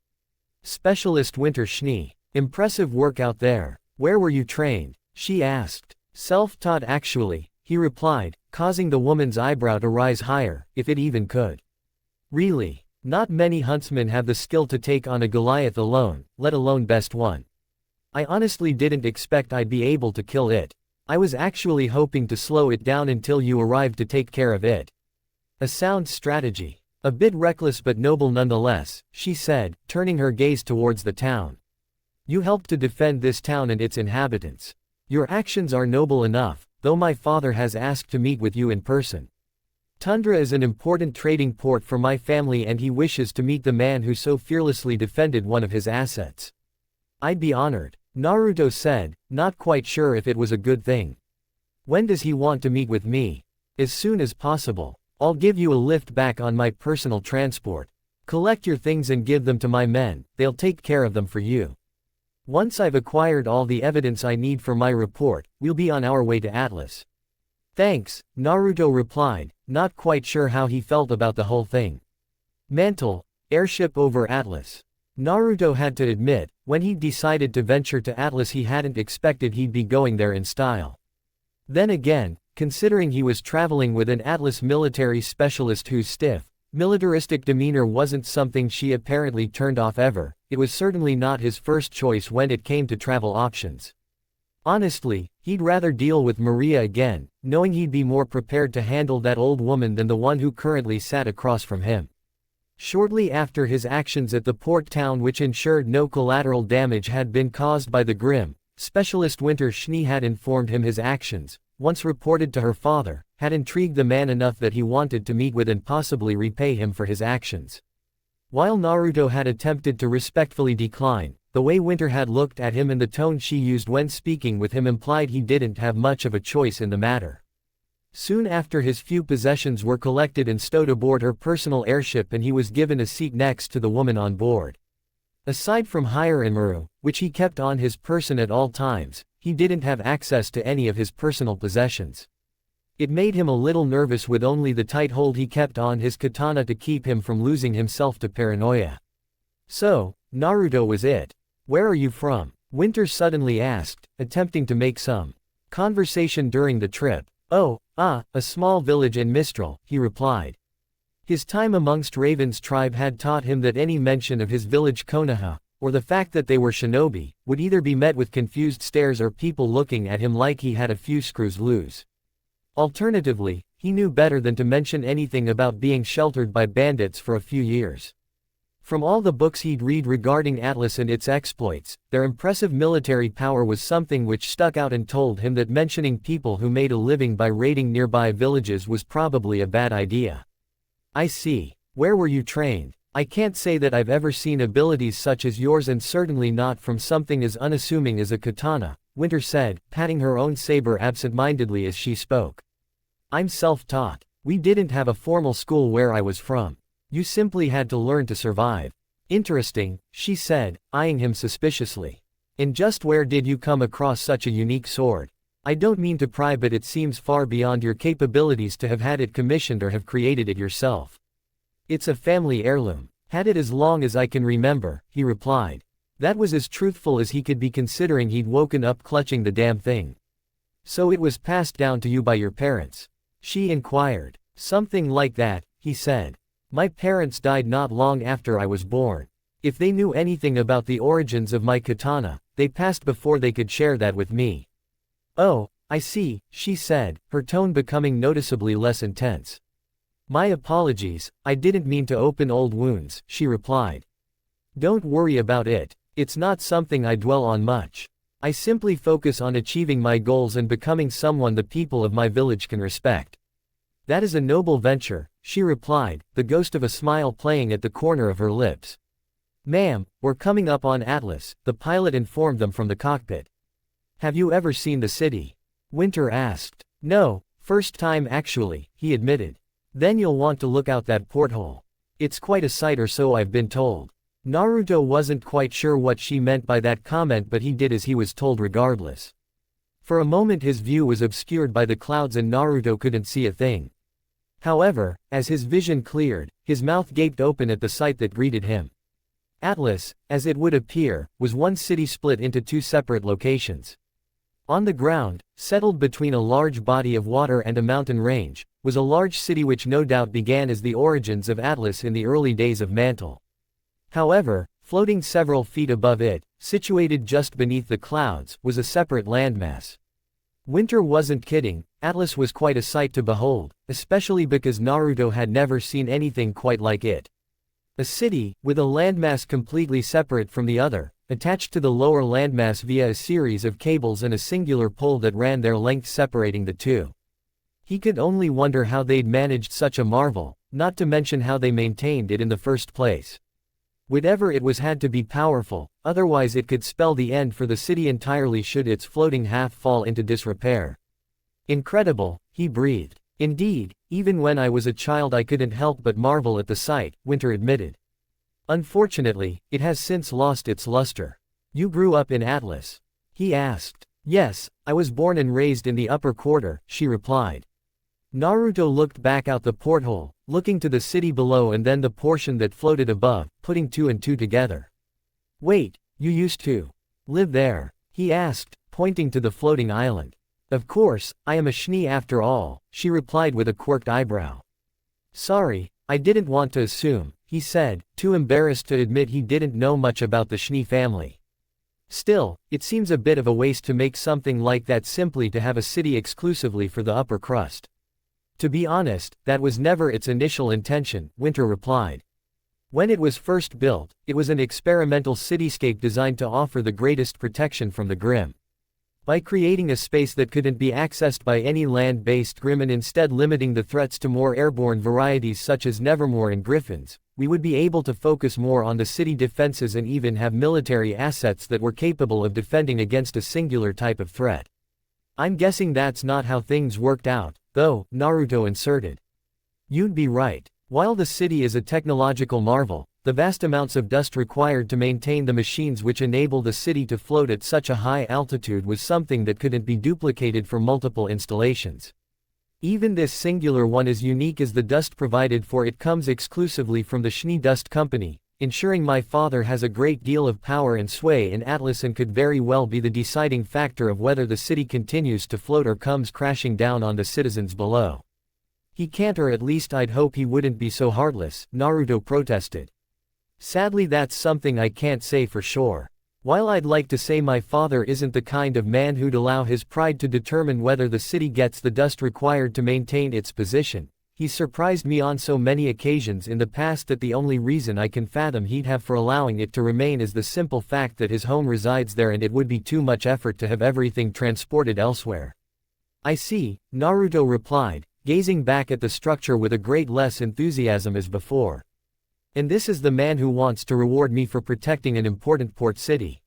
Specialist Winter Schnee. Impressive work out there. Where were you trained? She asked. Self-taught actually, he replied, causing the woman's eyebrow to rise higher, if it even could. Really? Not many huntsmen have the skill to take on a Goliath alone, let alone best one. I honestly didn't expect I'd be able to kill it. I was actually hoping to slow it down until you arrived to take care of it. A sound strategy. A bit reckless but noble nonetheless, she said, turning her gaze towards the town. You helped to defend this town and its inhabitants. Your actions are noble enough, though my father has asked to meet with you in person. Tundra is an important trading port for my family and he wishes to meet the man who so fearlessly defended one of his assets. I'd be honored, Naruto said, not quite sure if it was a good thing. When does he want to meet with me? As soon as possible. I'll give you a lift back on my personal transport. Collect your things and give them to my men, they'll take care of them for you. Once I've acquired all the evidence I need for my report, we'll be on our way to Atlas. Thanks, Naruto replied, not quite sure how he felt about the whole thing. Mantle, airship over Atlas. Naruto had to admit, when he'd decided to venture to Atlas he hadn't expected he'd be going there in style. Then again, considering he was traveling with an Atlas military specialist whose stiff, militaristic demeanor wasn't something she apparently turned off ever, it was certainly not his first choice when it came to travel options. Honestly, he'd rather deal with Maria again, knowing he'd be more prepared to handle that old woman than the one who currently sat across from him. Shortly after his actions at the port town, which ensured no collateral damage had been caused by the Grim, Specialist Winter Schnee had informed him his actions, once reported to her father, had intrigued the man enough that he wanted to meet with and possibly repay him for his actions. While Naruto had attempted to respectfully decline, the way Winter had looked at him and the tone she used when speaking with him implied he didn't have much of a choice in the matter. Soon after, his few possessions were collected and stowed aboard her personal airship and he was given a seat next to the woman on board. Aside from Hire and Maru, which he kept on his person at all times, he didn't have access to any of his personal possessions. It made him a little nervous with only the tight hold he kept on his katana to keep him from losing himself to paranoia. So, Naruto was it. Where are you from? Winter suddenly asked, attempting to make some conversation during the trip. Oh, a small village in Mistral, he replied. His time amongst Raven's tribe had taught him that any mention of his village Konoha, or the fact that they were shinobi, would either be met with confused stares or people looking at him like he had a few screws loose. Alternatively, he knew better than to mention anything about being sheltered by bandits for a few years. From all the books he'd read regarding Atlas and its exploits, their impressive military power was something which stuck out and told him that mentioning people who made a living by raiding nearby villages was probably a bad idea. I see. Where were you trained? I can't say that I've ever seen abilities such as yours, and certainly not from something as unassuming as a katana, Winter said, patting her own saber absent-mindedly as she spoke. I'm self-taught. We didn't have a formal school where I was from. You simply had to learn to survive. Interesting, she said, eyeing him suspiciously. And just where did you come across such a unique sword? I don't mean to pry, but it seems far beyond your capabilities to have had it commissioned or have created it yourself. It's a family heirloom. Had it as long as I can remember, he replied. That was as truthful as he could be, considering he'd woken up clutching the damn thing. So it was passed down to you by your parents? She inquired. Something like that, he said. My parents died not long after I was born. If they knew anything about the origins of my katana, they passed before they could share that with me. Oh, I see, she said, her tone becoming noticeably less intense. My apologies, I didn't mean to open old wounds, she replied. Don't worry about it. It's not something I dwell on much. I simply focus on achieving my goals and becoming someone the people of my village can respect. That is a noble venture, she replied, the ghost of a smile playing at the corner of her lips. Ma'am, we're coming up on Atlas, the pilot informed them from the cockpit. Have you ever seen the city? Winter asked. No, first time actually, he admitted. Then you'll want to look out that porthole. It's quite a sight, or so I've been told. Naruto wasn't quite sure what she meant by that comment, but he did as he was told regardless. For a moment his view was obscured by the clouds and Naruto couldn't see a thing. However, as his vision cleared, his mouth gaped open at the sight that greeted him. Atlas, as it would appear, was one city split into two separate locations. On the ground, settled between a large body of water and a mountain range, was a large city which no doubt began as the origins of Atlas in the early days of Mantle. However, floating several feet above it, situated just beneath the clouds, was a separate landmass. Winter wasn't kidding, Atlas was quite a sight to behold, especially because Naruto had never seen anything quite like it. A city, with a landmass completely separate from the other, attached to the lower landmass via a series of cables and a singular pole that ran their length separating the two. He could only wonder how they'd managed such a marvel, not to mention how they maintained it in the first place. Whatever it was had to be powerful, otherwise it could spell the end for the city entirely should its floating half fall into disrepair. Incredible, he breathed. Indeed, even when I was a child I couldn't help but marvel at the sight, Winter admitted. Unfortunately, it has since lost its luster. You grew up in Atlas? He asked. Yes, I was born and raised in the upper quarter, she replied. Naruto looked back out the porthole, looking to the city below and then the portion that floated above, putting two and two together. Wait, you used to live there? He asked, pointing to the floating island. Of course, I am a Shinigami after all, she replied with a quirked eyebrow. Sorry, I didn't want to assume, he said, too embarrassed to admit he didn't know much about the Shinigami family. Still, it seems a bit of a waste to make something like that simply to have a city exclusively for the upper crust. To be honest, that was never its initial intention, Winter replied. When it was first built, it was an experimental cityscape designed to offer the greatest protection from the Grim. By creating a space that couldn't be accessed by any land-based Grim and instead limiting the threats to more airborne varieties such as Nevermore and Griffins, we would be able to focus more on the city defenses and even have military assets that were capable of defending against a singular type of threat. I'm guessing that's not how things worked out, though, Naruto inserted. You'd be right. While the city is a technological marvel, the vast amounts of dust required to maintain the machines which enable the city to float at such a high altitude was something that couldn't be duplicated for multiple installations. Even this singular one is unique as the dust provided for it comes exclusively from the Schnee Dust Company, ensuring my father has a great deal of power and sway in Atlas and could very well be the deciding factor of whether the city continues to float or comes crashing down on the citizens below. He can't, or at least I'd hope he wouldn't be so heartless, Naruto protested. Sadly, that's something I can't say for sure. While I'd like to say my father isn't the kind of man who'd allow his pride to determine whether the city gets the dust required to maintain its position, he's surprised me on so many occasions in the past that the only reason I can fathom he'd have for allowing it to remain is the simple fact that his home resides there and it would be too much effort to have everything transported elsewhere. I see, Naruto replied, gazing back at the structure with a great less enthusiasm as before. And this is the man who wants to reward me for protecting an important port city.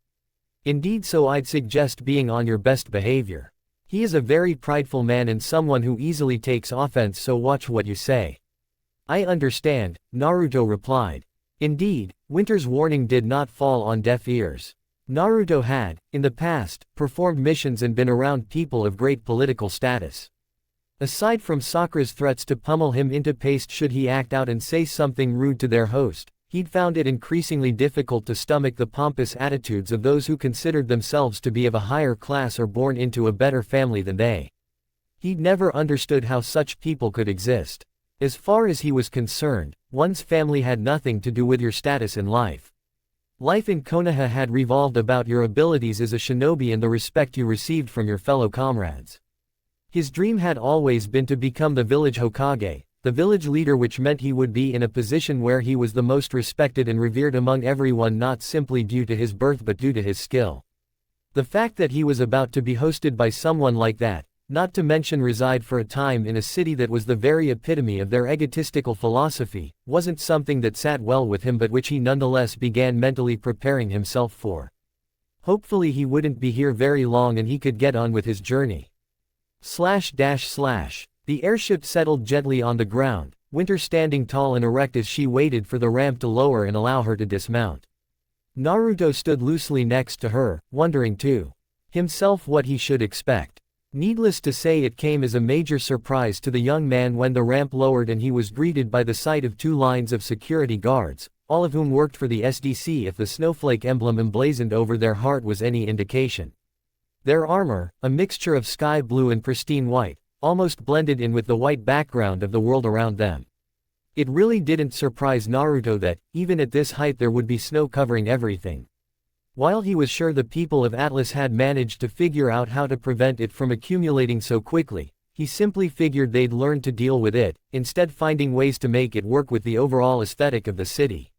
Indeed, so I'd suggest being on your best behavior. He is a very prideful man and someone who easily takes offense, so watch what you say. I understand, Naruto replied. Indeed, Winter's warning did not fall on deaf ears. Naruto had, in the past, performed missions and been around people of great political status. Aside from Sakura's threats to pummel him into paste should he act out and say something rude to their host, he'd found it increasingly difficult to stomach the pompous attitudes of those who considered themselves to be of a higher class or born into a better family than they. He'd never understood how such people could exist. As far as he was concerned, one's family had nothing to do with your status in life. Life in Konoha had revolved about your abilities as a shinobi and the respect you received from your fellow comrades. His dream had always been to become the village Hokage, the village leader, which meant he would be in a position where he was the most respected and revered among everyone, not simply due to his birth but due to his skill. The fact that he was about to be hosted by someone like that, not to mention reside for a time in a city that was the very epitome of their egotistical philosophy, wasn't something that sat well with him but which he nonetheless began mentally preparing himself for. Hopefully he wouldn't be here very long and he could get on with his journey. The airship settled gently on the ground, Winter standing tall and erect as she waited for the ramp to lower and allow her to dismount. Naruto stood loosely next to her, wondering to himself what he should expect. Needless to say, it came as a major surprise to the young man when the ramp lowered and he was greeted by the sight of 2 lines of security guards, all of whom worked for the SDC if the snowflake emblem emblazoned over their heart was any indication. Their armor, a mixture of sky blue and pristine white, almost blended in with the white background of the world around them. It really didn't surprise Naruto that, even at this height, there would be snow covering everything. While he was sure the people of Atlas had managed to figure out how to prevent it from accumulating so quickly, he simply figured they'd learn to deal with it, instead finding ways to make it work with the overall aesthetic of the city.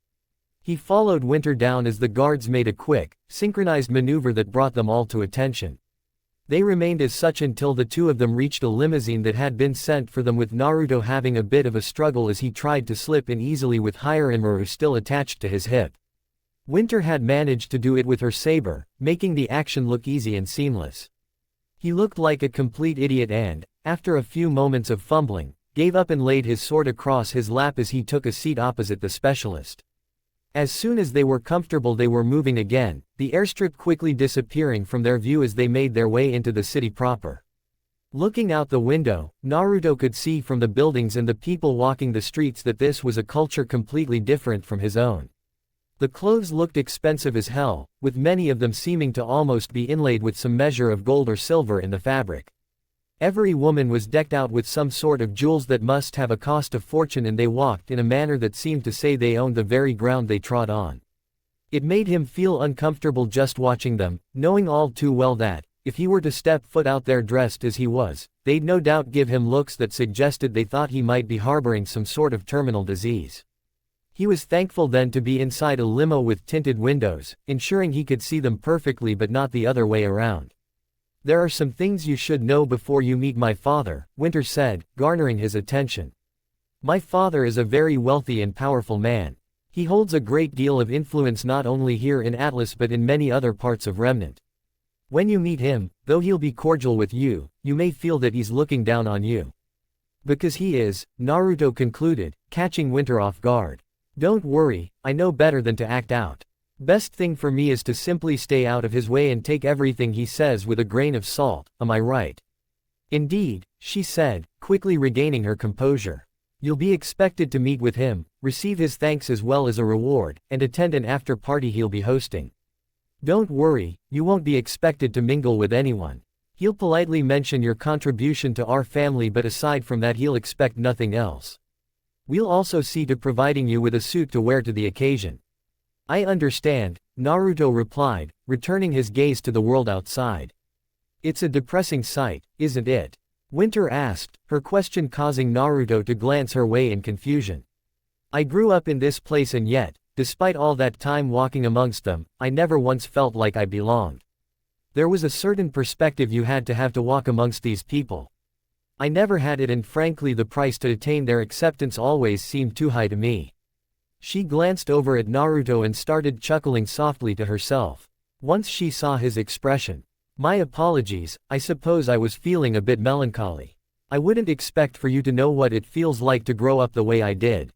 He followed Winter down as the guards made a quick, synchronized maneuver that brought them all to attention. They remained as such until the 2 of them reached a limousine that had been sent for them, with Naruto having a bit of a struggle as he tried to slip in easily with Hiranmaru still attached to his hip. Winter had managed to do it with her saber, making the action look easy and seamless. He looked like a complete idiot and, after a few moments of fumbling, gave up and laid his sword across his lap as he took a seat opposite the specialist. As soon as they were comfortable, they were moving again, the airstrip quickly disappearing from their view as they made their way into the city proper. Looking out the window, Naruto could see from the buildings and the people walking the streets that this was a culture completely different from his own. The clothes looked expensive as hell, with many of them seeming to almost be inlaid with some measure of gold or silver in the fabric. Every woman was decked out with some sort of jewels that must have a cost of fortune, and they walked in a manner that seemed to say they owned the very ground they trod on. It made him feel uncomfortable just watching them, knowing all too well that, if he were to step foot out there dressed as he was, they'd no doubt give him looks that suggested they thought he might be harboring some sort of terminal disease. He was thankful then to be inside a limo with tinted windows, ensuring he could see them perfectly but not the other way around. "There are some things you should know before you meet my father," Winter said, garnering his attention. "My father is a very wealthy and powerful man. He holds a great deal of influence not only here in Atlas but in many other parts of Remnant. When you meet him, though he'll be cordial with you, you may feel that he's looking down on you. Because he is," Naruto concluded, catching Winter off guard. "Don't worry, I know better than to act out. Best thing for me is to simply stay out of his way and take everything he says with a grain of salt, am I right?" Indeed, she said, quickly regaining her composure. You'll be expected to meet with him, receive his thanks as well as a reward, and attend an after-party he'll be hosting. Don't worry, you won't be expected to mingle with anyone. He'll politely mention your contribution to our family, but aside from that he'll expect nothing else. We'll also see to providing you with a suit to wear to the occasion. I understand, Naruto replied, returning his gaze to the world outside. It's a depressing sight, isn't it? Winter asked, her question causing Naruto to glance her way in confusion. I grew up in this place and yet, despite all that time walking amongst them, I never once felt like I belonged. There was a certain perspective you had to walk amongst these people. I never had it, and frankly the price to attain their acceptance always seemed too high to me. She glanced over at Naruto and started chuckling softly to herself. Once she saw his expression. My apologies, I suppose I was feeling a bit melancholy. I wouldn't expect for you to know what it feels like to grow up the way I did.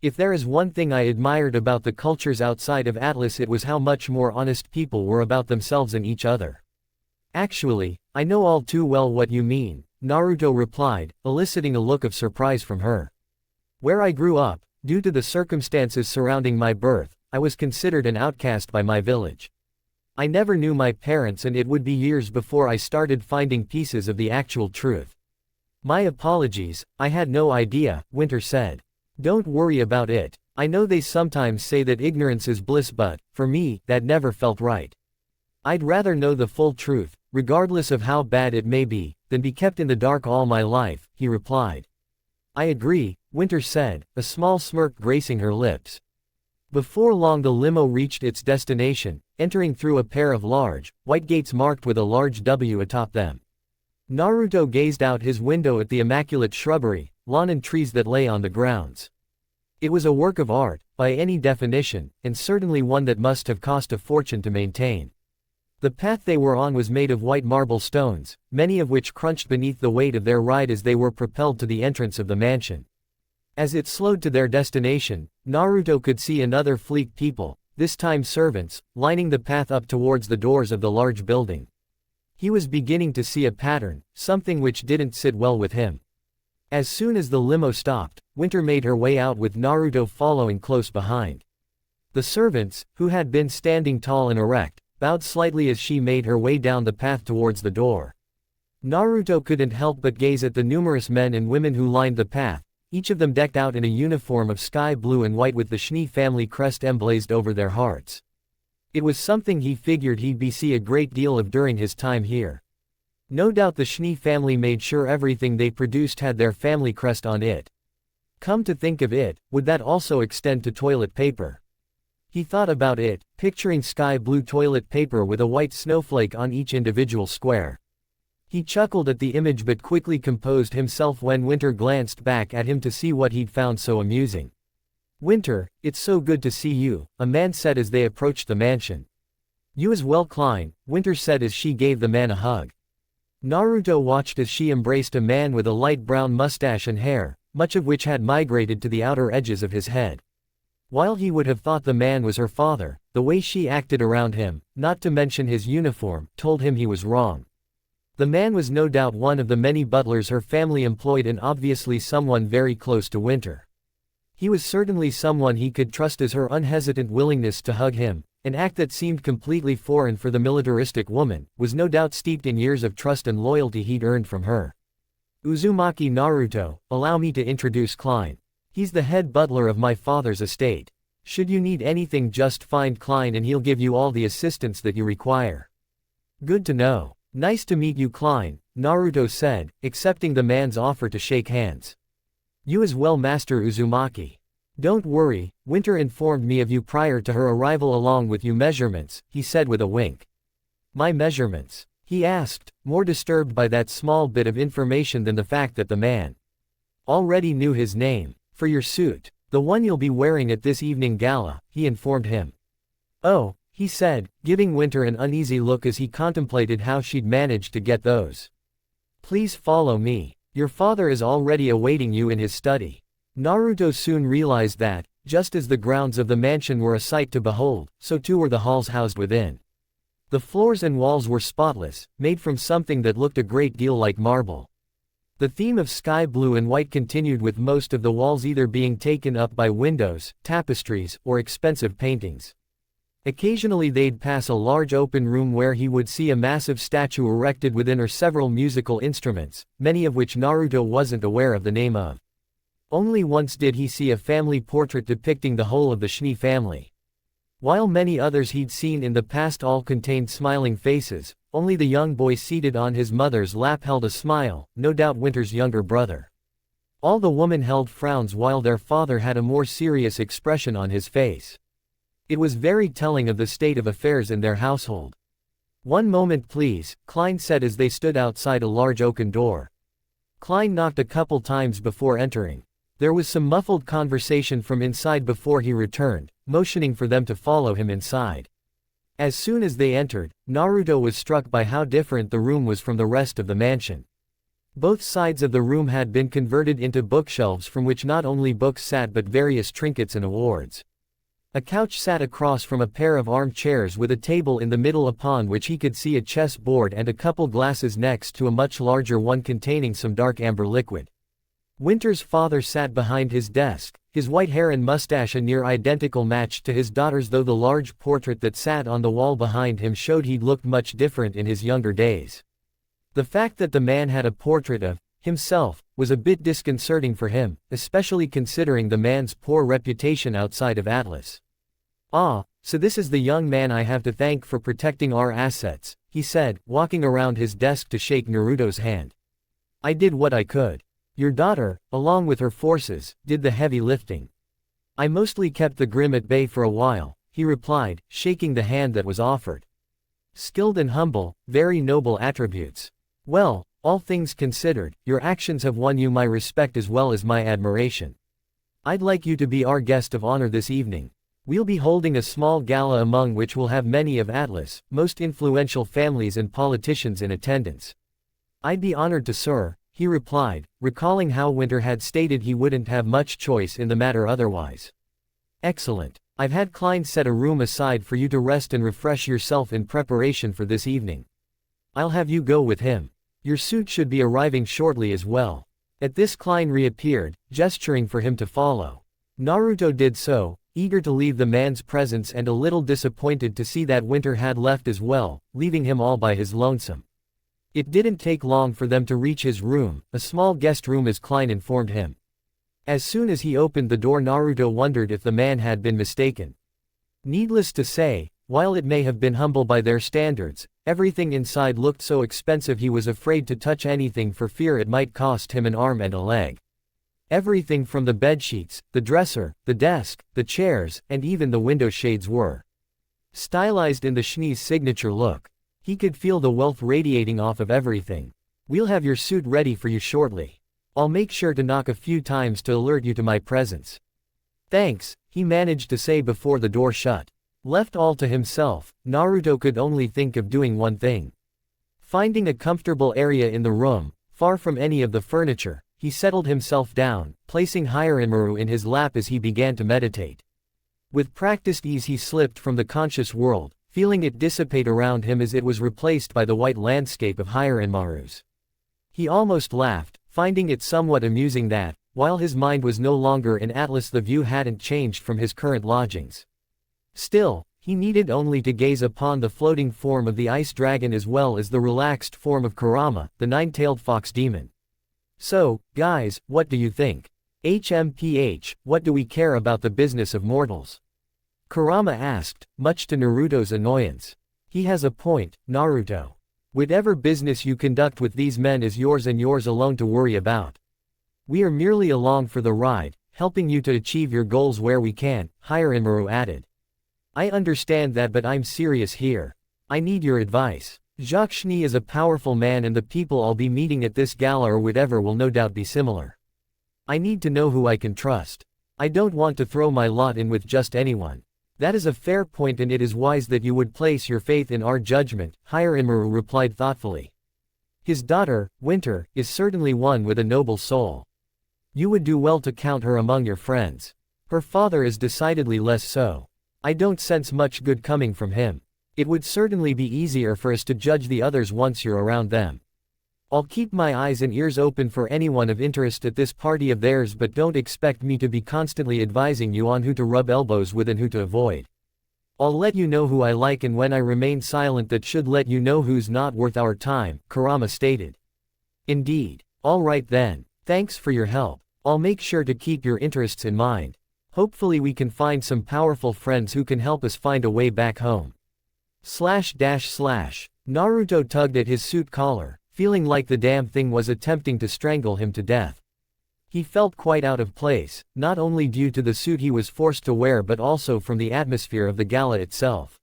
If there is one thing I admired about the cultures outside of Atlas, it was how much more honest people were about themselves and each other. Actually, I know all too well what you mean, Naruto replied, eliciting a look of surprise from her. Where I grew up, due to the circumstances surrounding my birth, I was considered an outcast by my village. I never knew my parents, and it would be years before I started finding pieces of the actual truth. My apologies, I had no idea, Winter said. Don't worry about it. I know they sometimes say that ignorance is bliss, but, for me, that never felt right. I'd rather know the full truth, regardless of how bad it may be, than be kept in the dark all my life, he replied. I agree, Winter said, a small smirk gracing her lips. Before long the limo reached its destination, entering through a pair of large, white gates marked with a large W atop them. Naruto gazed out his window at the immaculate shrubbery, lawn and trees that lay on the grounds. It was a work of art, by any definition, and certainly one that must have cost a fortune to maintain. The path they were on was made of white marble stones, many of which crunched beneath the weight of their ride as they were propelled to the entrance of the mansion. As it slowed to their destination, Naruto could see another fleet people, this time servants, lining the path up towards the doors of the large building. He was beginning to see a pattern, something which didn't sit well with him. As soon as the limo stopped, Winter made her way out with Naruto following close behind. The servants, who had been standing tall and erect, bowed slightly as she made her way down the path towards the door. Naruto couldn't help but gaze at the numerous men and women who lined the path, each of them decked out in a uniform of sky blue and white with the Shinigami family crest emblazoned over their hearts. It was something he figured he'd see a great deal of during his time here. No doubt the Shinigami family made sure everything they produced had their family crest on it. Come to think of it, would that also extend to toilet paper? He thought about it, picturing sky blue toilet paper with a white snowflake on each individual square. He chuckled at the image but quickly composed himself when Winter glanced back at him to see what he'd found so amusing. Winter, it's so good to see you, a man said as they approached the mansion. You as well, Klein, Winter said as she gave the man a hug. Naruto watched as she embraced a man with a light brown mustache and hair, much of which had migrated to the outer edges of his head. While he would have thought the man was her father, the way she acted around him, not to mention his uniform, told him he was wrong. The man was no doubt one of the many butlers her family employed and obviously someone very close to Winter. He was certainly someone he could trust, as her unhesitant willingness to hug him, an act that seemed completely foreign for the militaristic woman, was no doubt steeped in years of trust and loyalty he'd earned from her. Uzumaki Naruto, allow me to introduce Klein. He's the head butler of my father's estate. Should you need anything, just find Klein and he'll give you all the assistance that you require. Good to know. Nice to meet you, Klein, Naruto said, accepting the man's offer to shake hands. You as well, Master Uzumaki. Don't worry, Winter informed me of you prior to her arrival along with your measurements, he said with a wink. My measurements? He asked, more disturbed by that small bit of information than the fact that the man already knew his name. For your suit, the one you'll be wearing at this evening gala, he informed him. Oh, he said, giving Winter an uneasy look as he contemplated how she'd managed to get those. Please follow me. Your father is already awaiting you in his study. Naruto soon realized that, just as the grounds of the mansion were a sight to behold, so too were the halls housed within. The floors and walls were spotless, made from something that looked a great deal like marble. The theme of sky blue and white continued, with most of the walls either being taken up by windows, tapestries, or expensive paintings. Occasionally they'd pass a large open room where he would see a massive statue erected within, or several musical instruments, many of which Naruto wasn't aware of the name of. Only once did he see a family portrait depicting the whole of the Shinigami family. While many others he'd seen in the past all contained smiling faces, only the young boy seated on his mother's lap held a smile, no doubt Winter's younger brother. All the women held frowns while their father had a more serious expression on his face. It was very telling of the state of affairs in their household. "One moment please," Klein said as they stood outside a large oaken door. Klein knocked a couple times before entering. There was some muffled conversation from inside before he returned, motioning for them to follow him inside. As soon as they entered, Naruto was struck by how different the room was from the rest of the mansion. Both sides of the room had been converted into bookshelves from which not only books sat but various trinkets and awards. A couch sat across from a pair of armchairs with a table in the middle upon which he could see a chess board and a couple glasses next to a much larger one containing some dark amber liquid. Winter's father sat behind his desk, his white hair and mustache a near identical match to his daughter's, though the large portrait that sat on the wall behind him showed he'd looked much different in his younger days. The fact that the man had a portrait of himself was a bit disconcerting for him, especially considering the man's poor reputation outside of Atlas. "Ah, so this is the young man I have to thank for protecting our assets," he said, walking around his desk to shake Naruto's hand. "I did what I could. Your daughter, along with her forces, did the heavy lifting. I mostly kept the Grim at bay for a while," he replied, shaking the hand that was offered. "Skilled and humble, very noble attributes. Well, all things considered, your actions have won you my respect as well as my admiration. I'd like you to be our guest of honor this evening. We'll be holding a small gala among which we'll have many of Atlas' most influential families and politicians in attendance." "I'd be honored to, sir," he replied, recalling how Winter had stated he wouldn't have much choice in the matter otherwise. "Excellent. I've had Klein set a room aside for you to rest and refresh yourself in preparation for this evening. I'll have you go with him. Your suit should be arriving shortly as well." At this Klein reappeared, gesturing for him to follow. Naruto did so, eager to leave the man's presence and a little disappointed to see that Winter had left as well, leaving him all by his lonesome. It didn't take long for them to reach his room, a small guest room as Klein informed him. As soon as he opened the door, Naruto wondered if the man had been mistaken. Needless to say, while it may have been humble by their standards, everything inside looked so expensive he was afraid to touch anything for fear it might cost him an arm and a leg. Everything from the bedsheets, the dresser, the desk, the chairs, and even the window shades were stylized in the Shinigami's signature look. He could feel the wealth radiating off of everything. "We'll have your suit ready for you shortly. I'll make sure to knock a few times to alert you to my presence." "Thanks," he managed to say before the door shut. Left all to himself, Naruto could only think of doing one thing. Finding a comfortable area in the room, far from any of the furniture, he settled himself down, placing Hiranmaru in his lap as he began to meditate. With practiced ease he slipped from the conscious world, feeling it dissipate around him as it was replaced by the white landscape of Hiranmaru's. He almost laughed, finding it somewhat amusing that, while his mind was no longer in Atlas, the view hadn't changed from his current lodgings. Still, he needed only to gaze upon the floating form of the ice dragon as well as the relaxed form of Kurama, the nine-tailed fox demon. "So, guys, what do you think? HMPH, what do we care about the business of mortals?" Kurama asked, much to Naruto's annoyance. "He has a point, Naruto. Whatever business you conduct with these men is yours and yours alone to worry about. We are merely along for the ride, helping you to achieve your goals where we can," Hiranmaru added. "I understand that, but I'm serious here. I need your advice. Jacques Schnee is a powerful man and the people I'll be meeting at this gala or whatever will no doubt be similar. I need to know who I can trust. I don't want to throw my lot in with just anyone." "That is a fair point and it is wise that you would place your faith in our judgment," Hiranmaru replied thoughtfully. "His daughter, Winter, is certainly one with a noble soul. You would do well to count her among your friends. Her father is decidedly less so. I don't sense much good coming from him. It would certainly be easier for us to judge the others once you're around them. I'll keep my eyes and ears open for anyone of interest at this party of theirs, but don't expect me to be constantly advising you on who to rub elbows with and who to avoid. I'll let you know who I like, and when I remain silent that should let you know who's not worth our time, Kurama stated. Indeed. All right then. Thanks for your help. I'll make sure to keep your interests in mind. Hopefully we can find some powerful friends who can help us find a way back home. Naruto tugged at his suit collar, feeling like the damn thing was attempting to strangle him to death. He felt quite out of place, not only due to the suit he was forced to wear but also from the atmosphere of the gala itself.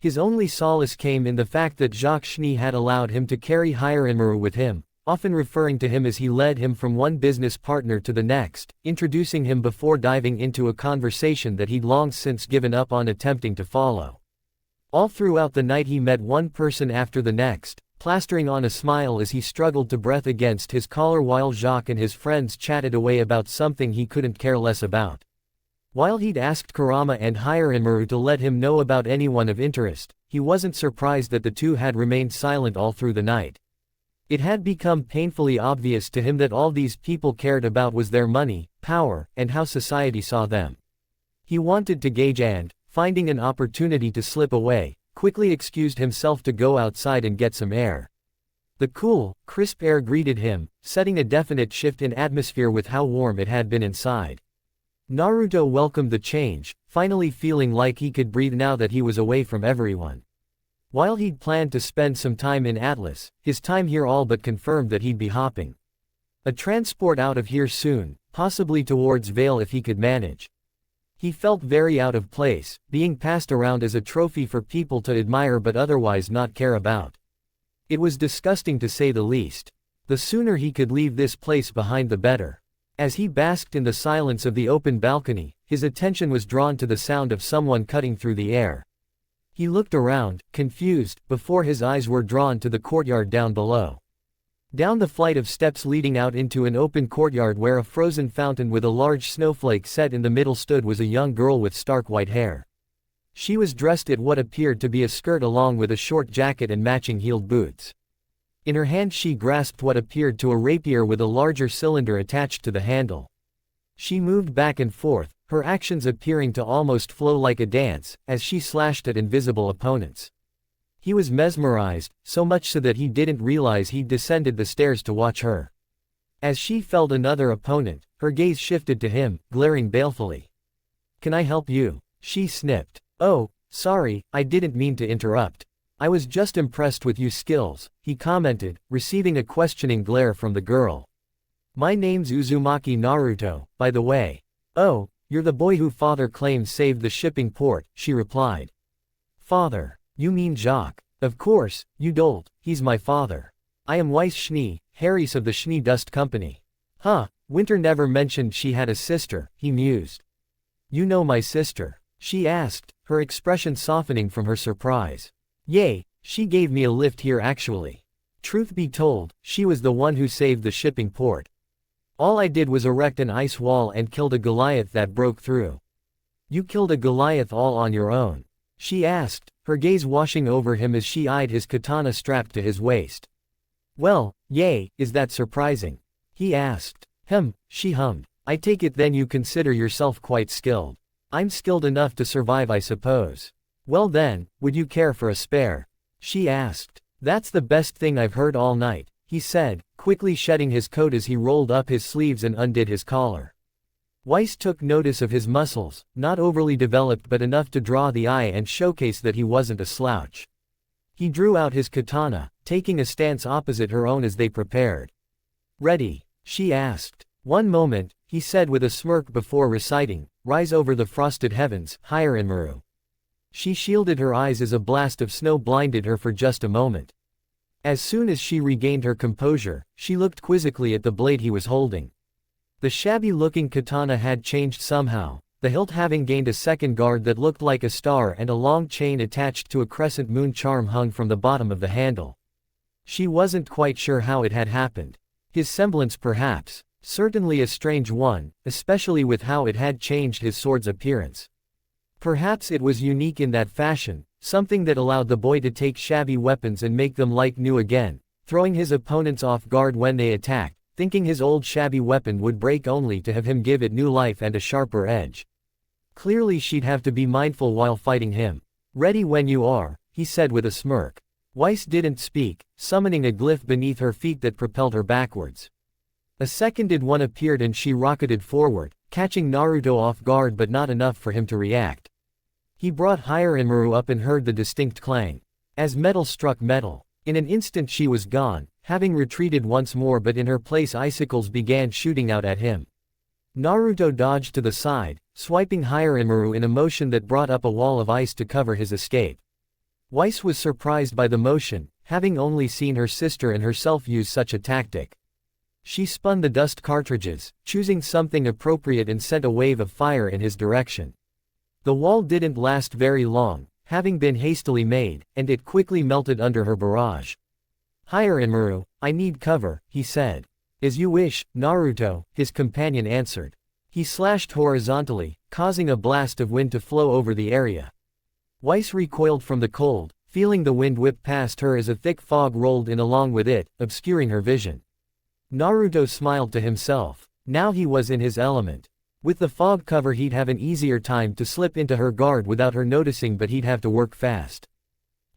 His only solace came in the fact that Jacques Schnee had allowed him to carry Hiranmaru with him, often referring to him as he led him from one business partner to the next, introducing him before diving into a conversation that he'd long since given up on attempting to follow. All throughout the night he met one person after the next, plastering on a smile as he struggled to breathe against his collar while Jacques and his friends chatted away about something he couldn't care less about. While he'd asked Kurama and Hiranmaru to let him know about anyone of interest, he wasn't surprised that the two had remained silent all through the night. It had become painfully obvious to him that all these people cared about was their money, power, and how society saw them. He wanted to gauge and, finding an opportunity to slip away, quickly excused himself to go outside and get some air. The cool, crisp air greeted him, setting a definite shift in atmosphere with how warm it had been inside. Naruto welcomed the change, finally feeling like he could breathe now that he was away from everyone. While he'd planned to spend some time in Atlas, his time here all but confirmed that he'd be hopping a transport out of here soon, possibly towards Vale if he could manage. He felt very out of place, being passed around as a trophy for people to admire but otherwise not care about. It was disgusting to say the least. The sooner he could leave this place behind the better. As he basked in the silence of the open balcony, his attention was drawn to the sound of someone cutting through the air. He looked around, confused, before his eyes were drawn to the courtyard down below. Down the flight of steps leading out into an open courtyard where a frozen fountain with a large snowflake set in the middle stood was a young girl with stark white hair. She was dressed in what appeared to be a skirt along with a short jacket and matching heeled boots. In her hand she grasped what appeared to a rapier with a larger cylinder attached to the handle. She moved back and forth, her actions appearing to almost flow like a dance, as she slashed at invisible opponents. He was mesmerized, so much so that he didn't realize he'd descended the stairs to watch her. As she felled another opponent, her gaze shifted to him, glaring balefully. "Can I help you?" she snipped. "Oh, sorry, I didn't mean to interrupt. I was just impressed with your skills," he commented, receiving a questioning glare from the girl. "My name's Uzumaki Naruto, by the way." "Oh, you're the boy who father claims saved the shipping port," she replied. "Father? You mean Jacques? Of course, you dolt, he's my father. I am Weiss Schnee, Harris of the Schnee Dust Company." "Huh, Winter never mentioned she had a sister," he mused. "You know my sister?" she asked, her expression softening from her surprise. "Yay, she gave me a lift here actually. Truth be told, she was the one who saved the shipping port. All I did was erect an ice wall and killed a Goliath that broke through." "You killed a Goliath all on your own?" she asked, her gaze washing over him as she eyed his katana strapped to his waist. "Well, yay, is that surprising?" he asked. She hummed. "I take it then you consider yourself quite skilled." "I'm skilled enough to survive, I suppose." "Well then, would you care for a spare?" she asked. "That's the best thing I've heard all night," he said, quickly shedding his coat as he rolled up his sleeves and undid his collar. Weiss took notice of his muscles, not overly developed but enough to draw the eye and showcase that he wasn't a slouch. He drew out his katana, taking a stance opposite her own as they prepared. "Ready?" she asked. "One moment," he said with a smirk before reciting, "Rise over the frosted heavens, Hiranmaru." She shielded her eyes as a blast of snow blinded her for just a moment. As soon as she regained her composure, she looked quizzically at the blade he was holding. The shabby-looking katana had changed somehow, the hilt having gained a second guard that looked like a star and a long chain attached to a crescent moon charm hung from the bottom of the handle. She wasn't quite sure how it had happened. His semblance perhaps, certainly a strange one, especially with how it had changed his sword's appearance. Perhaps it was unique in that fashion, something that allowed the boy to take shabby weapons and make them like new again, throwing his opponents off guard when they attacked, thinking his old shabby weapon would break only to have him give it new life and a sharper edge. Clearly she'd have to be mindful while fighting him. "Ready when you are," he said with a smirk. Weiss didn't speak, summoning a glyph beneath her feet that propelled her backwards. A seconded one appeared and she rocketed forward, catching Naruto off guard but not enough for him to react. He brought Hiranmaru up and heard the distinct clang. As metal struck metal. In an instant she was gone, having retreated once more, but in her place icicles began shooting out at him. Naruto dodged to the side, swiping Hiranmaru in a motion that brought up a wall of ice to cover his escape. Weiss was surprised by the motion, having only seen her sister and herself use such a tactic. She spun the dust cartridges, choosing something appropriate, and sent a wave of fire in his direction. The wall didn't last very long, having been hastily made, and it quickly melted under her barrage. "Hiranmaru, I need cover," he said. "As you wish, Naruto," his companion answered. He slashed horizontally, causing a blast of wind to flow over the area. Weiss recoiled from the cold, feeling the wind whip past her as a thick fog rolled in along with it, obscuring her vision. Naruto smiled to himself. Now he was in his element. With the fog cover he'd have an easier time to slip into her guard without her noticing, but he'd have to work fast.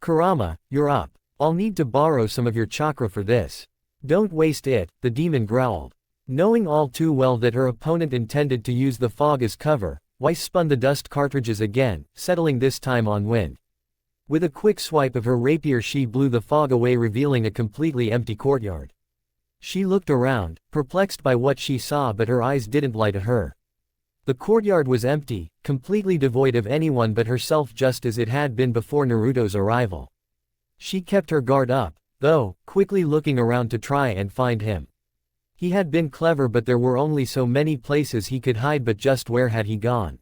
"Kurama, you're up. I'll need to borrow some of your chakra for this." "Don't waste it," the demon growled. Knowing all too well that her opponent intended to use the fog as cover, Weiss spun the dust cartridges again, settling this time on wind. With a quick swipe of her rapier she blew the fog away, revealing a completely empty courtyard. She looked around, perplexed by what she saw, but her eyes didn't lie to her. The courtyard was empty, completely devoid of anyone but herself, just as it had been before Naruto's arrival. She kept her guard up, though, quickly looking around to try and find him. He had been clever, but there were only so many places he could hide, but just where had he gone?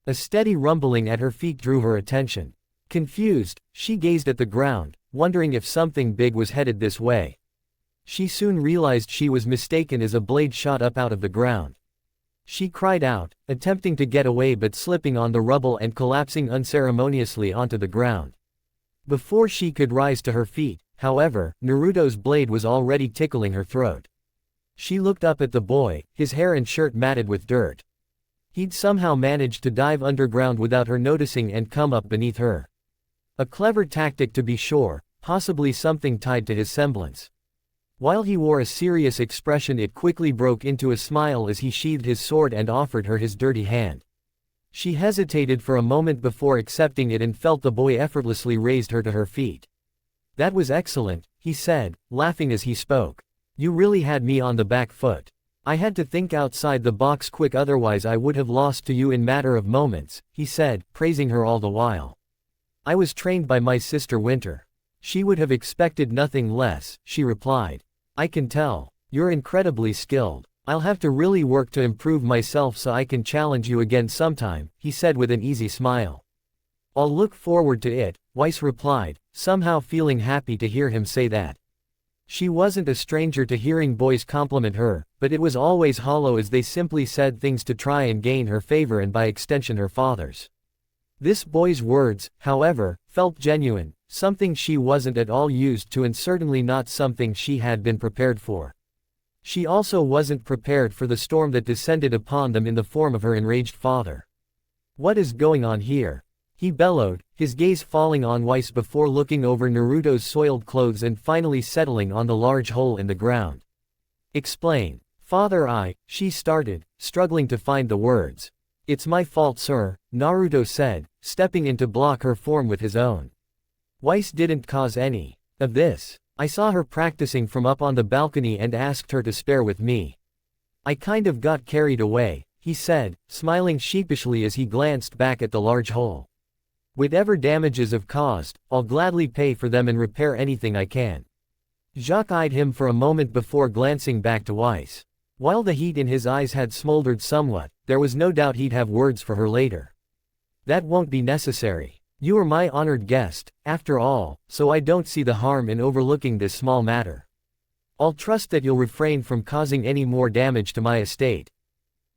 A steady rumbling at her feet drew her attention. Confused, she gazed at the ground, wondering if something big was headed this way. She soon realized she was mistaken as a blade shot up out of the ground. She cried out, attempting to get away but slipping on the rubble and collapsing unceremoniously onto the ground. Before she could rise to her feet, however, Naruto's blade was already tickling her throat. She looked up at the boy, his hair and shirt matted with dirt. He'd somehow managed to dive underground without her noticing and come up beneath her. A clever tactic to be sure, possibly something tied to his semblance. While he wore a serious expression, it quickly broke into a smile as he sheathed his sword and offered her his dirty hand. She hesitated for a moment before accepting it and felt the boy effortlessly raised her to her feet. "That was excellent," he said, laughing as he spoke. "You really had me on the back foot. I had to think outside the box quick, otherwise I would have lost to you in matter of moments," he said, praising her all the while. "I was trained by my sister Winter." She would have expected nothing less, she replied. "I can tell. You're incredibly skilled. I'll have to really work to improve myself so I can challenge you again sometime," he said with an easy smile. "I'll look forward to it," Weiss replied, somehow feeling happy to hear him say that. She wasn't a stranger to hearing boys compliment her, but it was always hollow, as they simply said things to try and gain her favor and by extension her father's. This boy's words, however, felt genuine, something she wasn't at all used to and certainly not something she had been prepared for. She also wasn't prepared for the storm that descended upon them in the form of her enraged father. "What is going on here?" he bellowed, his gaze falling on Weiss before looking over Naruto's soiled clothes and finally settling on the large hole in the ground. "Explain." "Father, she started, struggling to find the words. "It's my fault, sir," Naruto said, stepping in to block her form with his own. Weiss didn't cause any of this. "I saw her practicing from up on the balcony and asked her to spare with me. I kind of got carried away," he said, smiling sheepishly as he glanced back at the large hole. "Whatever damages I've caused, I'll gladly pay for them and repair anything I can." Jacques eyed him for a moment before glancing back to Weiss. While the heat in his eyes had smoldered somewhat, there was no doubt he'd have words for her later. "That won't be necessary. You are my honored guest, after all, so I don't see the harm in overlooking this small matter. I'll trust that you'll refrain from causing any more damage to my estate."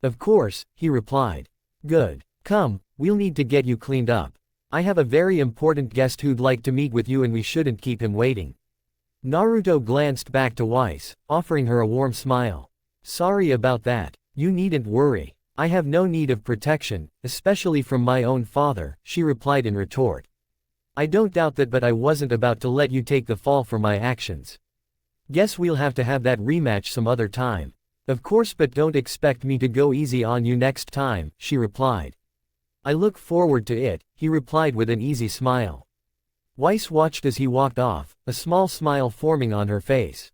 "Of course," he replied. "Good. Come, we'll need to get you cleaned up." I have a very important guest who'd like to meet with you and we shouldn't keep him waiting. Naruto glanced back to Weiss, offering her a warm smile. Sorry about that. You needn't worry. I have no need of protection, especially from my own father, she replied in retort. I don't doubt that, but I wasn't about to let you take the fall for my actions. Guess we'll have to have that rematch some other time. Of course, but don't expect me to go easy on you next time, she replied. I look forward to it, he replied with an easy smile. Weiss watched as he walked off, a small smile forming on her face.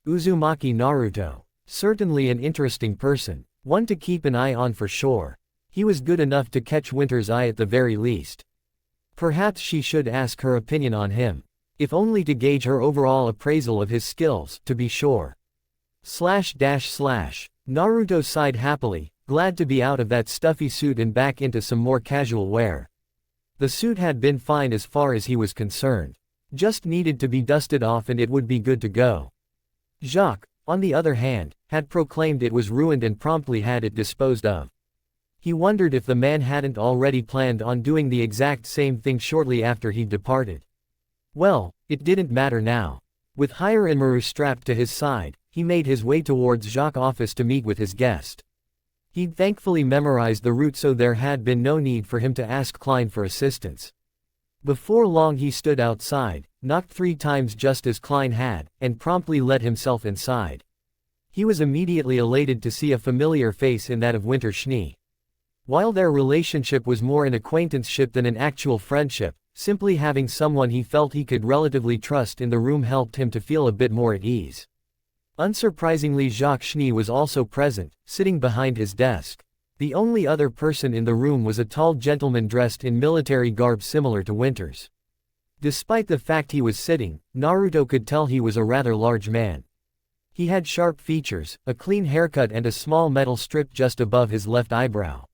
Uzumaki Naruto. Certainly an interesting person, one to keep an eye on for sure. He was good enough to catch Winter's eye at the very least. Perhaps she should ask her opinion on him. If only to gauge her overall appraisal of his skills, to be sure. Naruto sighed happily, glad to be out of that stuffy suit and back into some more casual wear. The suit had been fine as far as he was concerned. Just needed to be dusted off and it would be good to go. Jacques, on the other hand, had proclaimed it was ruined and promptly had it disposed of. He wondered if the man hadn't already planned on doing the exact same thing shortly after he departed. Well, it didn't matter now. With Hiranmaru strapped to his side, he made his way towards Jacques' office to meet with his guest. He'd thankfully memorized the route, so there had been no need for him to ask Klein for assistance. Before long he stood outside, knocked 3 times just as Klein had, and promptly let himself inside. He was immediately elated to see a familiar face in that of Winter Schnee. While their relationship was more an acquaintanceship than an actual friendship, simply having someone he felt he could relatively trust in the room helped him to feel a bit more at ease. Unsurprisingly, Jacques Schnee was also present, sitting behind his desk. The only other person in the room was a tall gentleman dressed in military garb similar to Winter's. Despite the fact he was sitting, Naruto could tell he was a rather large man. He had sharp features, a clean haircut and a small metal strip just above his left eyebrow.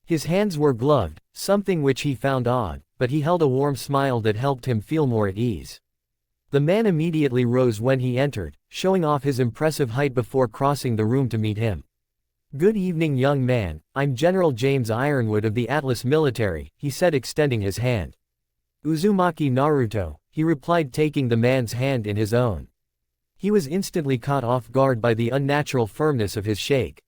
His hands were gloved, something which he found odd, but he held a warm smile that helped him feel more at ease. The man immediately rose when he entered, showing off his impressive height before crossing the room to meet him. Good evening, young man, I'm General James Ironwood of the Atlas Military, he said, extending his hand. Uzumaki Naruto, he replied, taking the man's hand in his own. He was instantly caught off guard by the unnatural firmness of his shake.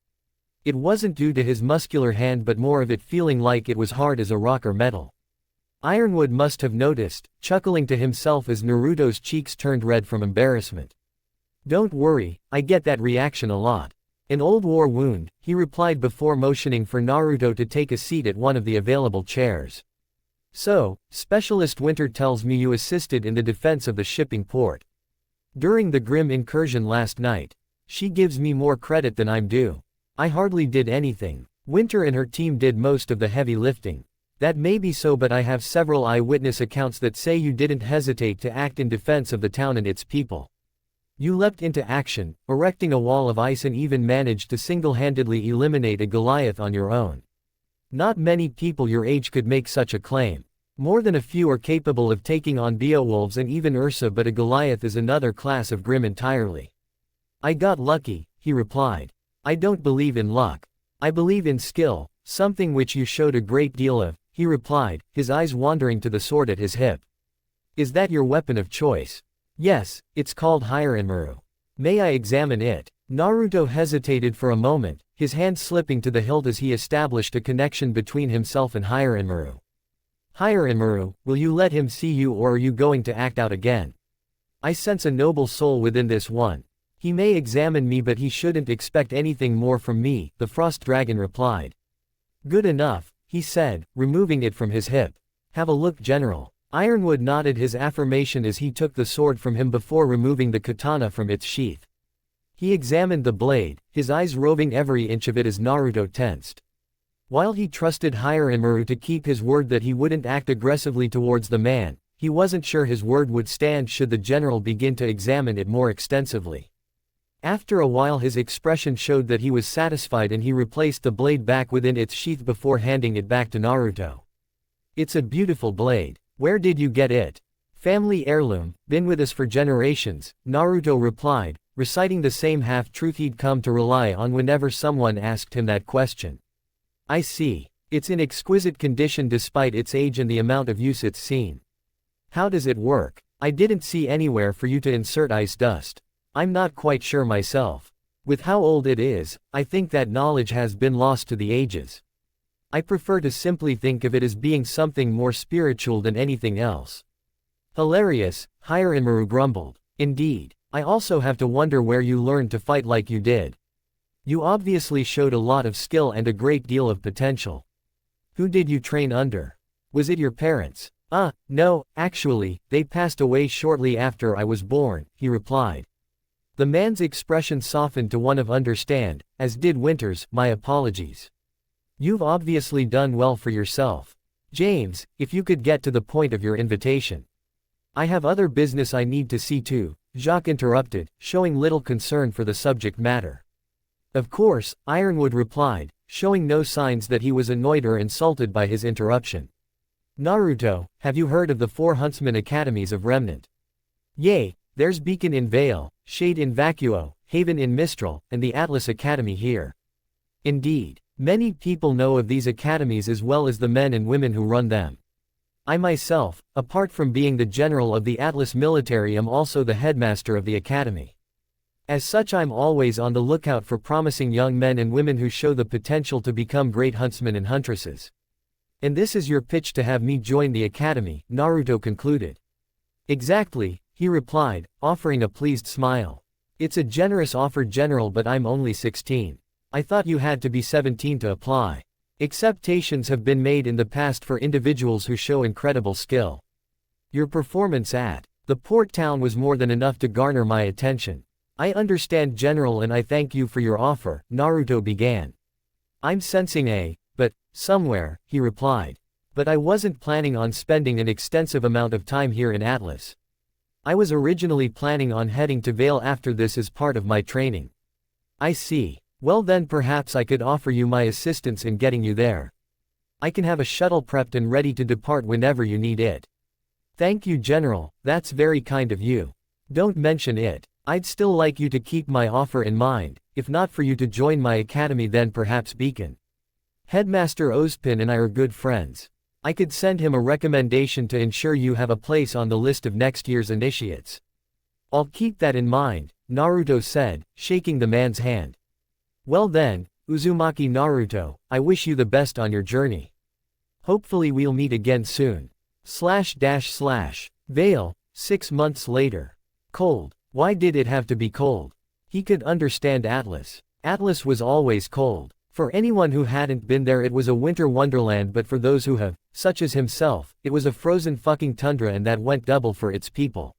It wasn't due to his muscular hand but more of it feeling like it was hard as a rock or metal. Ironwood must have noticed, chuckling to himself as Naruto's cheeks turned red from embarrassment. Don't worry, I get that reaction a lot. An old war wound, he replied before motioning for Naruto to take a seat at one of the available chairs. So, Specialist Winter tells me you assisted in the defense of the shipping port. During the grim incursion last night. She gives me more credit than I'm due. I hardly did anything. Winter and her team did most of the heavy lifting. That may be so, but I have several eyewitness accounts that say you didn't hesitate to act in defense of the town and its people. You leapt into action, erecting a wall of ice and even managed to single-handedly eliminate a Goliath on your own. Not many people your age could make such a claim. More than a few are capable of taking on Beowulfs and even Ursa, but a Goliath is another class of grim entirely. I got lucky, he replied. I don't believe in luck. I believe in skill, something which you showed a great deal of, he replied, his eyes wandering to the sword at his hip. Is that your weapon of choice? Yes, it's called Hiranmaru. May I examine it? Naruto hesitated for a moment, his hand slipping to the hilt as he established a connection between himself and Hiranmaru. Hiranmaru, will you let him see you, or are you going to act out again? I sense a noble soul within this one. He may examine me, but he shouldn't expect anything more from me, the Frost Dragon replied. Good enough, he said, removing it from his hip. Have a look, General. Ironwood nodded his affirmation as he took the sword from him before removing the katana from its sheath. He examined the blade, his eyes roving every inch of it as Naruto tensed. While he trusted Hiranmaru to keep his word that he wouldn't act aggressively towards the man, he wasn't sure his word would stand should the general begin to examine it more extensively. After a while his expression showed that he was satisfied and he replaced the blade back within its sheath before handing it back to Naruto. It's a beautiful blade. Where did you get it? Family heirloom, been with us for generations, Naruto replied, reciting the same half-truth he'd come to rely on whenever someone asked him that question. I see. It's in exquisite condition despite its age and the amount of use it's seen. How does it work? I didn't see anywhere for you to insert ice dust. I'm not quite sure myself. With how old it is, I think that knowledge has been lost to the ages. I prefer to simply think of it as being something more spiritual than anything else. Hilarious, Hiranmaru grumbled. Indeed. I also have to wonder where you learned to fight like you did. You obviously showed a lot of skill and a great deal of potential. Who did you train under? Was it your parents? No, actually, they passed away shortly after I was born, he replied. The man's expression softened to one of understand, as did Winter's. My apologies. You've obviously done well for yourself. James, if you could get to the point of your invitation. I have other business I need to see to, Jacques interrupted, showing little concern for the subject matter. Of course, Ironwood replied, showing no signs that he was annoyed or insulted by his interruption. Naruto, have you heard of the 4 Huntsman Academies of Remnant? Yea, there's Beacon in Vale, Shade in Vacuo, Haven in Mistral, and the Atlas Academy here. Indeed, many people know of these academies as well as the men and women who run them. I myself, apart from being the general of the Atlas military, am also the headmaster of the academy. As such, I'm always on the lookout for promising young men and women who show the potential to become great huntsmen and huntresses. And this is your pitch to have me join the academy, Naruto concluded. Exactly, he replied, offering a pleased smile. It's a generous offer, General, but I'm only 16. I thought you had to be 17 to apply. Acceptations have been made in the past for individuals who show incredible skill. Your performance at the port town was more than enough to garner my attention. I understand, General, and I thank you for your offer, Naruto began. I'm sensing but somewhere, he replied. But I wasn't planning on spending an extensive amount of time here in Atlas. I was originally planning on heading to Vale after this as part of my training. I see. Well then, perhaps I could offer you my assistance in getting you there. I can have a shuttle prepped and ready to depart whenever you need it. Thank you, General, that's very kind of you. Don't mention it. I'd still like you to keep my offer in mind. If not for you to join my academy, then perhaps Beacon. Headmaster Ozpin and I are good friends. I could send him a recommendation to ensure you have a place on the list of next year's initiates. I'll keep that in mind, Naruto said, shaking the man's hand. Well then, Uzumaki Naruto, I wish you the best on your journey. Hopefully we'll meet again soon. Vale, 6 months later. Cold. Why did it have to be cold? He could understand Atlas. Atlas was always cold. For anyone who hadn't been there, it was a winter wonderland, but for those who have, such as himself, it was a frozen fucking tundra, and that went double for its people.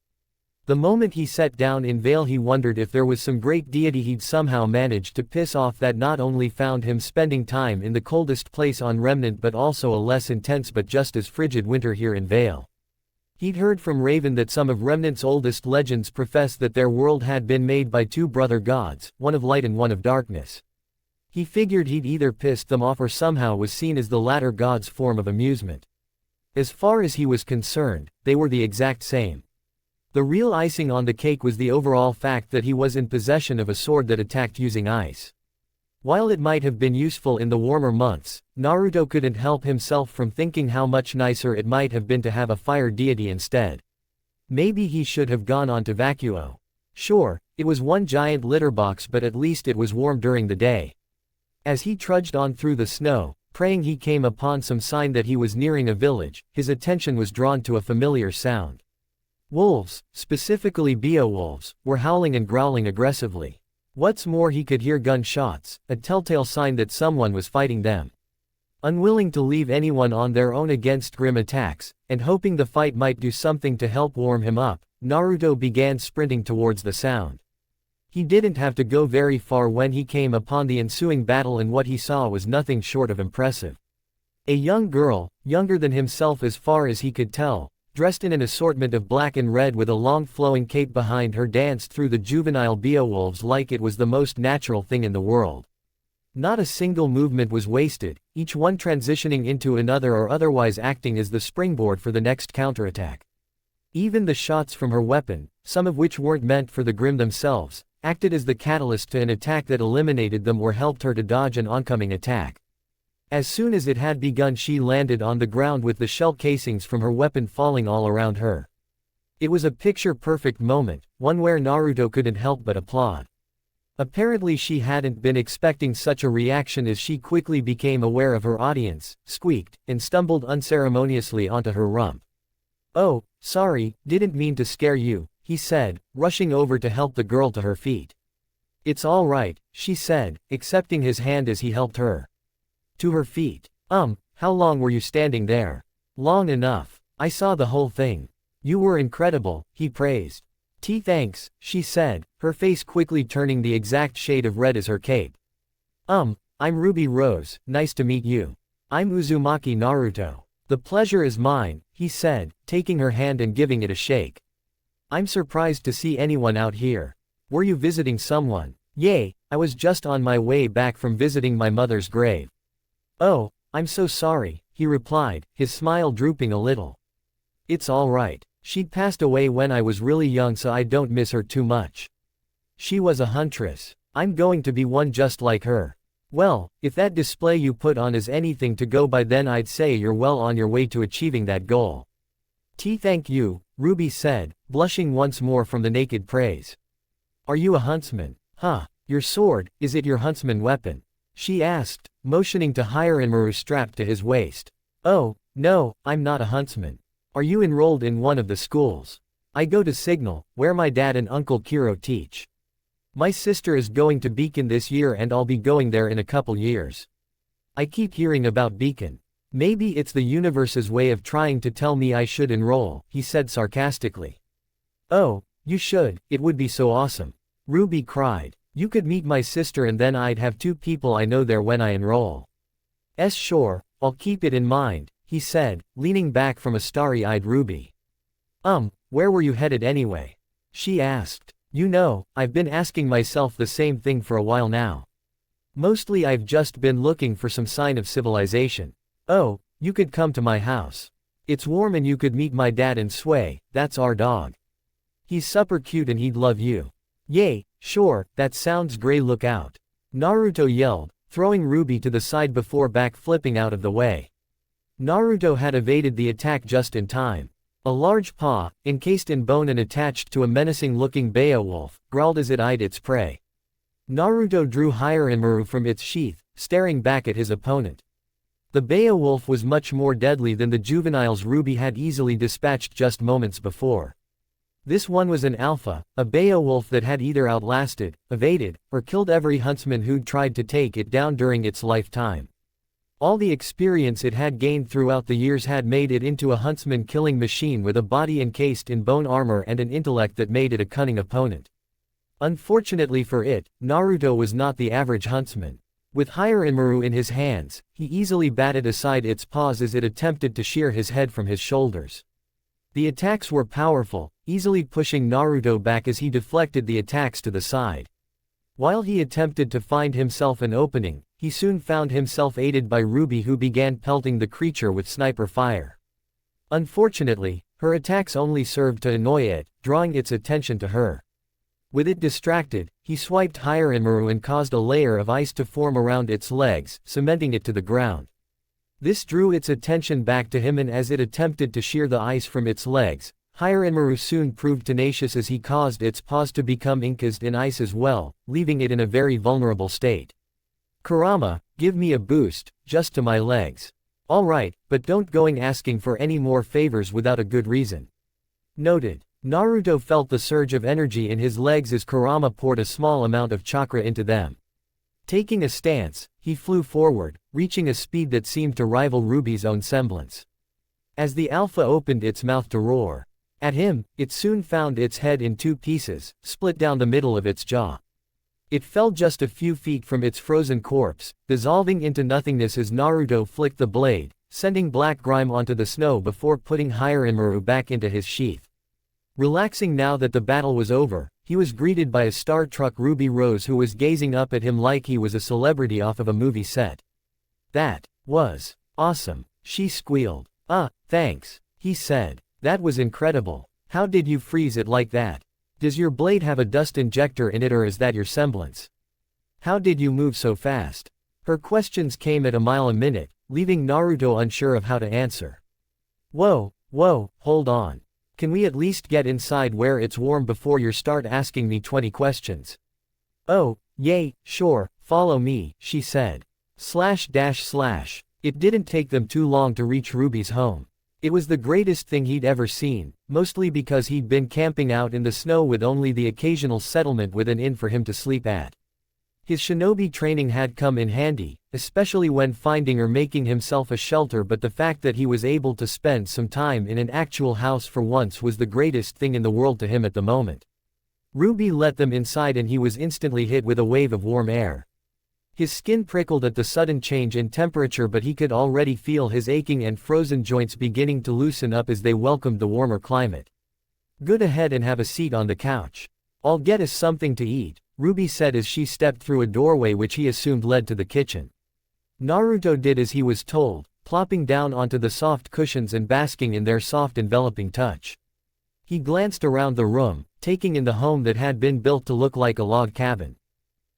The moment he sat down in Vale, he wondered if there was some great deity he'd somehow managed to piss off that not only found him spending time in the coldest place on Remnant, but also a less intense but just as frigid winter here in Vale. He'd heard from Raven that some of Remnant's oldest legends professed that their world had been made by 2 brother gods, one of light and one of darkness. He figured he'd either pissed them off or somehow was seen as the latter god's form of amusement. As far as he was concerned, they were the exact same. The real icing on the cake was the overall fact that he was in possession of a sword that attacked using ice. While it might have been useful in the warmer months, Naruto couldn't help himself from thinking how much nicer it might have been to have a fire deity instead. Maybe he should have gone on to Vacuo. Sure, it was one giant litter box, but at least it was warm during the day. As he trudged on through the snow, praying, he came upon some sign that he was nearing a village. His attention was drawn to a familiar sound. Wolves, specifically Beowulfs, were howling and growling aggressively. What's more, he could hear gunshots, a telltale sign that someone was fighting them. Unwilling to leave anyone on their own against grim attacks, and hoping the fight might do something to help warm him up, Naruto began sprinting towards the sound. He didn't have to go very far when he came upon the ensuing battle, and what he saw was nothing short of impressive. A young girl, younger than himself as far as he could tell, dressed in an assortment of black and red with a long flowing cape behind her, danced through the juvenile Beowulfs like it was the most natural thing in the world. Not a single movement was wasted, each one transitioning into another or otherwise acting as the springboard for the next counterattack. Even the shots from her weapon, some of which weren't meant for the Grimm themselves, acted as the catalyst to an attack that eliminated them or helped her to dodge an oncoming attack. As soon as it had begun, she landed on the ground with the shell casings from her weapon falling all around her. It was a picture-perfect moment, one where Naruto couldn't help but applaud. Apparently she hadn't been expecting such a reaction as she quickly became aware of her audience, squeaked, and stumbled unceremoniously onto her rump. "Oh, sorry, didn't mean to scare you," he said, rushing over to help the girl to her feet. "It's all right," she said, accepting his hand as he helped her to her feet. How long were you standing there?" "Long enough. I saw the whole thing." "You were incredible," he praised. Thanks," she said, her face quickly turning the exact shade of red as her cape. I'm Ruby Rose, nice to meet you. I'm Uzumaki Naruto." "The pleasure is mine," he said, taking her hand and giving it a shake. "I'm surprised to see anyone out here. Were you visiting someone?" "Yay, I was just on my way back from visiting my mother's grave." "Oh, I'm so sorry," he replied, his smile drooping a little. "It's all right. She'd passed away when I was really young, so I don't miss her too much. She was a huntress. I'm going to be one just like her." "Well, if that display you put on is anything to go by, then I'd say you're well on your way to achieving that goal." Thank you," Ruby said, blushing once more from the naked praise. "Are you a huntsman?" "Huh. Your sword, is it your huntsman weapon?" she asked, motioning to Hiranmaru strapped to his waist. "Oh, no, I'm not a huntsman. Are you enrolled in one of the schools?" "I go to Signal, where my dad and Uncle Kiro teach. My sister is going to Beacon this year and I'll be going there in a couple years." "I keep hearing about Beacon. Maybe it's the universe's way of trying to tell me I should enroll," he said sarcastically. "Oh, you should, it would be so awesome," Ruby cried. "You could meet my sister and then I'd have 2 people I know there when I enroll." Sure, I'll keep it in mind," he said, leaning back from a starry-eyed Ruby. Where were you headed anyway?" she asked. "You know, I've been asking myself the same thing for a while now. Mostly I've just been looking for some sign of civilization." "Oh, you could come to my house. It's warm and you could meet my dad and Sway, that's our dog. He's super cute and he'd love you." "Yay, sure, that sounds great, look out," Naruto yelled, throwing Ruby to the side before back-flipping out of the way. Naruto had evaded the attack just in time. A large paw, encased in bone and attached to a menacing-looking Beowulf, growled as it eyed its prey. Naruto drew Hiranmaru from its sheath, staring back at his opponent. The Beowulf was much more deadly than the juveniles Ruby had easily dispatched just moments before. This one was an alpha, a Beowulf that had either outlasted, evaded, or killed every huntsman who'd tried to take it down during its lifetime. All the experience it had gained throughout the years had made it into a huntsman-killing machine with a body encased in bone armor and an intellect that made it a cunning opponent. Unfortunately for it, Naruto was not the average huntsman. With Hiranmaru in his hands, he easily batted aside its paws as it attempted to shear his head from his shoulders. The attacks were powerful, easily pushing Naruto back as he deflected the attacks to the side. While he attempted to find himself an opening, he soon found himself aided by Ruby, who began pelting the creature with sniper fire. Unfortunately, her attacks only served to annoy it, drawing its attention to her. With it distracted, he swiped Hiranmaru and caused a layer of ice to form around its legs, cementing it to the ground. This drew its attention back to him, and as it attempted to shear the ice from its legs, Hiranmaru soon proved tenacious as he caused its paws to become encased in ice as well, leaving it in a very vulnerable state. "Kurama, give me a boost, just to my legs." "Alright, but don't going asking for any more favors without a good reason." Noted. Naruto felt the surge of energy in his legs as Kurama poured a small amount of chakra into them. Taking a stance, he flew forward, reaching a speed that seemed to rival Ruby's own semblance. As the alpha opened its mouth to roar at him, it soon found its head in 2 pieces, split down the middle of its jaw. It fell just a few feet from its frozen corpse, dissolving into nothingness as Naruto flicked the blade, sending black grime onto the snow before putting Hiranmaru back into his sheath. Relaxing now that the battle was over, he was greeted by a star-struck Ruby Rose who was gazing up at him like he was a celebrity off of a movie set. "That was awesome," she squealed. Thanks," he said. "That was incredible. How did you freeze it like that? Does your blade have a dust injector in it, or is that your semblance? How did you move so fast?" Her questions came at a mile a minute, leaving Naruto unsure of how to answer. Whoa, hold on. Can we at least get inside where it's warm before you start asking me 20 questions? Oh, yay, sure, follow me, she said. It didn't take them too long to reach Ruby's home. It was the greatest thing he'd ever seen, mostly because he'd been camping out in the snow with only the occasional settlement with an inn for him to sleep at. His shinobi training had come in handy, especially when finding or making himself a shelter, but the fact that he was able to spend some time in an actual house for once was the greatest thing in the world to him at the moment. Ruby let them inside and he was instantly hit with a wave of warm air. His skin prickled at the sudden change in temperature, but he could already feel his aching and frozen joints beginning to loosen up as they welcomed the warmer climate. Go ahead and have a seat on the couch. I'll get us something to eat, Ruby said as she stepped through a doorway which he assumed led to the kitchen. Naruto did as he was told, plopping down onto the soft cushions and basking in their soft enveloping touch. He glanced around the room, taking in the home that had been built to look like a log cabin.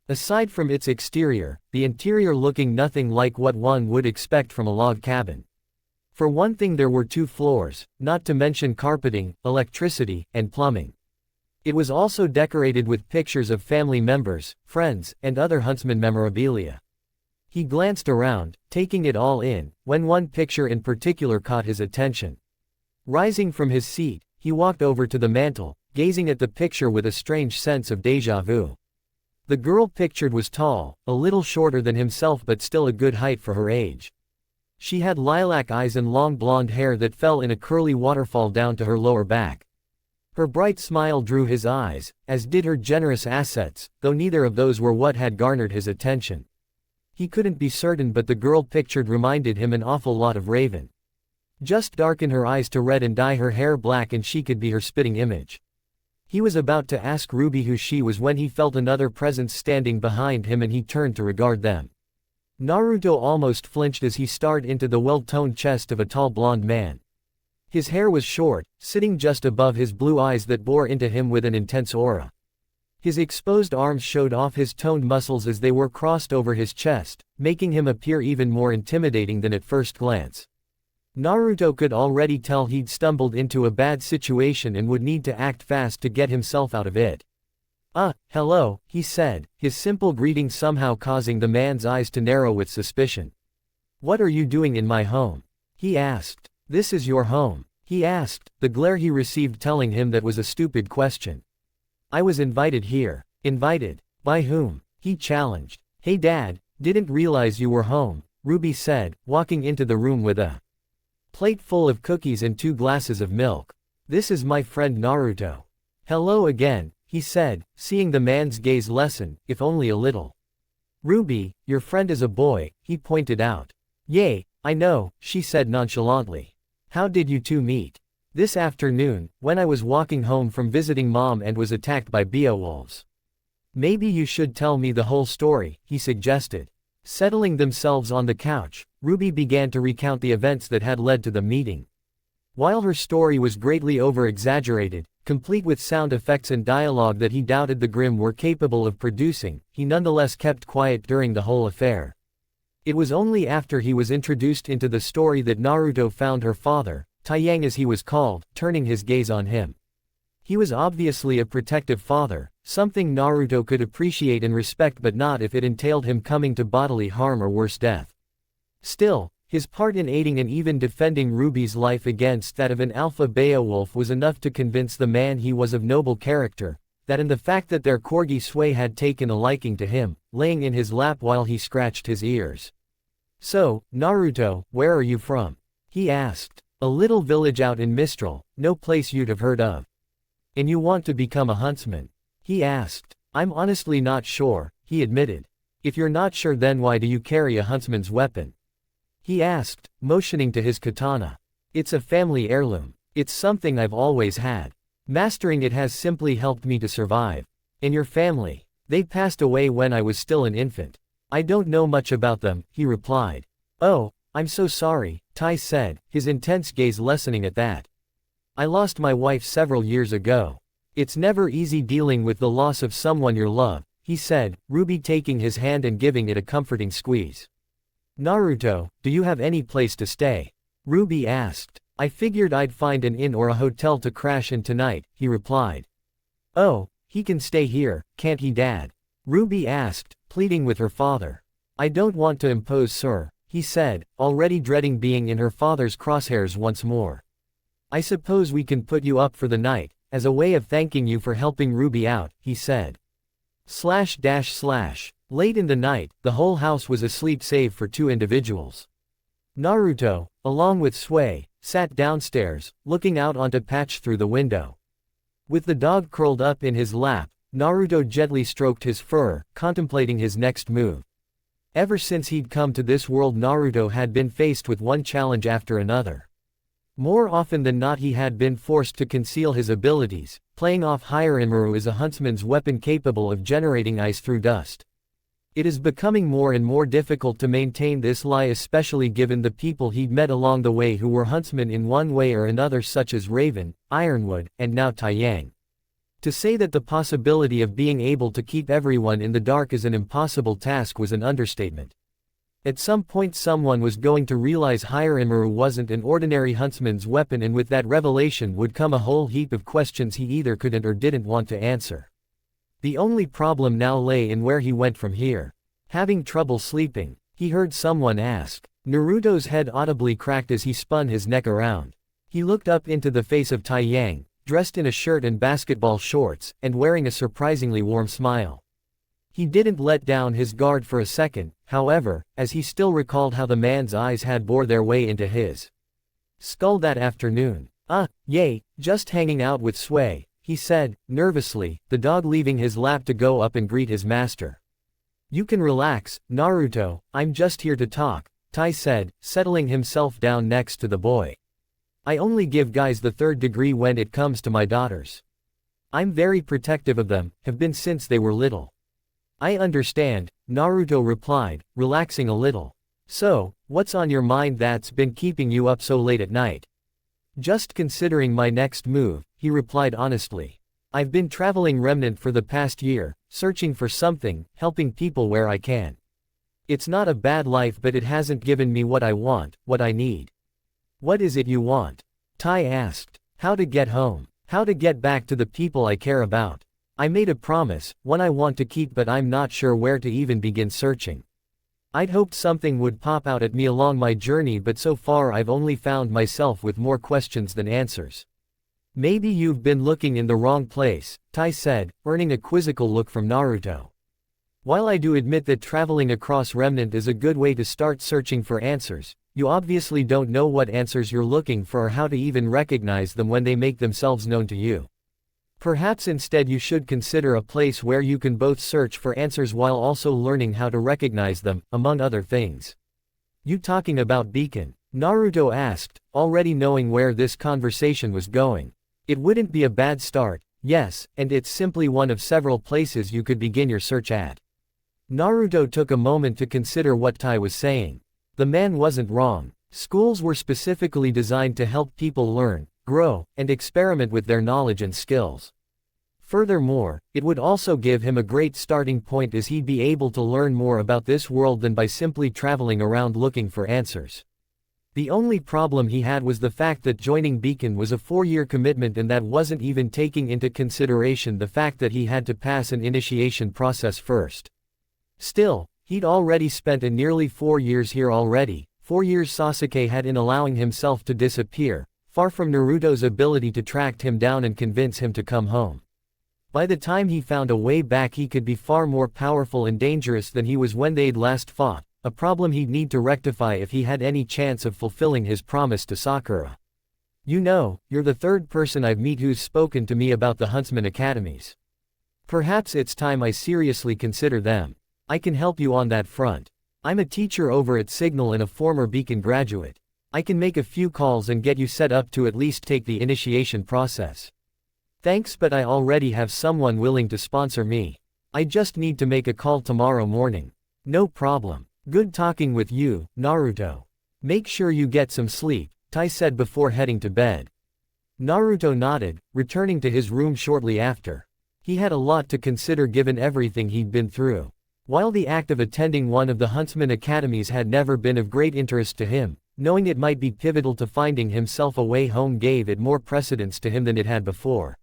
Aside from its exterior, the interior looking nothing like what one would expect from a log cabin. For one thing, there were 2 floors, not to mention carpeting, electricity, and plumbing. It was also decorated with pictures of family members, friends, and other huntsman memorabilia. He glanced around, taking it all in, when one picture in particular caught his attention. Rising from his seat, he walked over to the mantel, gazing at the picture with a strange sense of déjà vu. The girl pictured was tall, a little shorter than himself but still a good height for her age. She had lilac eyes and long blonde hair that fell in a curly waterfall down to her lower back. Her bright smile drew his eyes, as did her generous assets, though neither of those were what had garnered his attention. He couldn't be certain, but the girl pictured reminded him an awful lot of Raven. Just darken her eyes to red and dye her hair black and she could be her spitting image. He was about to ask Ruby who she was when he felt another presence standing behind him and he turned to regard them. Naruto almost flinched as he stared into the well-toned chest of a tall blonde man. His hair was short, sitting just above his blue eyes that bore into him with an intense aura. His exposed arms showed off his toned muscles as they were crossed over his chest, making him appear even more intimidating than at first glance. Naruto could already tell he'd stumbled into a bad situation and would need to act fast to get himself out of it. Hello, he said, his simple greeting somehow causing the man's eyes to narrow with suspicion. What are you doing in my home? He asked. This is your home? He asked, the glare he received telling him that was a stupid question. I was invited here. Invited? By whom? He challenged. Hey Dad, didn't realize you were home, Ruby said, walking into the room with a plate full of cookies and 2 glasses of milk. This is my friend Naruto. Hello again, he said, seeing the man's gaze lessen, if only a little. Ruby, your friend is a boy, he pointed out. Yay, I know, she said nonchalantly. How did you 2 meet? This afternoon, when I was walking home from visiting Mom and was attacked by beowulfs. Maybe you should tell me the whole story, he suggested. Settling themselves on the couch, Ruby began to recount the events that had led to the meeting. While her story was greatly over-exaggerated, complete with sound effects and dialogue that he doubted the Grimm were capable of producing, he nonetheless kept quiet during the whole affair. It was only after he was introduced into the story that Naruto found her father, Taiyang as he was called, turning his gaze on him. He was obviously a protective father, something Naruto could appreciate and respect, but not if it entailed him coming to bodily harm or worse death. Still, his part in aiding and even defending Ruby's life against that of an alpha Beowulf was enough to convince the man he was of noble character, that and the fact that their corgi Sway had taken a liking to him, laying in his lap while he scratched his ears. So, Naruto, where are you from? He asked. A little village out in Mistral, no place you'd have heard of. And you want to become a huntsman? He asked. I'm honestly not sure, he admitted. If you're not sure, then why do you carry a huntsman's weapon? He asked, motioning to his katana. It's a family heirloom. It's something I've always had. Mastering it has simply helped me to survive. And your family? They passed away when I was still an infant. I don't know much about them, he replied. Oh, I'm so sorry, Tai said, his intense gaze lessening at that. I lost my wife several years ago. It's never easy dealing with the loss of someone you love, he said, Ruby taking his hand and giving it a comforting squeeze. Naruto, do you have any place to stay? Ruby asked. I figured I'd find an inn or a hotel to crash in tonight, he replied. Oh, he can stay here, can't he, Dad? Ruby asked, pleading with her father. I don't want to impose, sir, he said, already dreading being in her father's crosshairs once more. I suppose we can put you up for the night, as a way of thanking you for helping Ruby out, he said. Late in the night, the whole house was asleep save for two individuals. Naruto, along with Sway, sat downstairs, looking out onto Patch through the window. With the dog curled up in his lap, Naruto gently stroked his fur, contemplating his next move. Ever since he'd come to this world, Naruto had been faced with one challenge after another. More often than not he had been forced to conceal his abilities, playing off Hirainmaru as a huntsman's weapon capable of generating ice through dust. It is becoming more and more difficult to maintain this lie, especially given the people he'd met along the way who were huntsmen in one way or another, such as Raven, Ironwood, and now Taiyang. To say that the possibility of being able to keep everyone in the dark is an impossible task was an understatement. At some point someone was going to realize Hirainmaru wasn't an ordinary huntsman's weapon, and with that revelation would come a whole heap of questions he either couldn't or didn't want to answer. The only problem now lay in where he went from here. Having trouble sleeping, he heard someone ask. Naruto's head audibly cracked as he spun his neck around. He looked up into the face of Taiyang, dressed in a shirt and basketball shorts, and wearing a surprisingly warm smile. He didn't let down his guard for a second, however, as he still recalled how the man's eyes had bored their way into his skull that afternoon. Yay, just hanging out with Sway, he said, nervously, the dog leaving his lap to go up and greet his master. You can relax, Naruto, I'm just here to talk, Tai said, settling himself down next to the boy. I only give guys the third degree when it comes to my daughters. I'm very protective of them, have been since they were little. I understand, Naruto replied, relaxing a little. So, what's on your mind that's been keeping you up so late at night? Just considering my next move, he replied honestly. I've been traveling Remnant for the past year, searching for something, helping people where I can. It's not a bad life, but it hasn't given me what I want, what I need. What is it you want? Tai asked. How to get home. How to get back to the people I care about. I made a promise, one I want to keep, but I'm not sure where to even begin searching. I'd hoped something would pop out at me along my journey, but so far I've only found myself with more questions than answers. Maybe you've been looking in the wrong place, Tai said, earning a quizzical look from Naruto. While I do admit that traveling across Remnant is a good way to start searching for answers, you obviously don't know what answers you're looking for or how to even recognize them when they make themselves known to you. Perhaps instead you should consider a place where you can both search for answers while also learning how to recognize them, among other things. You talking about Beacon? Naruto asked, already knowing where this conversation was going. It wouldn't be a bad start, yes, and it's simply one of several places you could begin your search at. Naruto took a moment to consider what Tai was saying. The man wasn't wrong. Schools were specifically designed to help people learn, grow, and experiment with their knowledge and skills. Furthermore, it would also give him a great starting point, as he'd be able to learn more about this world than by simply traveling around looking for answers. The only problem he had was the fact that joining Beacon was a 4-year commitment, and that wasn't even taking into consideration the fact that he had to pass an initiation process first. Still, he'd already spent nearly 4 years here already. 4 years Sasuke had in allowing himself to disappear, far from Naruto's ability to track him down and convince him to come home. By the time he found a way back, he could be far more powerful and dangerous than he was when they'd last fought, a problem he'd need to rectify if he had any chance of fulfilling his promise to Sakura. You know, you're the third person I've met who's spoken to me about the Huntsman Academies. Perhaps it's time I seriously consider them. I can help you on that front. I'm a teacher over at Signal and a former Beacon graduate. I can make a few calls and get you set up to at least take the initiation process. Thanks, but I already have someone willing to sponsor me. I just need to make a call tomorrow morning. No problem. Good talking with you, Naruto. Make sure you get some sleep, Tai said before heading to bed. Naruto nodded, returning to his room shortly after. He had a lot to consider given everything he'd been through. While the act of attending one of the Huntsman Academies had never been of great interest to him, knowing it might be pivotal to finding himself a way home gave it more precedence to him than it had before.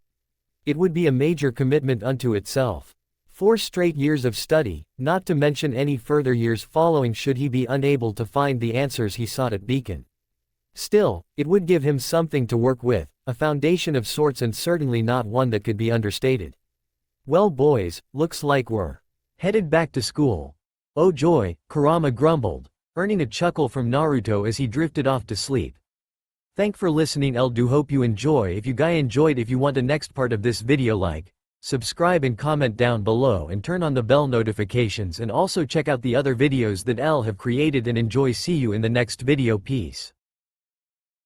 It would be a major commitment unto itself. 4 straight years of study, not to mention any further years following should he be unable to find the answers he sought at Beacon. Still, it would give him something to work with, a foundation of sorts and certainly not one that could be understated. Well boys, looks like we're headed back to school. Oh joy, Kurama grumbled, earning a chuckle from Naruto as he drifted off to sleep. Thank for listening. I do hope you enjoy. If you guys enjoyed, if you want the next part of this video, like, subscribe and comment down below and turn on the bell notifications, and also check out the other videos that L have created and enjoy. See you in the next video. Peace.